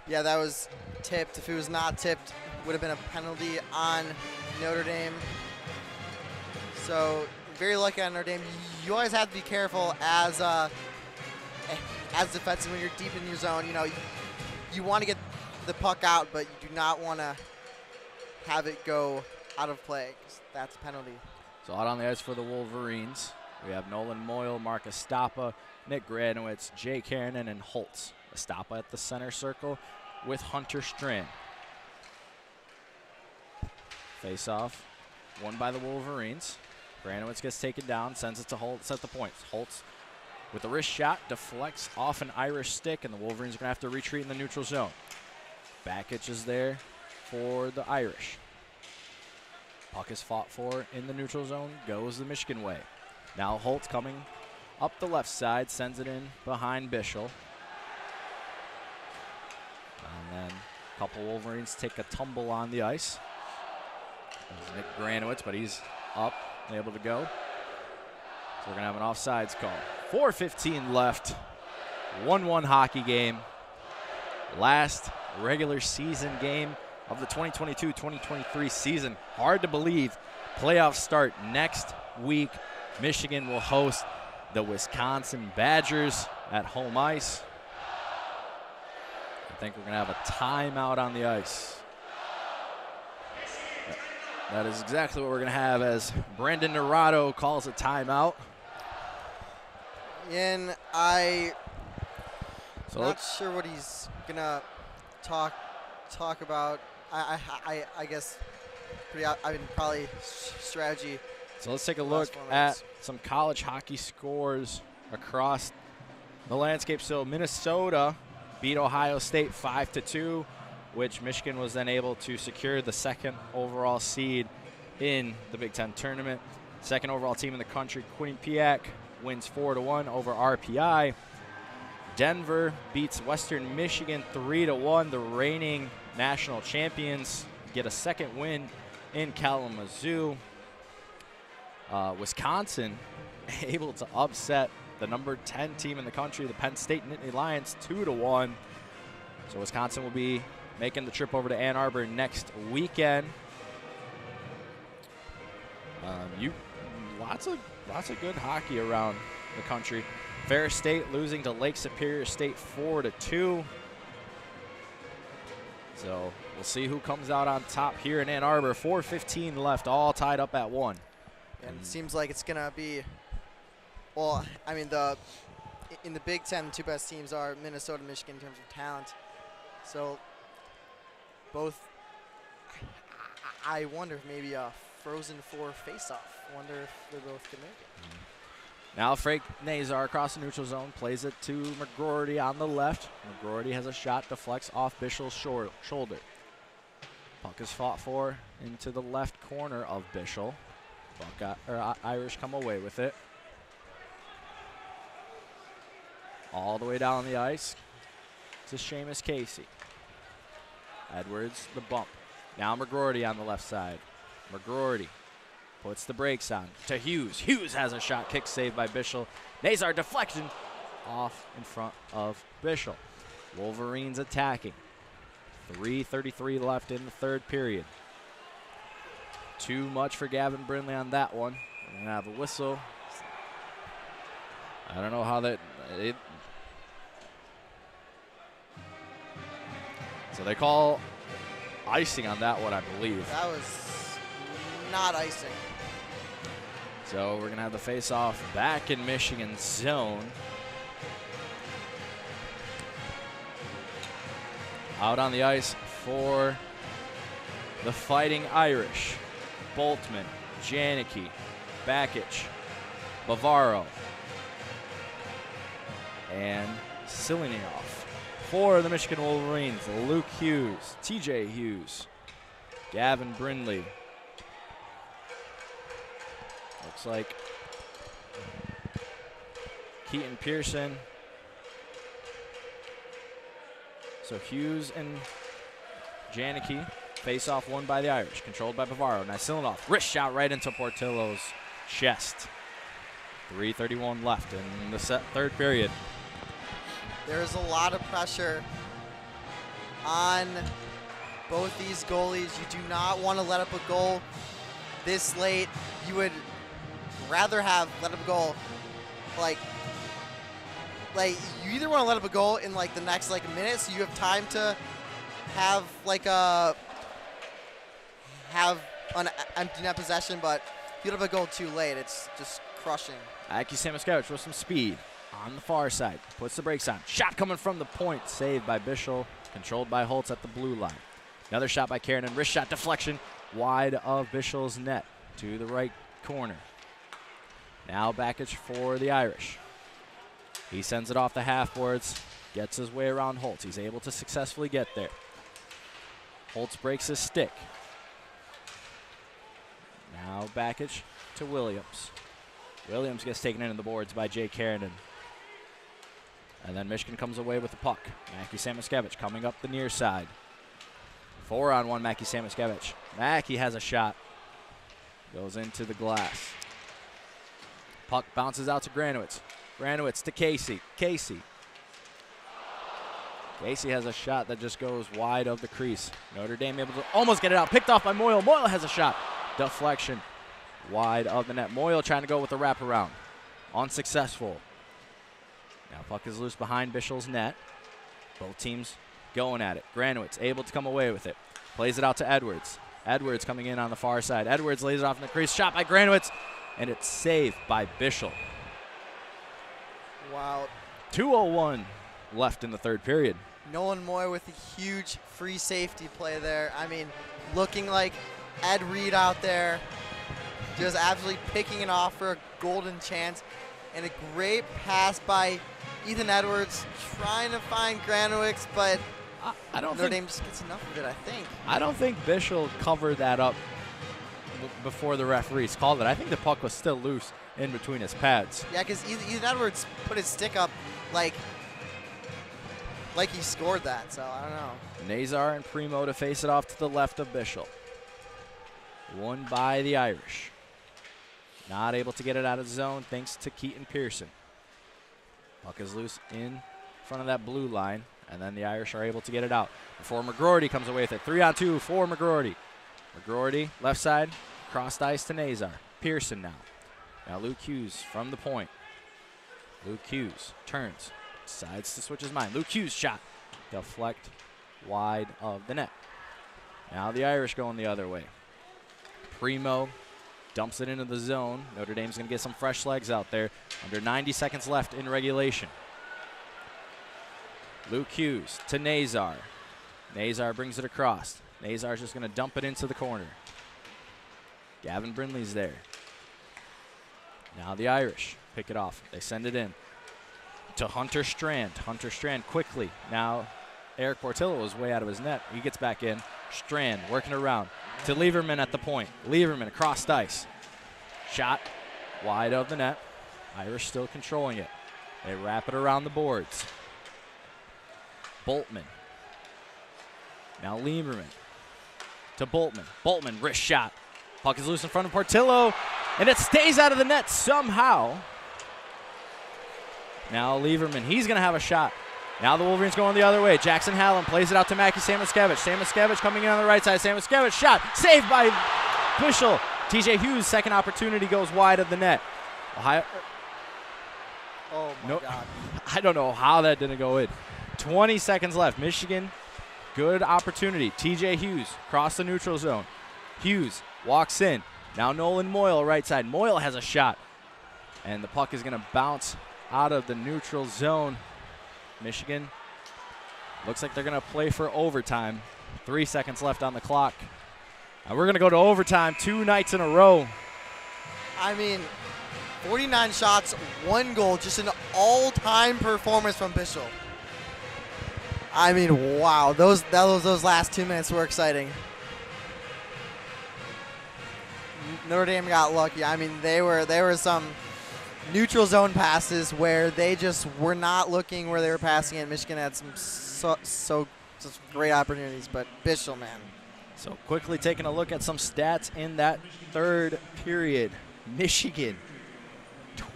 Yeah, that was tipped. If it was not tipped, it would have been a penalty on Notre Dame. So very lucky on Notre Dame. You always have to be careful as defenseman when you're deep in your zone. You want to get the puck out, but you do not want to have it go out of play. That's a penalty. So out on the ice for the Wolverines, we have Nolan Moyle, Mark Estapa, Nick Granowitz, Jay Kiernan, and Holtz. Estapa at the center circle with Hunter Strand. Face off, won by the Wolverines. Granowitz gets taken down, sends it to Holtz at the points. Holtz with the wrist shot, deflects off an Irish stick, and the Wolverines are going to have to retreat in the neutral zone. Bektas is there for the Irish. Puck is fought for in the neutral zone, goes the Michigan way. Now Holtz coming up the left side, sends it in behind Bischel. And then a couple Wolverines take a tumble on the ice. There's Nick Granowitz, but he's up, able to go. So we're going to have an offsides call. 4:15 left, 1-1 hockey game. Last regular season game of the 2022-2023 season. Hard to believe. Playoffs start next week. Michigan will host the Wisconsin Badgers at home ice. I think we're going to have a timeout on the ice. That is exactly what we're going to have as Brandon Naurato calls a timeout. And I'm not sure what he's going to talk about. I guess probably strategy. So let's take a look at some college hockey scores across the landscape. So Minnesota beat Ohio State 5-2, which Michigan was then able to secure the second overall seed in the Big Ten tournament. Second overall team in the country, Quinnipiac, wins 4-1 over RPI. Denver beats Western Michigan 3-1. The reigning national champions get a second win in Kalamazoo. Wisconsin able to upset the number 10 team in the country, the Penn State Nittany Lions, 2-1. So Wisconsin will be making the trip over to Ann Arbor next weekend. Lots of good hockey around the country. Ferris State losing to Lake Superior State 4-2. So we'll see who comes out on top here in Ann Arbor. 4:15 left, all tied up at 1. And it seems like it's gonna be. Well, I mean, in the Big Ten, the two best teams are Minnesota and Michigan in terms of talent. So both. I wonder if maybe a Frozen Four face-off. Wonder if they're both gonna make it. Now Frank Nazar across the neutral zone, plays it to McGroarty on the left. McGroarty has a shot, deflects off Bischel's shoulder. Puck is fought for into the left corner of Bischel. Irish come away with it. All the way down the ice to Seamus Casey. Edwards, the bump. Now McGroarty on the left side. McGroarty puts the brakes on to Hughes. Hughes has a shot, kick saved by Bischel. Nazar deflection off in front of Bischel. Wolverines attacking. 3:33 left in the third period. Too much for Gavin Brindley on that one. We're going to have a whistle. I don't know how that. So they call icing on that one, I believe. That was not icing. So we're going to have the face-off back in Michigan's zone. Out on the ice for the Fighting Irish. Boltman, Janicki, Bektas, Bavaro, and Silinioff. For the Michigan Wolverines, Luke Hughes, TJ Hughes, Gavin Brindley. Looks like Keaton Pearson. So Hughes and Janicki. Face-off won by the Irish, controlled by Bavaro. Now Silinioff, wrist shot right into Portillo's chest. 3:31 left in the third period. There's a lot of pressure on both these goalies. You do not want to let up a goal this late. You would rather have let up a goal like you either want to let up a goal in like the next like minute so you have time to have like an empty net possession, but if you let up a goal too late, it's just crushing. Aki Samoskevich with some speed on the far side. Puts the brakes on. Shot coming from the point. Saved by Bischel. Controlled by Holtz at the blue line. Another shot by Kiernan. Wrist shot deflection wide of Bischel's net to the right corner. Now Bektas for the Irish. He sends it off the half boards, gets his way around Holtz. He's able to successfully get there. Holtz breaks his stick. Now Bektas to Williams. Williams gets taken into the boards by Jay Carrinan. And then Michigan comes away with the puck. Mackie Samoskevich coming up the near side. 4-on-1 Mackie Samoskevich. Mackie has a shot. Goes into the glass. Puck bounces out to Granowitz. Granowitz to Casey. Casey has a shot that just goes wide of the crease. Notre Dame able to almost get it out. Picked off by Moyle. Moyle has a shot. Deflection wide of the net. Moyle trying to go with the wraparound. Unsuccessful. Now puck is loose behind Bischel's net. Both teams going at it. Granowitz able to come away with it. Plays it out to Edwards. Edwards coming in on the far side. Edwards lays it off in the crease. Shot by Granowitz. And it's saved by Bischel. Wow. 2:01 left in the third period. Nolan Moy with a huge free safety play there. I mean, looking like Ed Reed out there, just absolutely picking it off for a golden chance. And a great pass by Ethan Edwards, trying to find Granowitz, but I don't Notre think Dame just gets enough of it, I think. I don't think Bischel covered that up before the referees called it. I think the puck was still loose in between his pads. Yeah, because Ethan Edwards put his stick up like he scored that, so I don't know. Nazar and Primo to face it off to the left of Bischel. Won by the Irish. Not able to get it out of zone thanks to Keaton Pearson. Puck is loose in front of that blue line, and then the Irish are able to get it out before McGroarty comes away with it. 3-on-2 for McGroarty. McGroarty, left side, crossed ice to Nazar. Pearson now. Now Luke Hughes from the point. Luke Hughes turns, decides to switch his mind. Luke Hughes shot. Deflect wide of the net. Now the Irish going the other way. Primo dumps it into the zone. Notre Dame's going to get some fresh legs out there. Under 90 seconds left in regulation. Luke Hughes to Nazar. Nazar brings it across. Nazar's just going to dump it into the corner. Gavin Brindley's there. Now the Irish pick it off. They send it in to Hunter Strand. Hunter Strand quickly. Now Eric Portillo was way out of his net. He gets back in. Strand working around to Lieberman at the point. Lieberman across ice. Shot wide of the net. Irish still controlling it. They wrap it around the boards. Boltman. Now Lieberman to Boltman. Boltman, wrist shot. Puck is loose in front of Portillo, and it stays out of the net somehow. Now Lieberman, he's going to have a shot. Now the Wolverines going the other way. Jackson Hallam plays it out to Mackie Samoskevich. Samoskevich coming in on the right side. Samoskevich shot. Saved by Bischel. TJ Hughes' second opportunity goes wide of the net. Ohio. Oh, my God. I don't know how that didn't go in. 20 seconds left. Michigan, good opportunity. TJ Hughes across the neutral zone. Hughes walks in. Now Nolan Moyle right side. Moyle has a shot. And the puck is going to bounce out of the neutral zone. Michigan looks like they're going to play for overtime. 3 seconds left on the clock. And we're going to go to overtime 2 nights in a row. I mean, 49 shots, 1 goal, just an all-time performance from Bischel. I mean, wow, those last 2 minutes were exciting. Notre Dame got lucky. I mean, there were some neutral zone passes where they just were not looking where they were passing it. Michigan had some just great opportunities, but Bischel, man. So quickly taking a look at some stats in that third period. Michigan,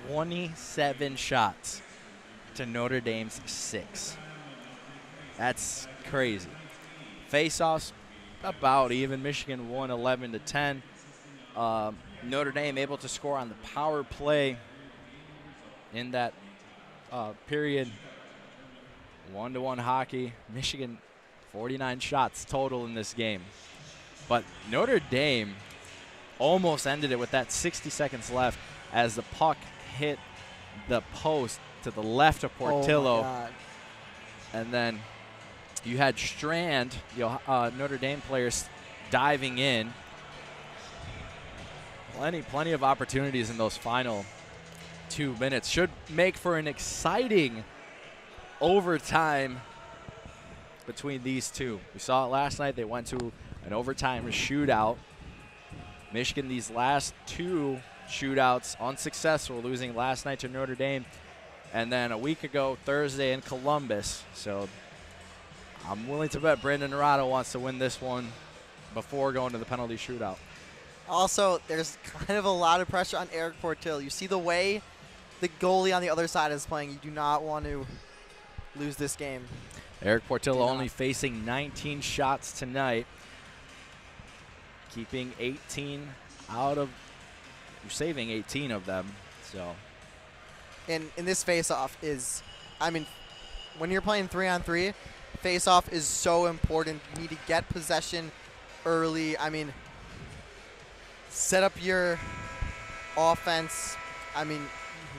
27 shots to Notre Dame's 6. That's crazy. Face-offs about even. Michigan won 11-10. Notre Dame able to score on the power play in that period. 1-1 hockey. Michigan 49 shots total in this game. But Notre Dame almost ended it with that 60 seconds left as the puck hit the post to the left of Portillo. Oh, my God. And then you had Strand, Notre Dame players, diving in. Plenty of opportunities in those final 2 minutes. Should make for an exciting overtime between these two. We saw it last night. They went to an overtime shootout. Michigan, these last 2 shootouts unsuccessful, losing last night to Notre Dame and then a week ago Thursday in Columbus. So I'm willing to bet Brandon Naranjo wants to win this one before going to the penalty shootout. Also, there's kind of a lot of pressure on Eric Portillo. You see the way the goalie on the other side is playing. You do not want to lose this game. Eric Portillo only facing 19 shots tonight, keeping 18 out of, you're saving 18 of them. So, and in this face-off is, I mean, when you're playing 3-on-3, face-off is so important. You need to get possession early. I mean, set up your offense. I mean,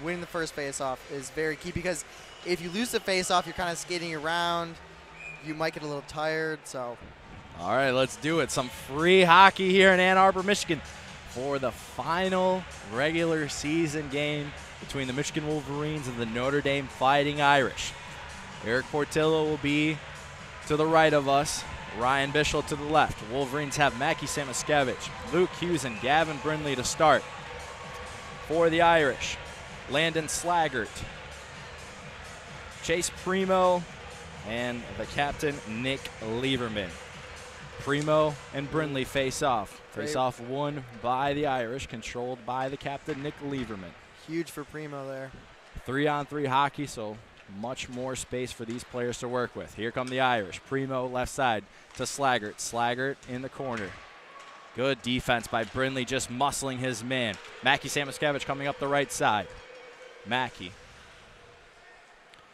winning the first face-off is very key, because if you lose the face-off, you're kind of skating around. You might get a little tired. So, all right, let's do it. Some free hockey here in Ann Arbor, Michigan, for the final regular season game between the Michigan Wolverines and the Notre Dame Fighting Irish. Eric Portillo will be to the right of us, Ryan Bischel to the left. Wolverines have Mackie Samoskevich, Luke Hughes, and Gavin Brindley to start. For the Irish, Landon Slaggert, Chase Primo, and the captain, Nick Lieberman. Primo and Brindley face off. Face off won by the Irish, controlled by the captain, Nick Lieberman. Huge for Primo there. 3-on-3 hockey, so much more space for these players to work with. Here come the Irish. Primo left side to Slaggert. Slaggert in the corner. Good defense by Brindley, just muscling his man. Mackie Samoskevich coming up the right side. Mackie.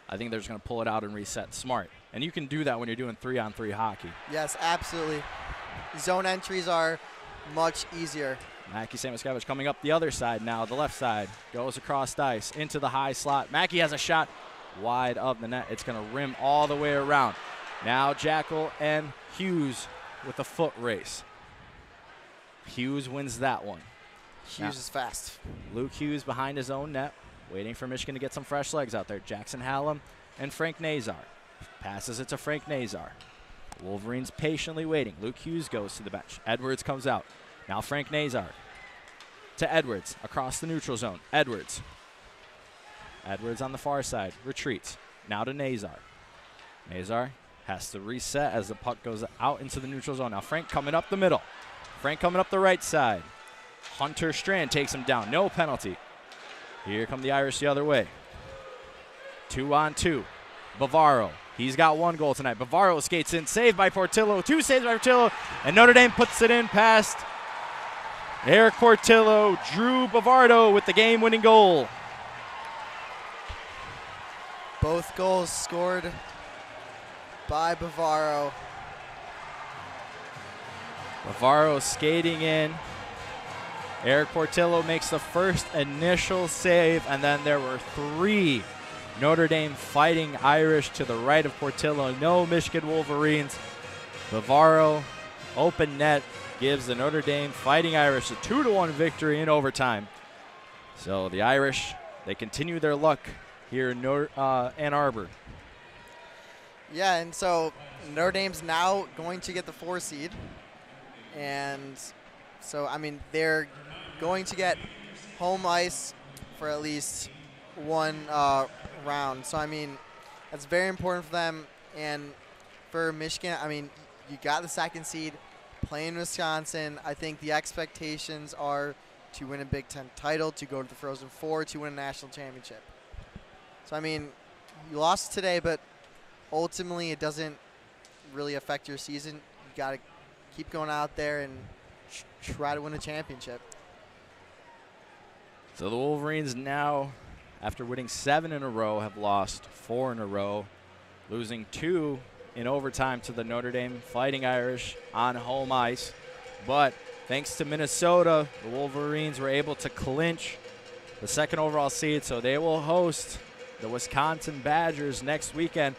I think they're just going to pull it out and reset. Smart. And you can do that when you're doing 3-on-3 hockey. Yes, absolutely. Zone entries are much easier. Mackie Samoskevich coming up the other side now, the left side. Goes across ice into the high slot. Mackie has a shot wide of the net. It's going to rim all the way around. Now Jackal and Hughes with a foot race. Hughes wins that one. Hughes is fast. Luke Hughes behind his own net, waiting for Michigan to get some fresh legs out there. Jackson Hallam and Frank Nazar. Passes it to Frank Nazar. Wolverines patiently waiting. Luke Hughes goes to the bench. Edwards comes out. Now Frank Nazar to Edwards across the neutral zone. Edwards. Edwards on the far side. Retreats. Now to Nazar. Nazar has to reset as the puck goes out into the neutral zone. Now Frank coming up the middle. Frank coming up the right side. Hunter Strand takes him down. No penalty. Here come the Irish the other way. 2-on-2. Bavaro. He's got 1 goal tonight. Bavaro skates in. Saved by Portillo. 2 saves by Portillo. And Notre Dame puts it in past Eric Portillo. Drew Bavaro with the game-winning goal. Both goals scored by Bavaro. Bavaro skating in. Eric Portillo makes the first initial save, and then there were 3 Notre Dame Fighting Irish to the right of Portillo. No Michigan Wolverines. Bavaro, open net, gives the Notre Dame Fighting Irish a 2-1 victory in overtime. So the Irish, they continue their luck here in Ann Arbor. Yeah, and so Notre Dame's now going to get the 4 seed. And so, I mean, they're going to get home ice for at least 1 round. So, I mean, that's very important for them. And for Michigan, I mean, you got the 2nd seed playing Wisconsin. I think the expectations are to win a Big Ten title, to go to the Frozen Four, to win a national championship. So, I mean, you lost today, but ultimately it doesn't really affect your season. You got to keep going out there and try to win a championship. So the Wolverines now, after winning 7 in a row, have lost 4 in a row, losing 2 in overtime to the Notre Dame Fighting Irish on home ice. But thanks to Minnesota, the Wolverines were able to clinch the 2nd overall seed, so they will host the Wisconsin Badgers next weekend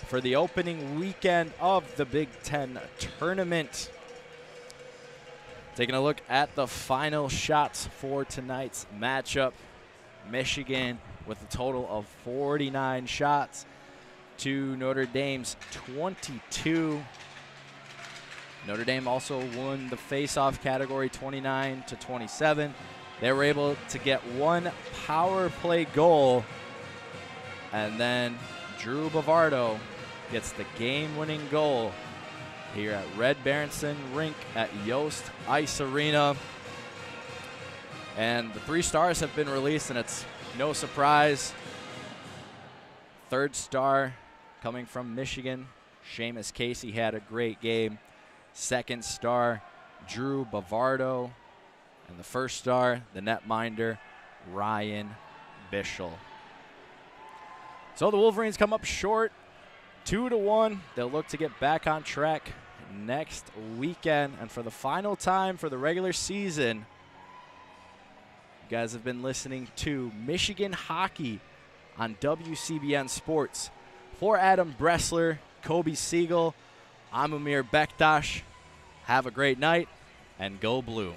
for the opening weekend of the Big Ten tournament. Taking a look at the final shots for tonight's matchup. Michigan with a total of 49 shots to Notre Dame's 22. Notre Dame also won the face-off category 29-27. They were able to get one power play goal, and then Drew Bavardo gets the game-winning goal here at Red Berenson Rink at Yost Ice Arena. And the 3 stars have been released, and it's no surprise. 3rd star coming from Michigan, Seamus Casey had a great game. 2nd star, Drew Bavardo. And the 1st star, the netminder, Ryan Bischel. So the Wolverines come up short, 2-1. They'll look to get back on track next weekend. And for the final time for the regular season, you guys have been listening to Michigan Hockey on WCBN Sports. For Adam Bressler, Coby Segal, I'm Amer Bektas. Have a great night, and go blue.